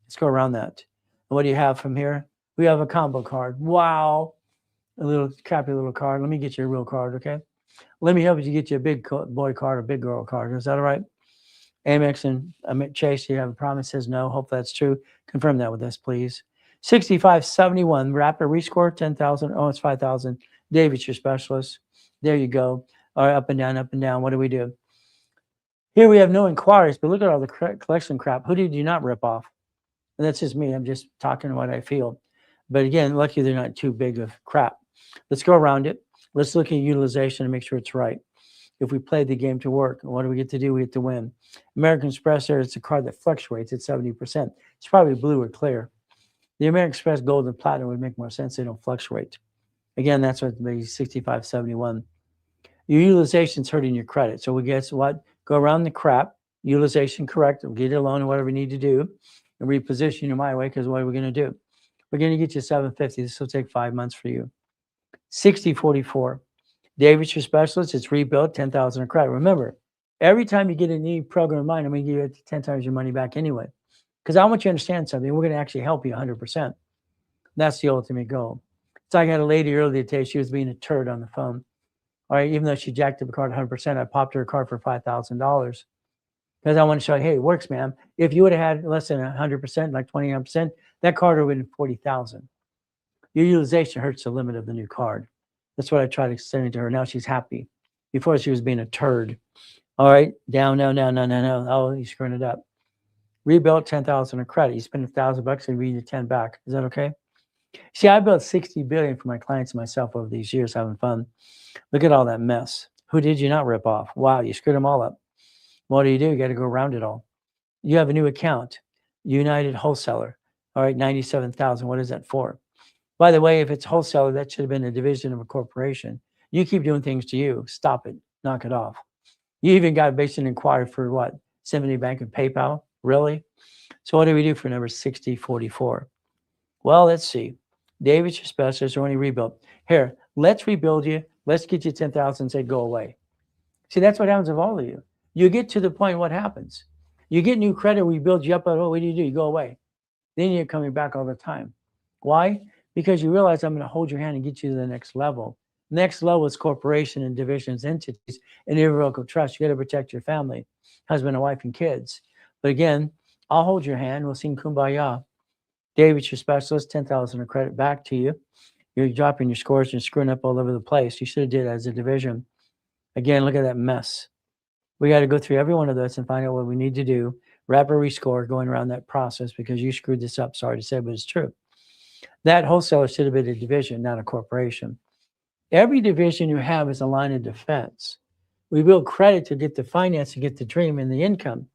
Let's go around that. And what do you have from here? We have a combo card. Wow. A little crappy little card. Let me get you a real card, okay? Let me help you get you a big boy card or big girl card. Is that all right? AMEX and Chase, you have a problem? It says no. Hope that's true. Confirm that with us, please. 6571, rapid rescore, 10,000. Oh, it's 5,000. David's your specialist. There you go. All right, up and down, up and down. What do we do? Here we have no inquiries, but look at all the collection crap. Who did you not rip off? And that's just me. I'm just talking what I feel. But again, lucky they're not too big of crap. Let's go around it. Let's look at utilization and make sure it's right. If we play the game to work, what do we get to do? We get to win. American Express there, it's a card that fluctuates at 70%. It's probably blue or clear. The American Express Gold and Platinum would make more sense. They don't fluctuate. Again, that's what the 65.71. Your utilization's hurting your credit. So we guess what? Go around the crap, utilization correct, get it a loan or whatever we need to do, and reposition you my way, because what are we going to do? We're going to get you 750. This will take 5 months for you. 60.44. David's your specialist. It's rebuilt, 10,000 of credit. Remember, every time you get a new program of mine, I'm going to give you 10 times your money back anyway. Because I want you to understand something. We're going to actually help you 100%. That's the ultimate goal. So I got a lady earlier today. She was being a turd on the phone. All right, even though she jacked up a card 100%, I popped her a card for $5,000 because I want to show you, hey, it works, ma'am. If you would have had less than 100%, like 29%, that card would have been 40,000. Your utilization hurts the limit of the new card. That's what I tried extending to her. Now she's happy. Before she was being a turd. All right, down, no. Oh, you're screwing it up. Rebuilt 10,000 of credit. You spend $1,000 and we need 10 back. Is that okay? See, I built 60 billion for my clients and myself over these years, having fun. Look at all that mess. Who did you not rip off? Wow, you screwed them all up. What do? You got to go around it all. You have a new account, United Wholesaler. All right, 97,000. What is that for? By the way, if it's wholesaler, that should have been a division of a corporation. You keep doing things to you. Stop it. Knock it off. You even got a basic inquiry for what? Symphony Bank and PayPal? Really? So what do we do for number 6044? Well, let's see. David's your specialist or only rebuilt. Here, let's rebuild you. Let's get you 10,000 and say, go away. See, that's what happens with all of you. You get to the point, what happens? You get new credit, we build you up, oh, what do? You go away. Then you're coming back all the time. Why? Because you realize I'm going to hold your hand and get you to the next level. Next level is corporation and divisions, entities, and irrevocable trust. You got to protect your family, husband and wife and kids. But again, I'll hold your hand. We'll sing Kumbaya. David's your specialist, 10,000 of credit back to you. You're dropping your scores and screwing up all over the place. You should have did it as a division. Again, look at that mess. We got to go through every one of those and find out what we need to do. Wrap a rescore going around that process because you screwed this up. Sorry to say, but it's true. That wholesaler should have been a division, not a corporation. Every division you have is a line of defense. We build credit to get the finance, to get the dream and the income.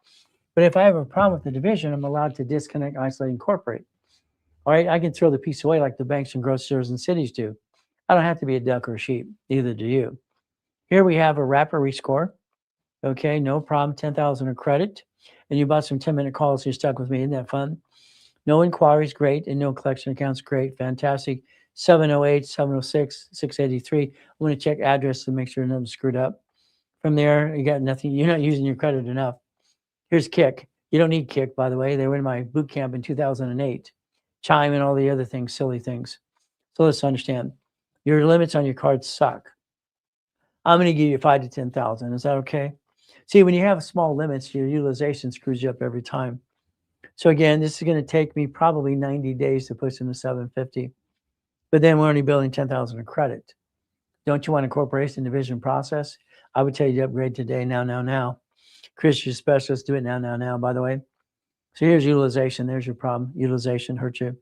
But if I have a problem with the division, I'm allowed to disconnect, isolate, incorporate. All right, I can throw the piece away like the banks and grocery stores and cities do. I don't have to be a duck or a sheep. Neither do you. Here we have a wrapper rescore. Okay, no problem. 10,000 of credit. And you bought some 10-minute calls. You're stuck with me. Isn't that fun? No inquiries, great. And no collection accounts, great. Fantastic. 708, 706, 683. I'm going to check address to make sure nothing's screwed up. From there, you got nothing. You're not using your credit enough. Here's Kick. You don't need Kick, by the way. They were in my boot camp in 2008. Chime and all the other things, silly things. So let's understand. Your limits on your cards suck. I'm going to give you 5 to 10,000. Is that okay? See, when you have small limits, your utilization screws you up every time. So again, this is going to take me probably 90 days to push into 750. But then we're only building 10,000 of credit. Don't you want a corporation division process? I would tell you to upgrade today, now. Chris, your specialist, do it now, by the way. So here's utilization. There's your problem. Utilization hurt you.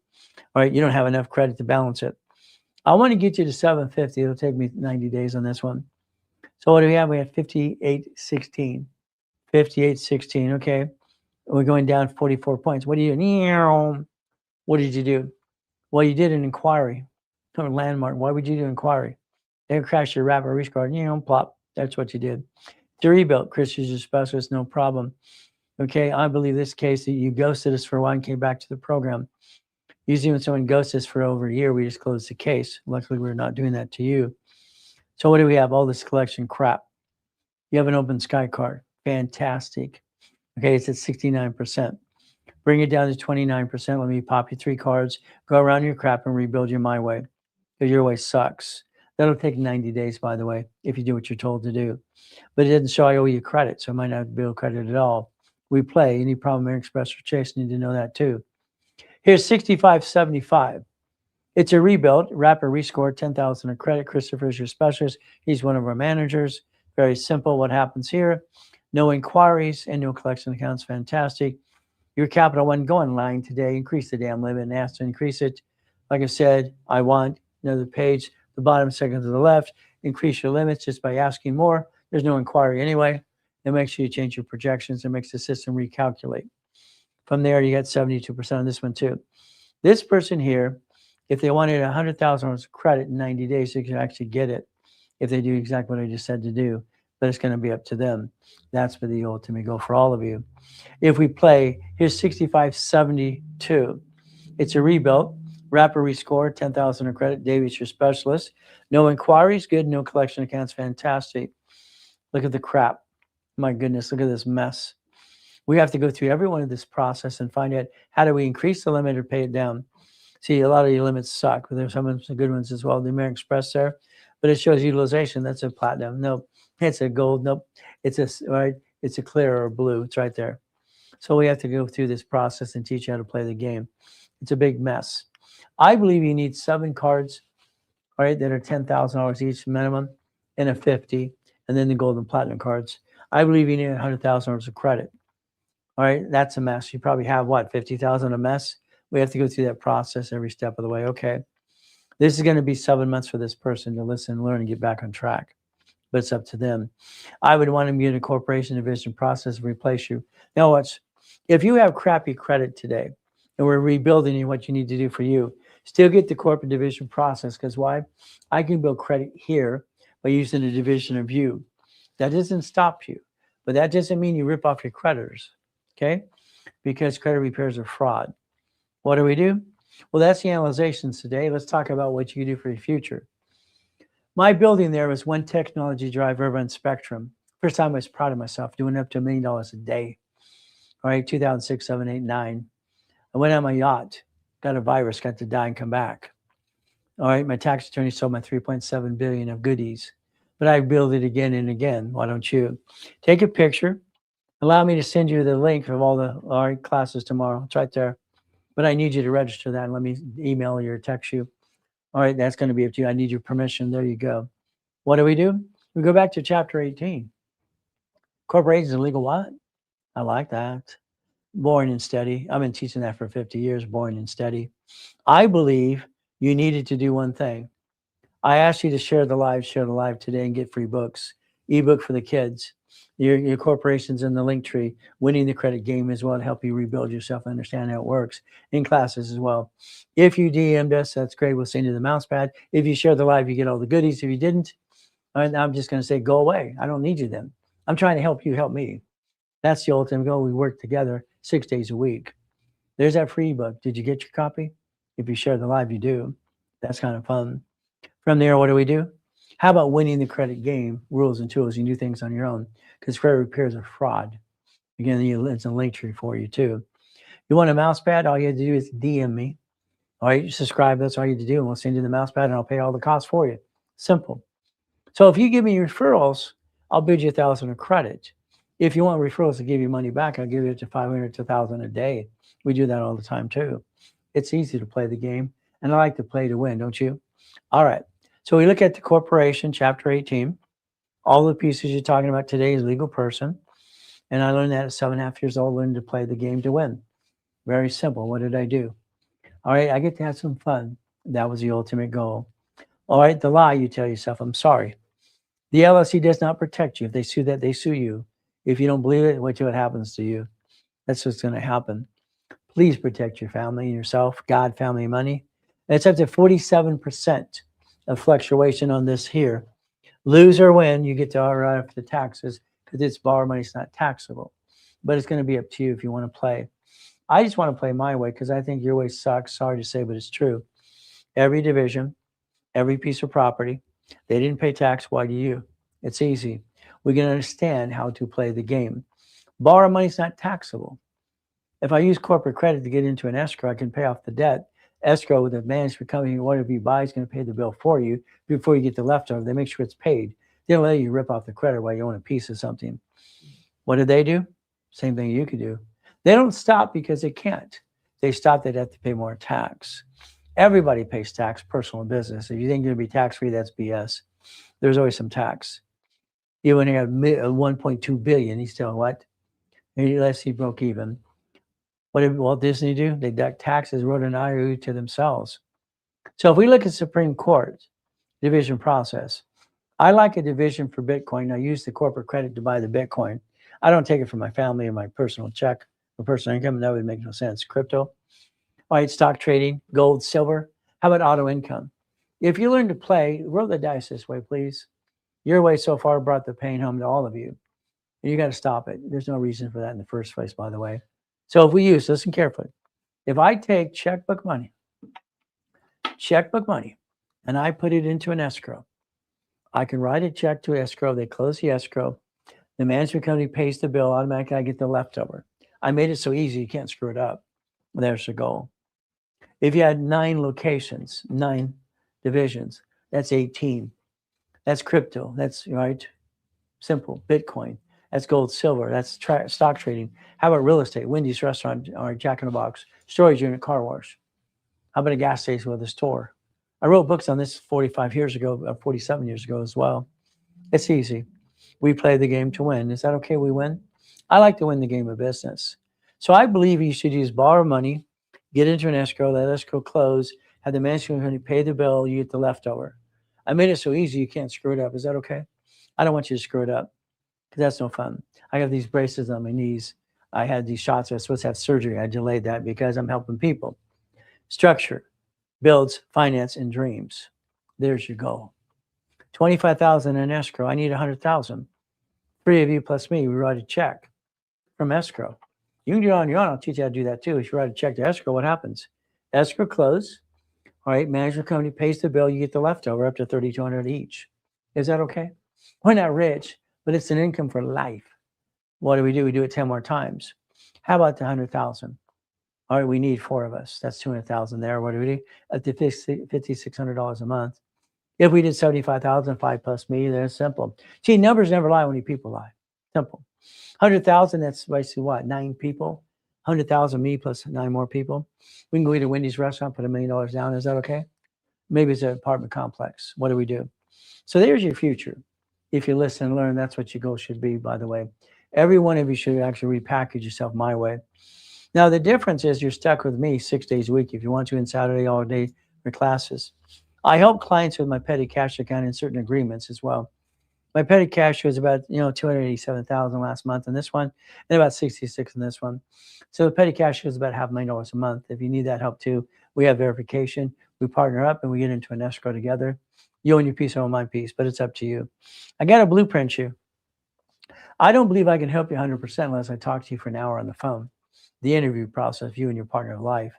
All right, you don't have enough credit to balance it. I want to get you to 750. It'll take me 90 days on this one. So what do we have? We have 58.16. 58.16, okay. We're going down 44 points. What do you do? What did you do? Well, you did an inquiry. Or landmark. Why would you do an inquiry? Then crash your wrapper rescore. Plop. That's what you did. To rebuild. Chris is your specialist, no problem. Okay, I believe this case that you ghosted us for a while and came back to the program. Usually when someone ghosts us for over a year, we just close the case. Luckily, we're not doing that to you. So what do we have? All this collection crap. You have an open sky card. Fantastic. Okay, it's at 69%. Bring it down to 29%. Let me pop you 3 cards. Go around your crap and rebuild you my way. Because your way sucks. That'll take 90 days, by the way, if you do what you're told to do. But it doesn't show I owe you credit, so I might not build credit at all. We play. Any problem, American Express or Chase, need to know that too. Here's 65.75. It's a rebuild. Wrapper rescore, 10,000 of credit. Christopher's your specialist. He's one of our managers. Very simple. What happens here? No inquiries and no collection accounts. Fantastic. Your Capital One, go online today, increase the damn limit and ask to increase it. Like I said, I want another page, the bottom second to the left, increase your limits just by asking more. There's no inquiry anyway. And make sure you change your projections and makes the system recalculate. From there, you got 72% on this one too. This person here, if they wanted $100,000 of credit in 90 days, they can actually get it if they do exactly what I just said to do. But it's going to be up to them. That's for the ultimate goal for all of you. If we play, here's 6572. It's a rebuilt, rapid rescore, 10,000 of credit. David's your specialist. No inquiries, good. No collection accounts, fantastic. Look at the crap. My goodness, look at this mess. We have to go through every one of this process and find out how do we increase the limit or pay it down. See, a lot of your limits suck, but there's some good ones as well. The American Express there, but it shows utilization. That's a platinum. Nope. It's a gold. Nope. It's a right. It's a clear or blue. It's right there. So we have to go through this process and teach you how to play the game. It's a big mess. I believe you need 7 cards, all right, that are $10,000 each minimum, and a 50, and then the gold and platinum cards. I believe you need $100,000 of credit. All right, that's a mess. You probably have what, 50,000 a mess? We have to go through that process every step of the way. Okay, this is going to be 7 months for this person to listen, learn, and get back on track. But it's up to them. I would want to be in a corporation division process and replace you. Now, if you have crappy credit today, and we're rebuilding you what you need to do for you, still get the corporate division process. Because why? I can build credit here by using a division of you. That doesn't stop you, but that doesn't mean you rip off your creditors. Okay? Because credit repairs are fraud. What do we do? Well, that's the analyzations today. Let's talk about what you can do for your future. My building there was one technology drive over on Spectrum. First time I was proud of myself, doing up to $1 million a day. All right, 2006, 7, 8, 9. I went on my yacht, got a virus, got to die and come back. All right, my tax attorney sold my $3.7 billion of goodies, but I build it again and again. Why don't you? Take a picture. Allow me to send you the link of all the classes tomorrow. It's right there. But I need you to register that and let me email you or text you. All right, that's going to be up to you. I need your permission. There you go. What do? We go back to chapter 18. Corporations and legal what? I like that. Boring and steady. I've been teaching that for 50 years, boring and steady. I believe you needed to do one thing. I asked you to share the live today and get free books. Ebook for the kids. Your corporation's in the link tree. Winning the credit game as well to help you rebuild yourself and understand how it works in classes as well. If you DM'd us, that's great. We'll send you the mouse pad. If you share the live, you get all the goodies. If you didn't, I'm just going to say, go away. I don't need you then. I'm trying to help you help me. That's the ultimate goal. We work together 6 days a week. There's that free ebook. Did you get your copy? If you share the live, you do. That's kind of fun. From there, what do? How about winning the credit game, rules and tools? You can do things on your own because credit repairs are fraud. Again, it's a link tree for you too. You want a mouse pad? All you have to do is DM me. All right, you subscribe. That's all you have to do. And we'll send you the mouse pad and I'll pay all the costs for you. Simple. So if you give me referrals, I'll bid you 1,000 of credit. If you want referrals to give you money back, I'll give you to 500 to 1,000 a day. We do that all the time too. It's easy to play the game. And I like to play to win, don't you? All right. So we look at the corporation, chapter 18. All the pieces you're talking about today is legal person. And I learned that at 7.5 years old, learned to play the game to win. Very simple. What did I do? All right, I get to have some fun. That was the ultimate goal. All right, the lie, you tell yourself, I'm sorry. The LLC does not protect you. If they sue that, they sue you. If you don't believe it, watch what happens to you. That's what's going to happen. Please protect your family, yourself, God, family, money. It's up to 47% of fluctuation on this here. Lose or win, you get to write off the taxes because it's borrowed money, it's not taxable. But it's going to be up to you if you want to play. I just want to play my way because I think your way sucks. Sorry to say, but it's true. Every division, every piece of property, they didn't pay tax. Why do you? It's easy. We can understand how to play the game. Borrow money is not taxable. If I use corporate credit to get into an escrow, I can pay off the debt. Escrow with a management company, whatever you buy is going to pay the bill for you before you get the leftover. They make sure it's paid. They don't let you rip off the credit while you own a piece of something. What do they do? Same thing you could do. They don't stop because they can't. They stop, they'd have to pay more tax. Everybody pays tax, personal and business. If you think you're going to be tax-free, that's BS. There's always some tax. Even when you have 1.2 billion, he's still what? Unless he broke even. What did Walt Disney do? They deduct taxes, wrote an IOU to themselves. So if we look at Supreme Court division process, I like a division for Bitcoin. I use the corporate credit to buy the Bitcoin. I don't take it from my family or my personal check or personal income. That would make no sense. Crypto, all right, stock trading, gold, silver. How about auto income? If you learn to play, roll the dice this way, please. Your way so far brought the pain home to all of you. And you got to stop it. There's no reason for that in the first place, by the way. So if we use, listen carefully. If I take checkbook money, and I put it into an escrow, I can write a check to escrow. They close the escrow. The management company pays the bill. Automatically, I get the leftover. I made it so easy, you can't screw it up. There's the goal. If you had 9 locations, 9 divisions, that's 18. That's crypto. That's right. Simple. Bitcoin. That's gold, silver. That's stock trading. How about real estate? Wendy's restaurant or Jack in the Box, storage unit, car wash. How about a gas station with a store? I wrote books on this 45 years ago, 47 years ago as well. It's easy. We play the game to win. Is that okay? We win? I like to win the game of business. So I believe you should use borrow money, get into an escrow, let escrow close, have the management company pay the bill, you get the leftover. I made it so easy you can't screw it up. Is that okay? I don't want you to screw it up because that's no fun. I have these braces on my knees. I had these shots. I was supposed to have surgery. I delayed that because I'm helping people. Structure builds finance and dreams. There's your goal. 25,000 in escrow. I need 100,000. 3 of you plus me, we write a check from escrow. You can do it on your own. I'll teach you how to do that too. If you write a check to escrow, what happens? Escrow close. All right, management company pays the bill. You get the leftover up to 3,200 each. Is that okay? We're not rich, but it's an income for life. What do? We do it 10 more times. How about the 100,000? All right, we need 4 of us. That's 200,000 there. What do we do? At the $5,600 a month. If we did 75,000, 5 plus me, then it's simple. See, numbers never lie when you people lie. Simple. 100,000, that's basically what? 9 people. 100,000 me plus 9 more people. We can go eat at Wendy's restaurant, put $1 million down. Is that okay? Maybe it's an apartment complex. What do we do? So there's your future. If you listen and learn, that's what your goal should be, by the way. Every one of you should actually repackage yourself my way. Now, the difference is you're stuck with me 6 days a week if you want to, and Saturday all day for classes. I help clients with my petty cash account in certain agreements as well. My petty cash was about 287,000 last month in this one, and about 66 in this one. So the petty cash is about $500,000 a month. If you need that help too, we have verification. We partner up and we get into an escrow together. You own your piece, I own my piece, but it's up to you. I got to blueprint you. I don't believe I can help you 100% unless I talk to you for an hour on the phone. The interview process, you and your partner of life.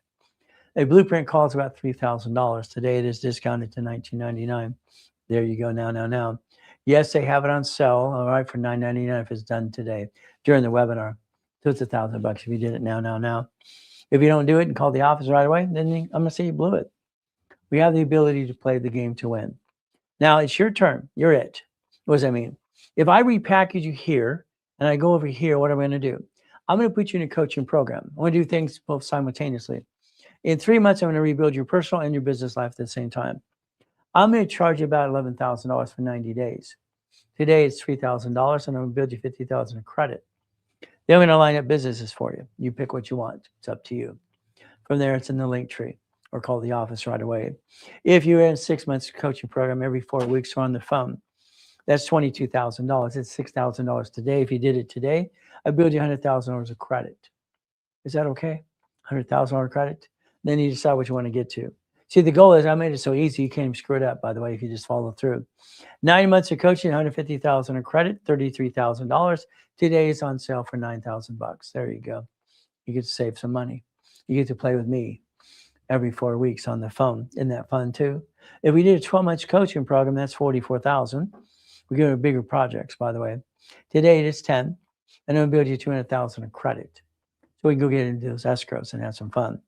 A blueprint call is about $3,000. Today it is discounted to $19.99. There you go. Now. Yes, they have it on sale. All right, for $9.99 if it's done today during the webinar. So it's $1,000 if you did it now. If you don't do it and call the office right away, then I'm gonna say you blew it. We have the ability to play the game to win. Now it's your turn. You're it. What does that mean? If I repackage you here and I go over here, what am I gonna do? I'm gonna put you in a coaching program. I want to do things both simultaneously. In 3 months, I'm going to rebuild your personal and your business life at the same time. I'm going to charge you about $11,000 for 90 days. Today, it's $3,000, and I'm going to build you $50,000 in credit. Then I'm going to line up businesses for you. You pick what you want. It's up to you. From there, it's in the link tree, or call the office right away. If you're in a 6 months coaching program, every 4 weeks or on the phone, that's $22,000. It's $6,000 today. If you did it today, I build you $100,000 of credit. Is that okay? $100,000 credit? Then you decide what you want to get to. See, the goal is I made it so easy you can't even screw it up, by the way, if you just follow through. 9 months of coaching, $150,000 in credit, $33,000. Today is on sale for $9,000. There you go. You get to save some money. You get to play with me every 4 weeks on the phone. Isn't that fun too? If we did a 12-month coaching program, that's $44,000. We're doing bigger projects, by the way. Today it is 10, and I'm going to build you $200,000 in credit. So we can go get into those escrows and have some fun.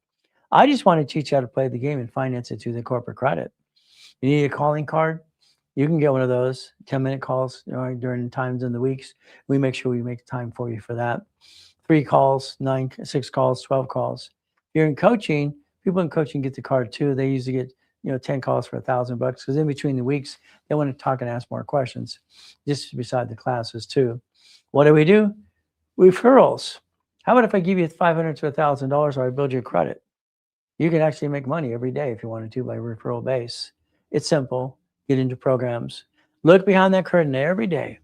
I just want to teach you how to play the game and finance it through the corporate credit. You need a calling card? You can get one of those 10-minute calls during times in the weeks. We make sure we make time for you for that. 3 calls, 6 calls, 12 calls. If you're in coaching, people in coaching get the card too. They usually get 10 calls for $1,000 because in between the weeks, they want to talk and ask more questions, just beside the classes too. What do? Referrals. How about if I give you $500 to $1,000 or I build your credit? You can actually make money every day if you wanted to by referral base. It's simple. Get into programs. Look behind that curtain every day.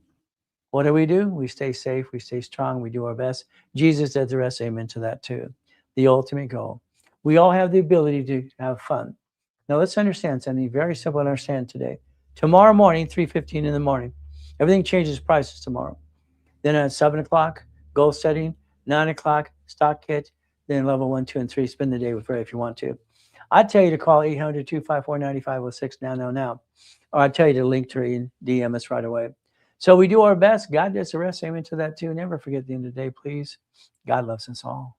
What do? We stay safe. We stay strong. We do our best. Jesus does the rest. Amen to that too. The ultimate goal. We all have the ability to have fun. Now let's understand something very simple to understand today. Tomorrow morning, 3:15 in the morning, everything changes prices tomorrow. Then at 7 o'clock, goal setting, 9 o'clock, stock kit, then level 1, 2, and 3. Spend the day with Ray if you want to. I'd tell you to call 800-254-9506 now. Or I'd tell you to link to and DM us right away. So we do our best. God does the rest. Amen to that too. Never forget at the end of the day, please. God loves us all.